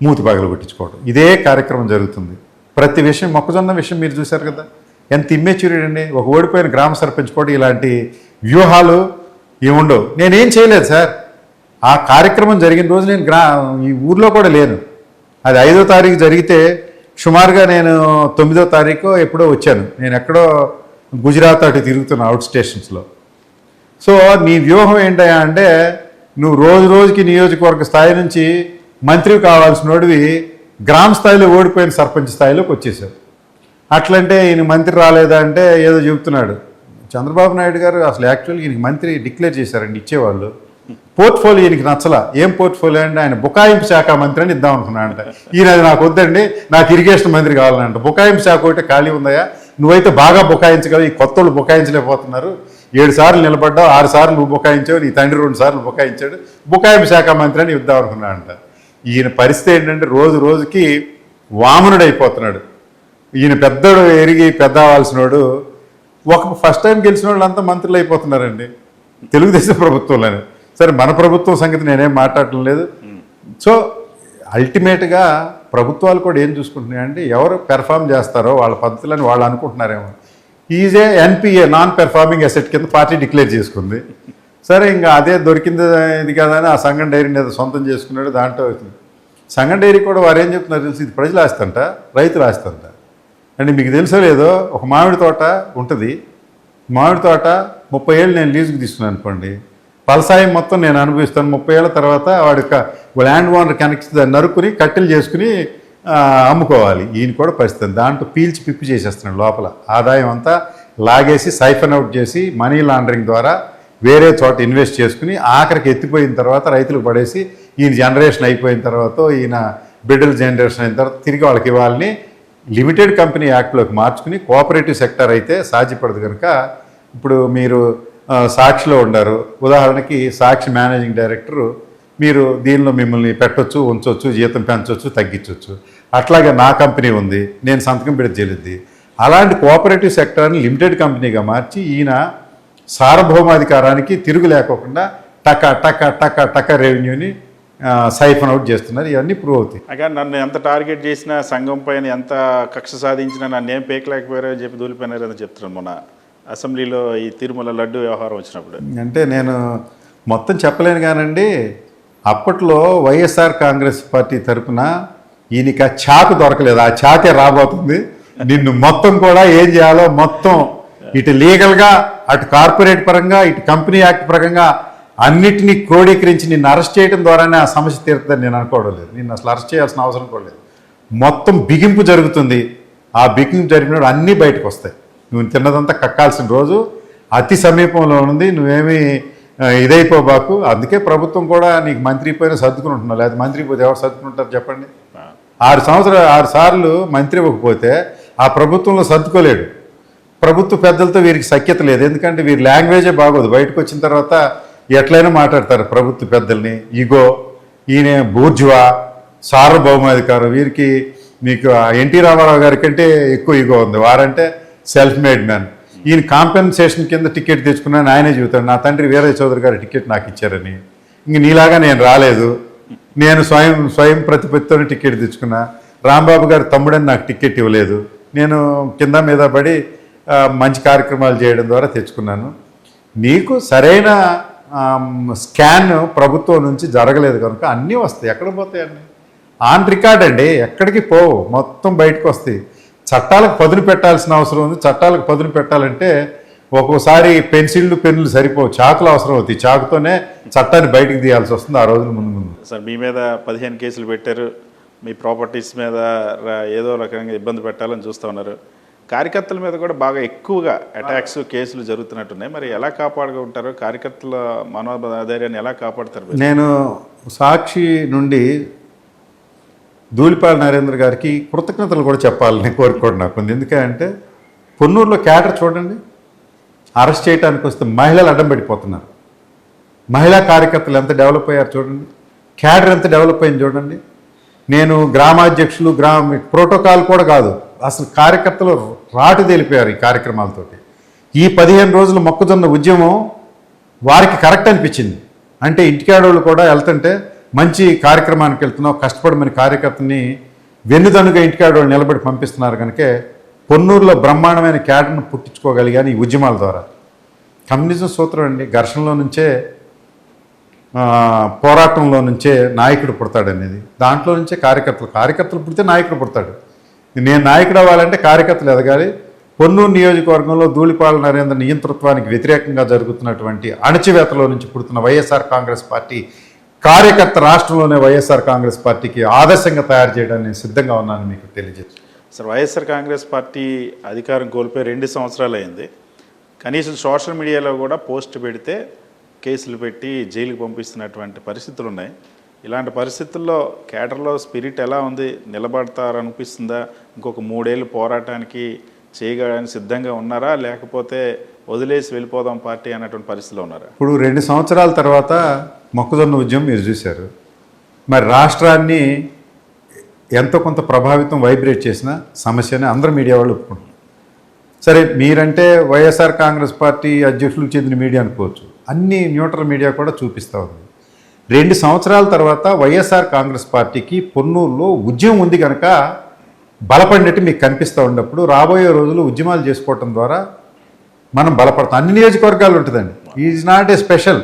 మూతి పగలు కొట్టించుకోవటం, ఇదే కార్యక్రమం జరుగుతుంది. ప్రతి విషయం, మొక్కజొన్న విషయం మీరు చూశారు కదా, ఎంత ఇమ్మెచ్యూరిటీ అండి. ఒక ఓడిపోయిన గ్రామ సర్పంచ్ కూడా ఇలాంటి వ్యూహాలు ఏముండవు. నేనేం చేయలేదు సార్. ఆ కార్యక్రమం జరిగిన రోజు నేను ఈ ఊర్లో కూడా లేను. అది 5వ తారీఖు జరిగితే సుమారుగా నేను 9వ తారీఖు ఎప్పుడో వచ్చాను. నేను ఎక్కడో గుజరాత్ అటు తిరుగుతున్న అవుట్ స్టేషన్స్లో. సో నీ వ్యూహం ఏంటయ్యా అంటే నువ్వు రోజు రోజుకి నియోజకవర్గ స్థాయి నుంచి మంత్రి కావాల్సినోడివి గ్రామ స్థాయిలో ఓడిపోయిన సర్పంచ్ స్థాయిలోకి వచ్చేసావు. అట్లంటే ఈయన మంత్రి రాలేదా అంటే ఏదో చెబుతున్నాడు. చంద్రబాబు నాయుడు గారు అసలు యాక్చువల్గా ఈయనకి మంత్రి డిక్లేర్ చేశారండి ఇచ్చేవాళ్ళు. పోర్ట్ఫోలియో ఈయనకి నచ్చలా. ఏం పోర్ట్ఫోలియో అంటే ఆయన బుకాయింపు శాఖ మంత్రి అని ఇద్దాం అనుకున్నాడంట. ఈయన అది నాకు వద్దండి, నాకు ఇరిగేషన్ మంత్రి కావాలంట. బుకాయింపు శాఖ ఒకటి ఖాళీ ఉందయా, నువ్వైతే బాగా బుకాయించగలవు, ఈ కొత్త వాళ్ళు బుకాయించలేకపోతున్నారు. 7 సార్లు నిలబడ్డావు, 6 సార్లు నువ్వు బుకాయించావు, నీ తండ్రి 2 సార్లు బుకాయించాడు, బుకాయింపు శాఖ మంత్రి అని ఇద్దాం అనుకున్నాడంట. ఈయన పరిస్థితి ఏంటంటే రోజు రోజుకి వామనుడు అయిపోతున్నాడు. ఈయన పెద్దోడు ఎరిగి పెద్ద అవ్వాల్సినోడు ఫస్ట్ టైం గెలిచిన వాళ్ళంతా మంత్రులు అయిపోతున్నారండి తెలుగుదేశం ప్రభుత్వంలోనే. సరే మన ప్రభుత్వం సంగతి నేనేం మాట్లాడటం లేదు. సో అల్టిమేట్గా ప్రభుత్వాలు కూడా ఏం చూసుకుంటున్నాయంటే ఎవరు పెర్ఫామ్ చేస్తారో వాళ్ళ పద్ధతులని వాళ్ళు అనుకుంటున్నారేమో. EJ NPA non performing asset కింద పార్టీ డిక్లేర్ చేసుకుంది. సరే ఇంకా అదే దొరికింది ఇది కదా అని ఆ సంఘం డైరీని ఏదో సొంతం చేసుకున్నాడు. దాంట్లో సంఘం డైరీ కూడా వారు ఏం చెప్తున్నారు తెలుసు, ఇది ప్రజలు ఆస్తంట, రైతులు ఆస్తంట. అంటే మీకు తెలుసో లేదో ఒక మామిడి తోట ఉంటుంది, మామిడి తోట 30 ఏళ్ళు నేను లీజుకి తీసుకున్నాను అనుకోండి, ఫలసాయం మొత్తం నేను అనుభవిస్తాను. 30 ఏళ్ళ తర్వాత వాడి ల్యాండ్ ఓనర్ కనెక్ట్ దాన్ని నరుక్కుని కట్టెలు చేసుకుని అమ్ముకోవాలి. ఈయన కూడా పరిస్థితి దాంట్లో పీల్చి పిప్పి చేసేస్తున్నాడు. లోపల ఆదాయం అంతా లాగేసి సైఫన్ అవుట్ చేసి మనీ లాండరింగ్ ద్వారా వేరే చోట ఇన్వెస్ట్ చేసుకుని ఆఖరికి ఎత్తిపోయిన తర్వాత రైతులకు పడేసి ఈయన జనరేషన్ అయిపోయిన తర్వాత ఈయన బిడ్డల జనరేషన్ అయిన తర్వాత తిరిగి వాళ్ళకి ఇవ్వాలని లిమిటెడ్ కంపెనీ యాక్ట్లోకి మార్చుకుని కోఆపరేటివ్ సెక్టర్ అయితే సాధ్యపడదు. కనుక ఇప్పుడు మీరు సాక్షిలో ఉన్నారు, ఉదాహరణకి సాక్షి మేనేజింగ్ డైరెక్టరు మీరు దీనిలో మిమ్మల్ని పెట్టొచ్చు, ఉంచవచ్చు, జీతం పెంచవచ్చు, తగ్గించవచ్చు. అట్లాగే నా కంపెనీ ఉంది, నేను సంతకం పెడితే చెల్లిద్ది. అలాంటి కోఆపరేటివ్ సెక్టర్ని లిమిటెడ్ కంపెనీగా మార్చి ఈయన సార్వభౌమాధికారానికి తిరుగు లేకోకుండా టక టక టక టక రెవెన్యూని సైఫన్ అవుట్ చేస్తున్నారు. ఇవన్నీ ప్రూవ్ అవుతాయి. అక్కడ నన్ను ఎంత టార్గెట్ చేసినా, సంఘం పైన ఎంత కక్ష సాధించినా నన్ను ఏం పేకలేకపోయారని చెప్పి దూలిపోయినారని చెప్తున్నాను. మొన్న అసెంబ్లీలో ఈ తిరుమల లడ్డు వ్యవహారం వచ్చినప్పుడు అంటే నేను మొత్తం చెప్పలేను కానండి, అప్పట్లో వైఎస్ఆర్ కాంగ్రెస్ పార్టీ తరఫున ఈయనకి ఆ చాకు దొరకలేదు. ఆ చాకే రాబోతుంది. నిన్ను మొత్తం కూడా ఏం చేయాలో మొత్తం ఇటు లీగల్గా, అటు కార్పొరేట్ పరంగా, ఇటు కంపెనీ యాక్ట్ పరంగా అన్నిటినీ క్రోడీకరించి నిన్ను అరెస్ట్ చేయడం ద్వారానే ఆ సమస్య తీరుతుందని నేను అనుకోవడం లేదు. నిన్ను అసలు అరెస్ట్ చేయాల్సిన అవసరం కూడా లేదు. మొత్తం బిగింపు జరుగుతుంది. ఆ బిగింపు జరిగినప్పుడు అన్నీ బయటకు వస్తాయి. నువ్వు తిన్నదంతా కక్కాల్సిన రోజు అతి సమీపంలో ఉంది. నువ్వేమీ ఇదైపోబాకు. అందుకే ప్రభుత్వం కూడా నీకు మంత్రి పోయినా సర్దుకుని ఉంటున్నావు. లేదా మంత్రి పోతే ఎవరు సర్దుకుంటారు చెప్పండి? 6 సార్లు మంత్రి ఇవ్వకపోతే ఆ ప్రభుత్వంలో సర్దుకోలేడు. ప్రభుత్వ పెద్దలతో వీరికి సఖ్యత లేదు. ఎందుకంటే వీరి లాంగ్వేజే బాగోదు. బయటకు వచ్చిన తర్వాత ఎట్లయినా మాట్లాడతారు ప్రభుత్వ పెద్దల్ని. ఈగో, ఈయన బూర్జువా, సార్వభౌమాధికారం. వీరికి మీకు ఎన్టీ రామారావు గారి కంటే ఎక్కువ ఈగో ఉంది. వారంటే సెల్ఫ్ మేడ్ మ్యాన్. ఈయన కాంపెన్సేషన్ కింద టికెట్ తెచ్చుకున్నాను ఆయనే చెబుతాడు, నా తండ్రి వీరయ్య చౌదరి గారి టికెట్ నాకు ఇచ్చారని. ఇంక నీలాగా నేను రాలేదు, నేను స్వయం ప్రతిపత్తితో టికెట్ తెచ్చుకున్నా. రాంబాబు గారి తమ్ముడని నాకు టికెట్ ఇవ్వలేదు. నేను కింద మీద పడి మంచి కార్యక్రమాలు చేయడం ద్వారా తెచ్చుకున్నాను. నీకు సరైన స్కాన్ ప్రభుత్వం నుంచి జరగలేదు కనుక అన్నీ వస్తాయి. ఎక్కడ పోతాయండి? ఆన్ రికార్డ్ అండి, ఎక్కడికి పోవు, మొత్తం బయటకు వస్తాయి. చట్టాలకు పదును పెట్టాల్సిన అవసరం ఉంది. చట్టాలకు పదును పెట్టాలంటే ఒక్కోసారి పెన్సిళ్ళు పెన్నులు సరిపోవు, చాకులు అవసరం అవుతాయి. చాకుతోనే చట్టాన్ని బయటకు తీయాల్సి వస్తుంది ఆ రోజుల ముందు. సార్ మీ మీద 15 కేసులు పెట్టారు, మీ ప్రాపర్టీస్ మీద ఏదో రకంగా ఇబ్బంది పెట్టాలని చూస్తూ ఉన్నారు. కార్యకర్తల మీద కూడా బాగా ఎక్కువగా అటాక్స్, కేసులు జరుగుతున్నట్టున్నాయి. మరి ఎలా కాపాడుకుంటారు? కార్యకర్తల మనోధైర్యాన్ని ఎలా కాపాడుతారు? నేను సాక్షి నుండి ధూళిపాల నరేంద్ర గారికి కృతజ్ఞతలు కూడా చెప్పాలని కోరుకోండి నాకు ఉంది. ఎందుకంటే పొన్నూరులో క్యాడర్ చూడండి, అరెస్ట్ చేయడానికి వస్తే మహిళలు అడ్డం పెట్టిపోతున్నారు. మహిళా కార్యకర్తలు ఎంత డెవలప్ అయ్యారు చూడండి, క్యాడర్ ఎంత డెవలప్ అయింది చూడండి. నేను గ్రామాధ్యక్షులు ప్రోటోకాల్ కూడా కాదు, అసలు కార్యకర్తలు రాటు తెలిపారు ఈ కార్యక్రమాలతోటి. ఈ 15 రోజులు మొక్కజొన్న ఉద్యమం వారికి కరెక్ట్ అనిపించింది. అంటే ఇంటికాడోళ్ళు కూడా వెళ్తుంటే మంచి కార్యక్రమానికి వెళ్తున్నావు, కష్టపడమని కార్యకర్తని వెన్నుదన్నుగా ఇంటికాడోళ్ళు నిలబడి పంపిస్తున్నారు. కనుక పొన్నూరులో బ్రహ్మాండమైన క్యాడర్ను పుట్టించుకోగలిగాను ఈ ఉద్యమాల ద్వారా. కమ్యూనిజం సూత్రం అండి, ఘర్షణలో నుంచే పోరాటంలో నుంచే నాయకుడు పుడతాడనేది. దాంట్లో నుంచే కార్యకర్తలు పుడితే నాయకుడు పుడతాడు. నేను నాయకుడు అవ్వాలంటే కార్యకర్తలు ఎదగాలి. పొన్నూరు నియోజకవర్గంలో ధూళిపాల నరేంద్ర నియంతృత్వానికి వ్యతిరేకంగా జరుగుతున్నటువంటి అణచివేతలో నుంచి పుడుతున్న వైఎస్ఆర్ కాంగ్రెస్ పార్టీ కార్యకర్త రాష్ట్రంలోనే వైఎస్ఆర్ కాంగ్రెస్ పార్టీకి ఆదర్శంగా తయారు చేయడానికి సిద్ధంగా ఉన్నానని మీకు తెలియజేస్తాను. సార్, వైఎస్ఆర్ కాంగ్రెస్ పార్టీ అధికారం కోల్పోయి 2 సంవత్సరాలు అయింది. కనీసం సోషల్ మీడియాలో కూడా పోస్ట్ పెడితే కేసులు పెట్టి జైలుకి పంపిస్తున్నటువంటి పరిస్థితులు ఉన్నాయి. ఇలాంటి పరిస్థితుల్లో కేడర్లో స్పిరిట్ ఎలా ఉంది? నిలబడతారనిపిస్తుందా? ఇంకొక 3 ఏళ్ళు పోరాటానికి చేయడానికి సిద్ధంగా ఉన్నారా, లేకపోతే వదిలేసి వెళ్ళిపోదాం పార్టీ అన్నటువంటి పరిస్థితిలో ఉన్నారా? ఇప్పుడు 2 సంవత్సరాల తర్వాత మొక్కజొన్న ఉద్యమం మీరు చూశారు. మరి రాష్ట్రాన్ని ఎంతో కొంత ప్రభావితం వైబ్రేట్ చేసిన సమస్యని అందరు మీడియా వాళ్ళు ఒప్పుకుంటున్నారు. సరే, మీరంటే వైఎస్ఆర్ కాంగ్రెస్ పార్టీ అధ్యక్షులకు చెందిన మీడియా అనుకోవచ్చు, అన్ని న్యూట్రల్ మీడియా కూడా చూపిస్తూ ఉంది. 2 సంవత్సరాల తర్వాత వైఎస్ఆర్ కాంగ్రెస్ పార్టీకి పొన్నూరులో ఉద్యమం ఉంది కనుక బలపడినట్టు మీకు కనిపిస్తూ ఉన్నప్పుడు రాబోయే రోజులు ఉద్యమాలు చేసుకోవటం ద్వారా మనం బలపడతాం. అన్ని నియోజకవర్గాలు ఉంటుందండి, is not a special.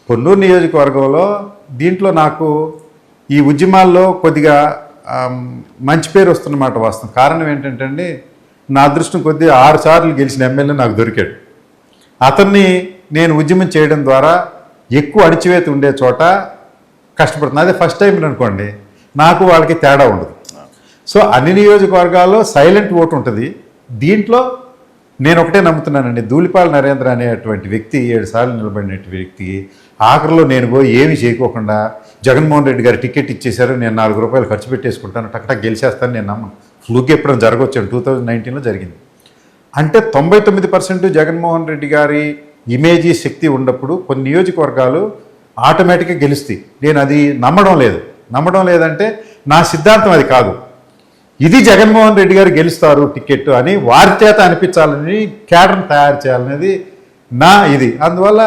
Ponnuru నియోజకవర్గంలో దీంట్లో నాకు ఈ ఉద్యమాల్లో కొద్దిగా మంచి పేరు వస్తున్నమాట వాస్తవం. కారణం ఏంటంటే అండి, నా అదృష్టం కొద్దీ 6 సార్లు గెలిచిన ఎమ్మెల్యే నాకు దొరికాడు. అతన్ని నేను ఉద్యమం చేయడం ద్వారా ఎక్కువ అణిచివేత ఉండే చోట కష్టపడుతుంది. అదే ఫస్ట్ టైం అనుకోండి, నాకు వాళ్ళకి తేడా ఉండదు. సో అన్ని నియోజకవర్గాల్లో సైలెంట్ ఓటు ఉంటుంది. దీంట్లో నేను ఒకటే నమ్ముతున్నానండి, ధూళిపాల నరేంద్ర అనేటువంటి వ్యక్తి 7 సార్లు నిలబడిన వ్యక్తి ఆఖరిలో నేను పోయి ఏమీ చేయకోకుండా జగన్మోహన్ రెడ్డి గారు టికెట్ ఇచ్చేశారు, నేను 4 రూపాయలు ఖర్చు పెట్టేసుకుంటాను, టక్టక్ గెలిచేస్తాను నేను నమ్మను. ఫ్లూక్ ఎప్పుడైనా జరగవచ్చు, 2019లో జరిగింది. అంటే 99% జగన్మోహన్ రెడ్డి గారి ఇమేజీ శక్తి ఉన్నప్పుడు కొన్ని నియోజకవర్గాలు ఆటోమేటిక్గా గెలుస్తాయి. నేను అది నమ్మడం లేదంటే నా సిద్ధాంతం అది కాదు. ఇది జగన్మోహన్ రెడ్డి గారు గెలుస్తారు టికెట్ అని వారి చేత అనిపించాలని క్యాడర్ని తయారు చేయాలనేది నా ఇది. అందువల్ల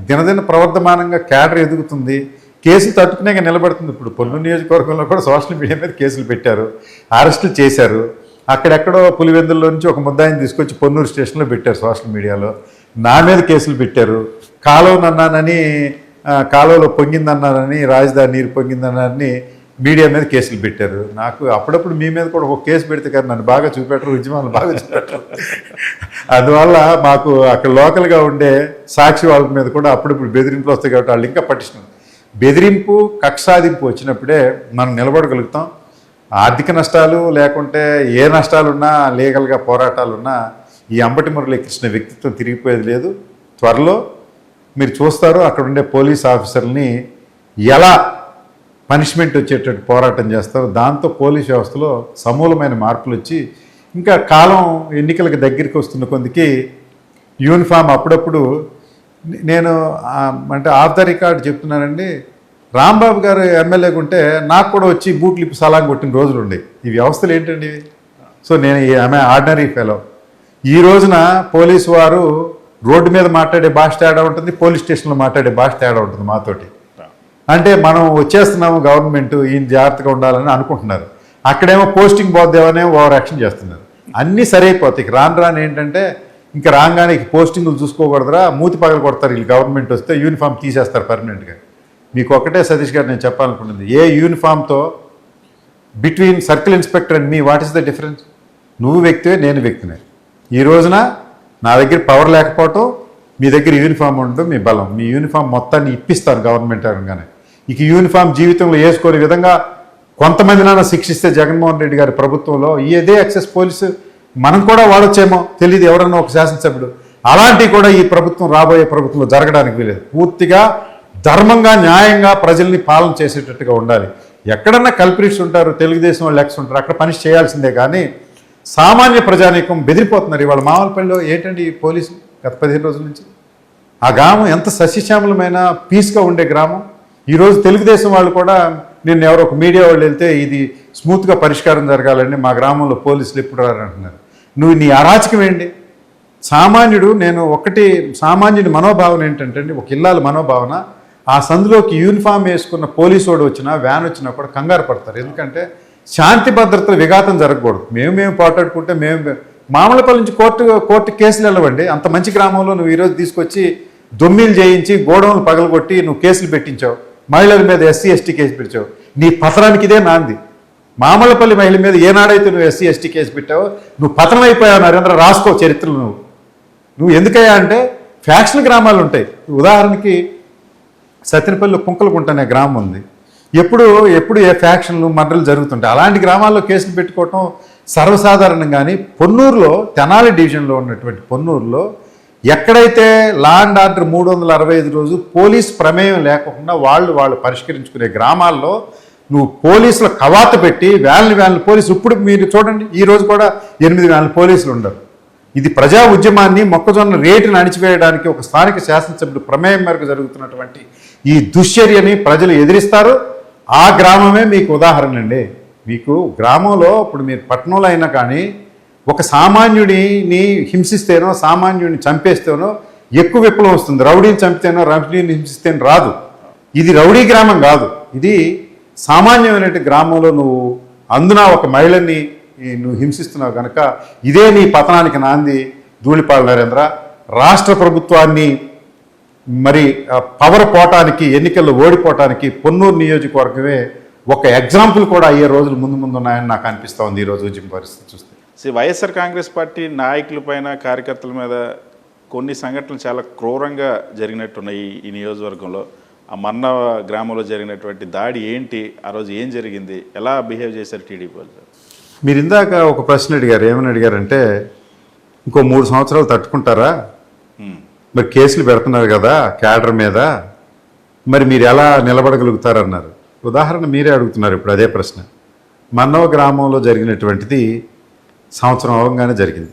దినదిన ప్రవర్ధమానంగా క్యాడర్ ఎదుగుతుంది, కేసులు తట్టుకునే నిలబడుతుంది. ఇప్పుడు పొన్నూరు నియోజకవర్గంలో కూడా సోషల్ మీడియా మీద కేసులు పెట్టారు, అరెస్టులు చేశారు. అక్కడెక్కడో పులివెందుల్లో నుంచి ఒక ముద్దాయిని తీసుకొచ్చి పొన్నూరు స్టేషన్లో పెట్టారు సోషల్ మీడియాలో, నా మీద కేసులు పెట్టారు. కాలువనన్నానని, కాలువలో పొంగిందన్నారని, రాజధాని నీరు పొంగిందన్నారని మీడియా మీద కేసులు పెట్టారు. నాకు అప్పుడప్పుడు మీ మీద కూడా ఒక కేసు పెడితే కానీ నన్ను బాగా చూపెట్టరు, ఉద్యమాలు బాగా చూపెట్టరు. అందువల్ల మాకు అక్కడ లోకల్గా ఉండే సాక్షి వాళ్ళ మీద కూడా అప్పుడప్పుడు బెదిరింపులు వస్తాయి కాబట్టి వాళ్ళు ఇంకా పట్టించుకున్నారు. బెదిరింపు, కక్షాదింపు వచ్చినప్పుడే మనం నిలబడగలుగుతాం. ఆర్థిక నష్టాలు లేకుంటే ఏ నష్టాలున్నా, లీగల్గా పోరాటాలున్నా ఈ అంబటి మురళీకృష్ణ వ్యక్తిత్వం తిరిగిపోయేది లేదు. త్వరలో మీరు చూస్తారు అక్కడ ఉండే పోలీస్ ఆఫీసర్ని ఎలా పనిష్మెంట్ వచ్చేటట్టు పోరాటం చేస్తారు. దాంతో పోలీస్ వ్యవస్థలో సమూలమైన మార్పులు వచ్చి ఇంకా కాలం ఎన్నికలకు దగ్గరికి వస్తున్న కొందికి యూనిఫామ్ అప్పుడప్పుడు నేను అంటే ఆఫ్ ద రికార్డ్ చెప్తున్నానండి, రాంబాబు గారు ఎమ్మెల్యేగా ఉంటే నాకు కూడా వచ్చి బూట్లు ఇప్పి సలాం కొట్టిన రోజులు ఉండేవి. ఈ వ్యవస్థలు ఏంటండి? సో నేను ఆమె ఆర్డినరీ ఫెలో. ఈ రోజున పోలీసు వారు రోడ్డు మీద మాట్లాడే భాష తేడా ఉంటుంది, పోలీస్ స్టేషన్లో మాట్లాడే భాష తేడా ఉంటుంది మాతోటి. అంటే మనం వచ్చేస్తున్నాము, గవర్నమెంట్ ఈయన జాగ్రత్తగా ఉండాలని అనుకుంటున్నారు. అక్కడేమో పోస్టింగ్ పోద్దేమనే ఓవర్ యాక్షన్ చేస్తున్నారు. అన్నీ సరైపోతాయి. రాను ఏంటంటే ఇంకా రాగానే పోస్టింగ్లు చూసుకోకూడదురా, మూతి పగలు కొడతారు వీళ్ళు. గవర్నమెంట్ వస్తే యూనిఫామ్ తీసేస్తారు పర్మనెంట్గా. మీకు ఒకటే సతీష్ గారు నేను చెప్పాలనుకుంటుంది, ఏ యూనిఫామ్తో between circle inspector and me what is the difference? నువ్వు వ్యక్తివే, నేను వ్యక్తినే. ఈ రోజున నా దగ్గర పవర్ లేకపోవటం, మీ దగ్గర యూనిఫామ్ ఉండడం మీ బలం. మీ యూనిఫామ్ మొత్తాన్ని ఇప్పిస్తారు గవర్నమెంట్ అనగానే. ఇక యూనిఫామ్ జీవితంలో వేసుకునే విధంగా కొంతమందినైనా శిక్షిస్తే జగన్మోహన్ రెడ్డి గారి ప్రభుత్వంలో ఇదే ఎక్సెస్ పోలీసు మనం కూడా వాడొచ్చేమో తెలియదు, ఎవరన్నా ఒక శాసనసభ్యుడు. అలాంటివి కూడా ఈ ప్రభుత్వం, రాబోయే ప్రభుత్వంలో జరగడానికి వీలేదు. పూర్తిగా ధర్మంగా, న్యాయంగా ప్రజల్ని పాలన చేసేటట్టుగా ఉండాలి. ఎక్కడన్నా కల్ప్రిట్స్ ఉంటారు, తెలుగుదేశం వాళ్ళు ఎక్స్ ఉంటారు, అక్కడ పని చేయాల్సిందే. కానీ సామాన్య ప్రజానీకం బెదిరిపోతున్నారు. ఇవాళ మామూలుపల్లిలో ఏంటండి ఈ పోలీసు గత 15 రోజుల నుంచి ఆ గ్రామం ఎంత సస్యశ్యామలమైన పీస్గా ఉండే గ్రామం. ఈరోజు తెలుగుదేశం వాళ్ళు కూడా నిన్న ఎవరో ఒక మీడియా వాళ్ళు వెళ్తే ఇది స్మూత్గా పరిష్కారం జరగాలని మా గ్రామంలో పోలీసులు ఎప్పుడు రారంటున్నారు. నువ్వు నీ అరాచకం ఏంటి? సామాన్యుడి మనోభావన ఏంటంటే, ఒక ఇల్లాల మనోభావన, ఆ సందులోకి యూనిఫామ్ వేసుకున్న పోలీసు వాడు వచ్చినా, వ్యాన్ వచ్చినా కూడా కంగారు పడతారు. ఎందుకంటే శాంతి భద్రతల విఘాతం జరగకూడదు. మేము పోటాడుకుంటే మామూలుపల్లి నుంచి కోర్టు కేసులు వెళ్ళవండి. అంత మంచి గ్రామంలో నువ్వు ఈరోజు తీసుకొచ్చి దొమ్మిలు చేయించి గోడౌన్లు పగలగొట్టి నువ్వు కేసులు పెట్టించావు, మహిళల మీద SC ST కేసు పెట్టావు. నీ పత్రానికి ఇదే నాంది. మామలపల్లి మహిళ మీద ఏనాడైతే నువ్వు ఎస్సీ ఎస్టీ కేసు పెట్టావో నువ్వు పతనం అయిపోయావు నరేంద్ర, రాసుకో చరిత్రలు. నువ్వు ఎందుకయ్యా అంటే ఫ్యాక్షన్ గ్రామాలు ఉంటాయి. ఉదాహరణకి సత్యనపల్లిలో కుంకలకుంట అనే గ్రామం ఉంది. ఎప్పుడు ఏ ఫ్యాక్షన్లు మర్డర్లు జరుగుతుంటాయి. అలాంటి గ్రామాల్లో కేసులు పెట్టుకోవటం సర్వసాధారణం. కానీ పొన్నూరులో, తెనాలి డివిజన్లో ఉన్నటువంటి పొన్నూరులో ఎక్కడైతే లా అండ్ ఆర్డర్ 365 రోజు పోలీస్ ప్రమేయం లేకుండా వాళ్ళు పరిష్కరించుకునే గ్రామాల్లో నువ్వు పోలీసుల కవాతు పెట్టి వేల పోలీసులు, ఇప్పుడు మీరు చూడండి ఈ రోజు కూడా 8,000 పోలీసులు ఉండరు. ఇది ప్రజా ఉద్యమాన్ని, మొక్కజొన్న రేటును అణిచివేయడానికి ఒక స్థానిక శాసనసభ్యుడు ప్రమేయం మేరకు జరుగుతున్నటువంటి ఈ దుశ్చర్యని ప్రజలు ఎదిరిస్తారు. ఆ గ్రామమే మీకు ఉదాహరణ అండి. మీకు గ్రామంలో ఇప్పుడు మీరు పట్టణంలో అయినా కానీ ఒక సామాన్యుడిని హింసిస్తేనో, సామాన్యుడిని చంపేస్తేనో ఎక్కువ విప్లవం వస్తుంది. రౌడీని చంపితేనో, రౌడీని హింసిస్తేనో రాదు. ఇది రౌడీ గ్రామం కాదు, ఇది సామాన్యమైన గ్రామంలో నువ్వు అందున ఒక మహిళని నువ్వు హింసిస్తున్నావు కనుక ఇదే నీ పతనానికి నాంది. ధూళిపాల నరేంద్ర, రాష్ట్ర ప్రభుత్వాన్ని మరి పవర్ పోవటానికి, ఎన్నికల్లో ఓడిపోవటానికి పొన్నూరు నియోజకవర్గమే ఒక ఎగ్జాంపుల్ కూడా అయ్యే రోజులు ముందు ఉన్నాయని నాకు అనిపిస్తూ ఉంది ఈరోజు ఉద్యమ పరిస్థితి చూస్తే. వైఎస్ఆర్ కాంగ్రెస్ పార్టీ నాయకుల పైన, కార్యకర్తల మీద కొన్ని సంఘటనలు చాలా క్రూరంగా జరిగినట్టున్నాయి ఈ నియోజకవర్గంలో. ఆ మన్న గ్రామంలో జరిగినటువంటి దాడి ఏంటి, ఆ రోజు ఏం జరిగింది, ఎలా బిహేవ్ చేశారు టీడీపీ వాళ్ళు? మీరు ఇందాక ఒక ప్రశ్న అడిగారు. ఏమని అడిగారంటే ఇంకో 3 సంవత్సరాలు తట్టుకుంటారా, మరి కేసులు పెడుతున్నారు కదా క్యాడర్ మీద, మరి మీరు ఎలా నిలబడగలుగుతారన్నారు. ఉదాహరణ మీరే అడుగుతున్నారు ఇప్పుడు అదే ప్రశ్న. మన్నవ గ్రామంలో జరిగినటువంటిది సంవత్సరం అవగానే జరిగింది.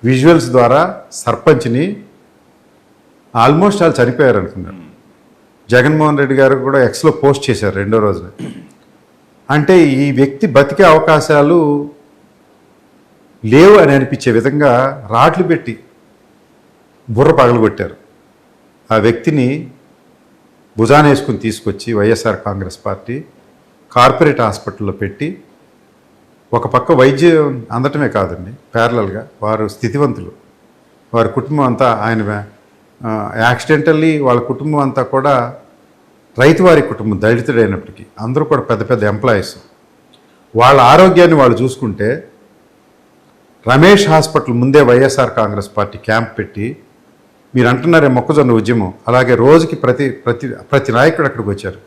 విజువల్స్ ద్వారా సర్పంచ్ని ఆల్మోస్ట్ వాళ్ళు చనిపోయారు అనుకున్నారు. జగన్మోహన్ రెడ్డి గారు కూడా ఎక్స్లో పోస్ట్ చేశారు 2వ రోజున. అంటే ఈ వ్యక్తి బతికే అవకాశాలు లేవు అని అనిపించే విధంగా రాట్లు పెట్టి బుర్ర పగలగొట్టారు. ఆ వ్యక్తిని భుజాన వేసుకుని తీసుకొచ్చి వైఎస్ఆర్ కాంగ్రెస్ పార్టీ కార్పొరేట్ హాస్పిటల్లో పెట్టి ఒక పక్క వైద్యం అందటమే కాదండి, ప్యారలల్గా వారు స్థితివంతులు, వారి కుటుంబం అంతా, ఆయన యాక్సిడెంటల్లీ వాళ్ళ కుటుంబం అంతా కూడా రైతువారి కుటుంబం, దళితుడైనప్పటికీ అందరూ కూడా పెద్ద ఎంప్లాయీస్. వాళ్ళ ఆరోగ్యాన్ని వాళ్ళు చూసుకుంటే రమేష్ హాస్పిటల్ ముందే వైఎస్ఆర్ కాంగ్రెస్ పార్టీ క్యాంప్ పెట్టి, మీరు అంటున్నారే మొక్కజొన్న ఉద్యమం, అలాగే రోజుకి ప్రతి నాయకుడు అక్కడికి వచ్చారు.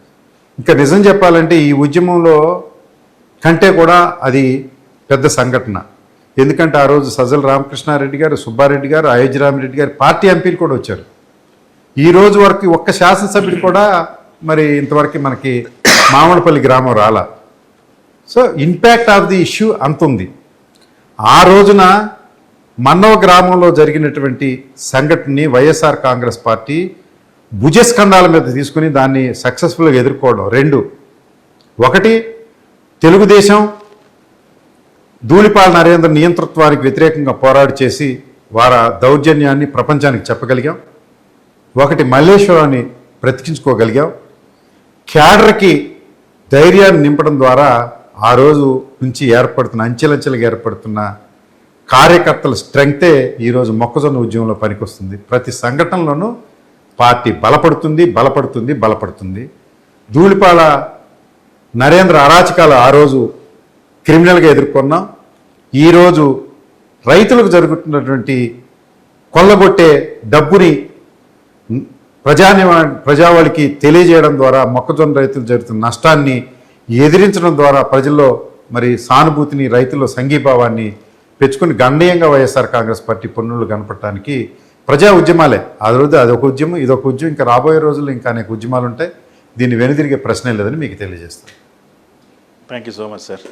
ఇంకా నిజం చెప్పాలంటే ఈ ఉద్యమంలో కంటే కూడా అది పెద్ద సంఘటన. ఎందుకంటే ఆ రోజు సజ్జల రామకృష్ణారెడ్డి గారు, సుబ్బారెడ్డి గారు, అయోధ్యరామిరెడ్డి గారు పార్టీ ఎంపీలు కూడా వచ్చారు. ఈ రోజు వరకు ఒక్క శాసనసభ్యుడు కూడా మరి ఇంతవరకు మనకి మామిడిపల్లి గ్రామం రాలా. So impact of the issue అంత ఉంది. ఆ రోజున మన్నవ గ్రామంలో జరిగినటువంటి సంఘటనని వైఎస్ఆర్ కాంగ్రెస్ పార్టీ భుజస్కంధాల మీద తీసుకుని దాన్ని సక్సెస్ఫుల్గా ఎదుర్కోవడం. 2, 1 తెలుగుదేశం ధూళిపాల నరేంద్ర నియంతృత్వానికి వ్యతిరేకంగా పోరాడి చేసి వారి దౌర్జన్యాన్ని ప్రపంచానికి చెప్పగలిగాం. 1 మల్లేశ్వరాన్ని బ్రతికించుకోగలిగాం. క్యాడర్కి ధైర్యాన్ని నింపడం ద్వారా ఆ రోజు నుంచి ఏర్పడుతున్న, అంచెలంచెలుగా ఏర్పడుతున్న కార్యకర్తల స్ట్రెంగ్తే ఈరోజు మొక్కజొన్న ఉద్యమంలో పనికొస్తుంది. ప్రతి సంఘటనలోనూ పార్టీ బలపడుతుంది. ధూళిపాల నరేంద్ర అరాచకాలు ఆ రోజు క్రిమినల్గా ఎదుర్కొన్నాం. ఈరోజు రైతులకు జరుగుతున్నటువంటి కొల్లగొట్టే డబ్బుని ప్రజావాళికి తెలియజేయడం ద్వారా, మొక్కజొన్న రైతులు జరుగుతున్న నష్టాన్ని ఎదిరించడం ద్వారా ప్రజల్లో మరి సానుభూతిని, రైతుల్లో సంఘీభావాన్ని పెంచుకుని గణనీయంగా వైఎస్ఆర్ కాంగ్రెస్ పార్టీ పన్నులు కనపడటానికి ప్రజా ఉద్యమాలే. ఆ రోజు అదొక ఉద్యమం, ఇదొక ఉద్యమం, ఇంకా రాబోయే రోజుల్లో ఇంకా అనేక ఉద్యమాలు ఉంటాయి. దీన్ని వెనుదిరిగే ప్రశ్నే లేదని మీకు తెలియజేస్తాను. Thank you so much sir.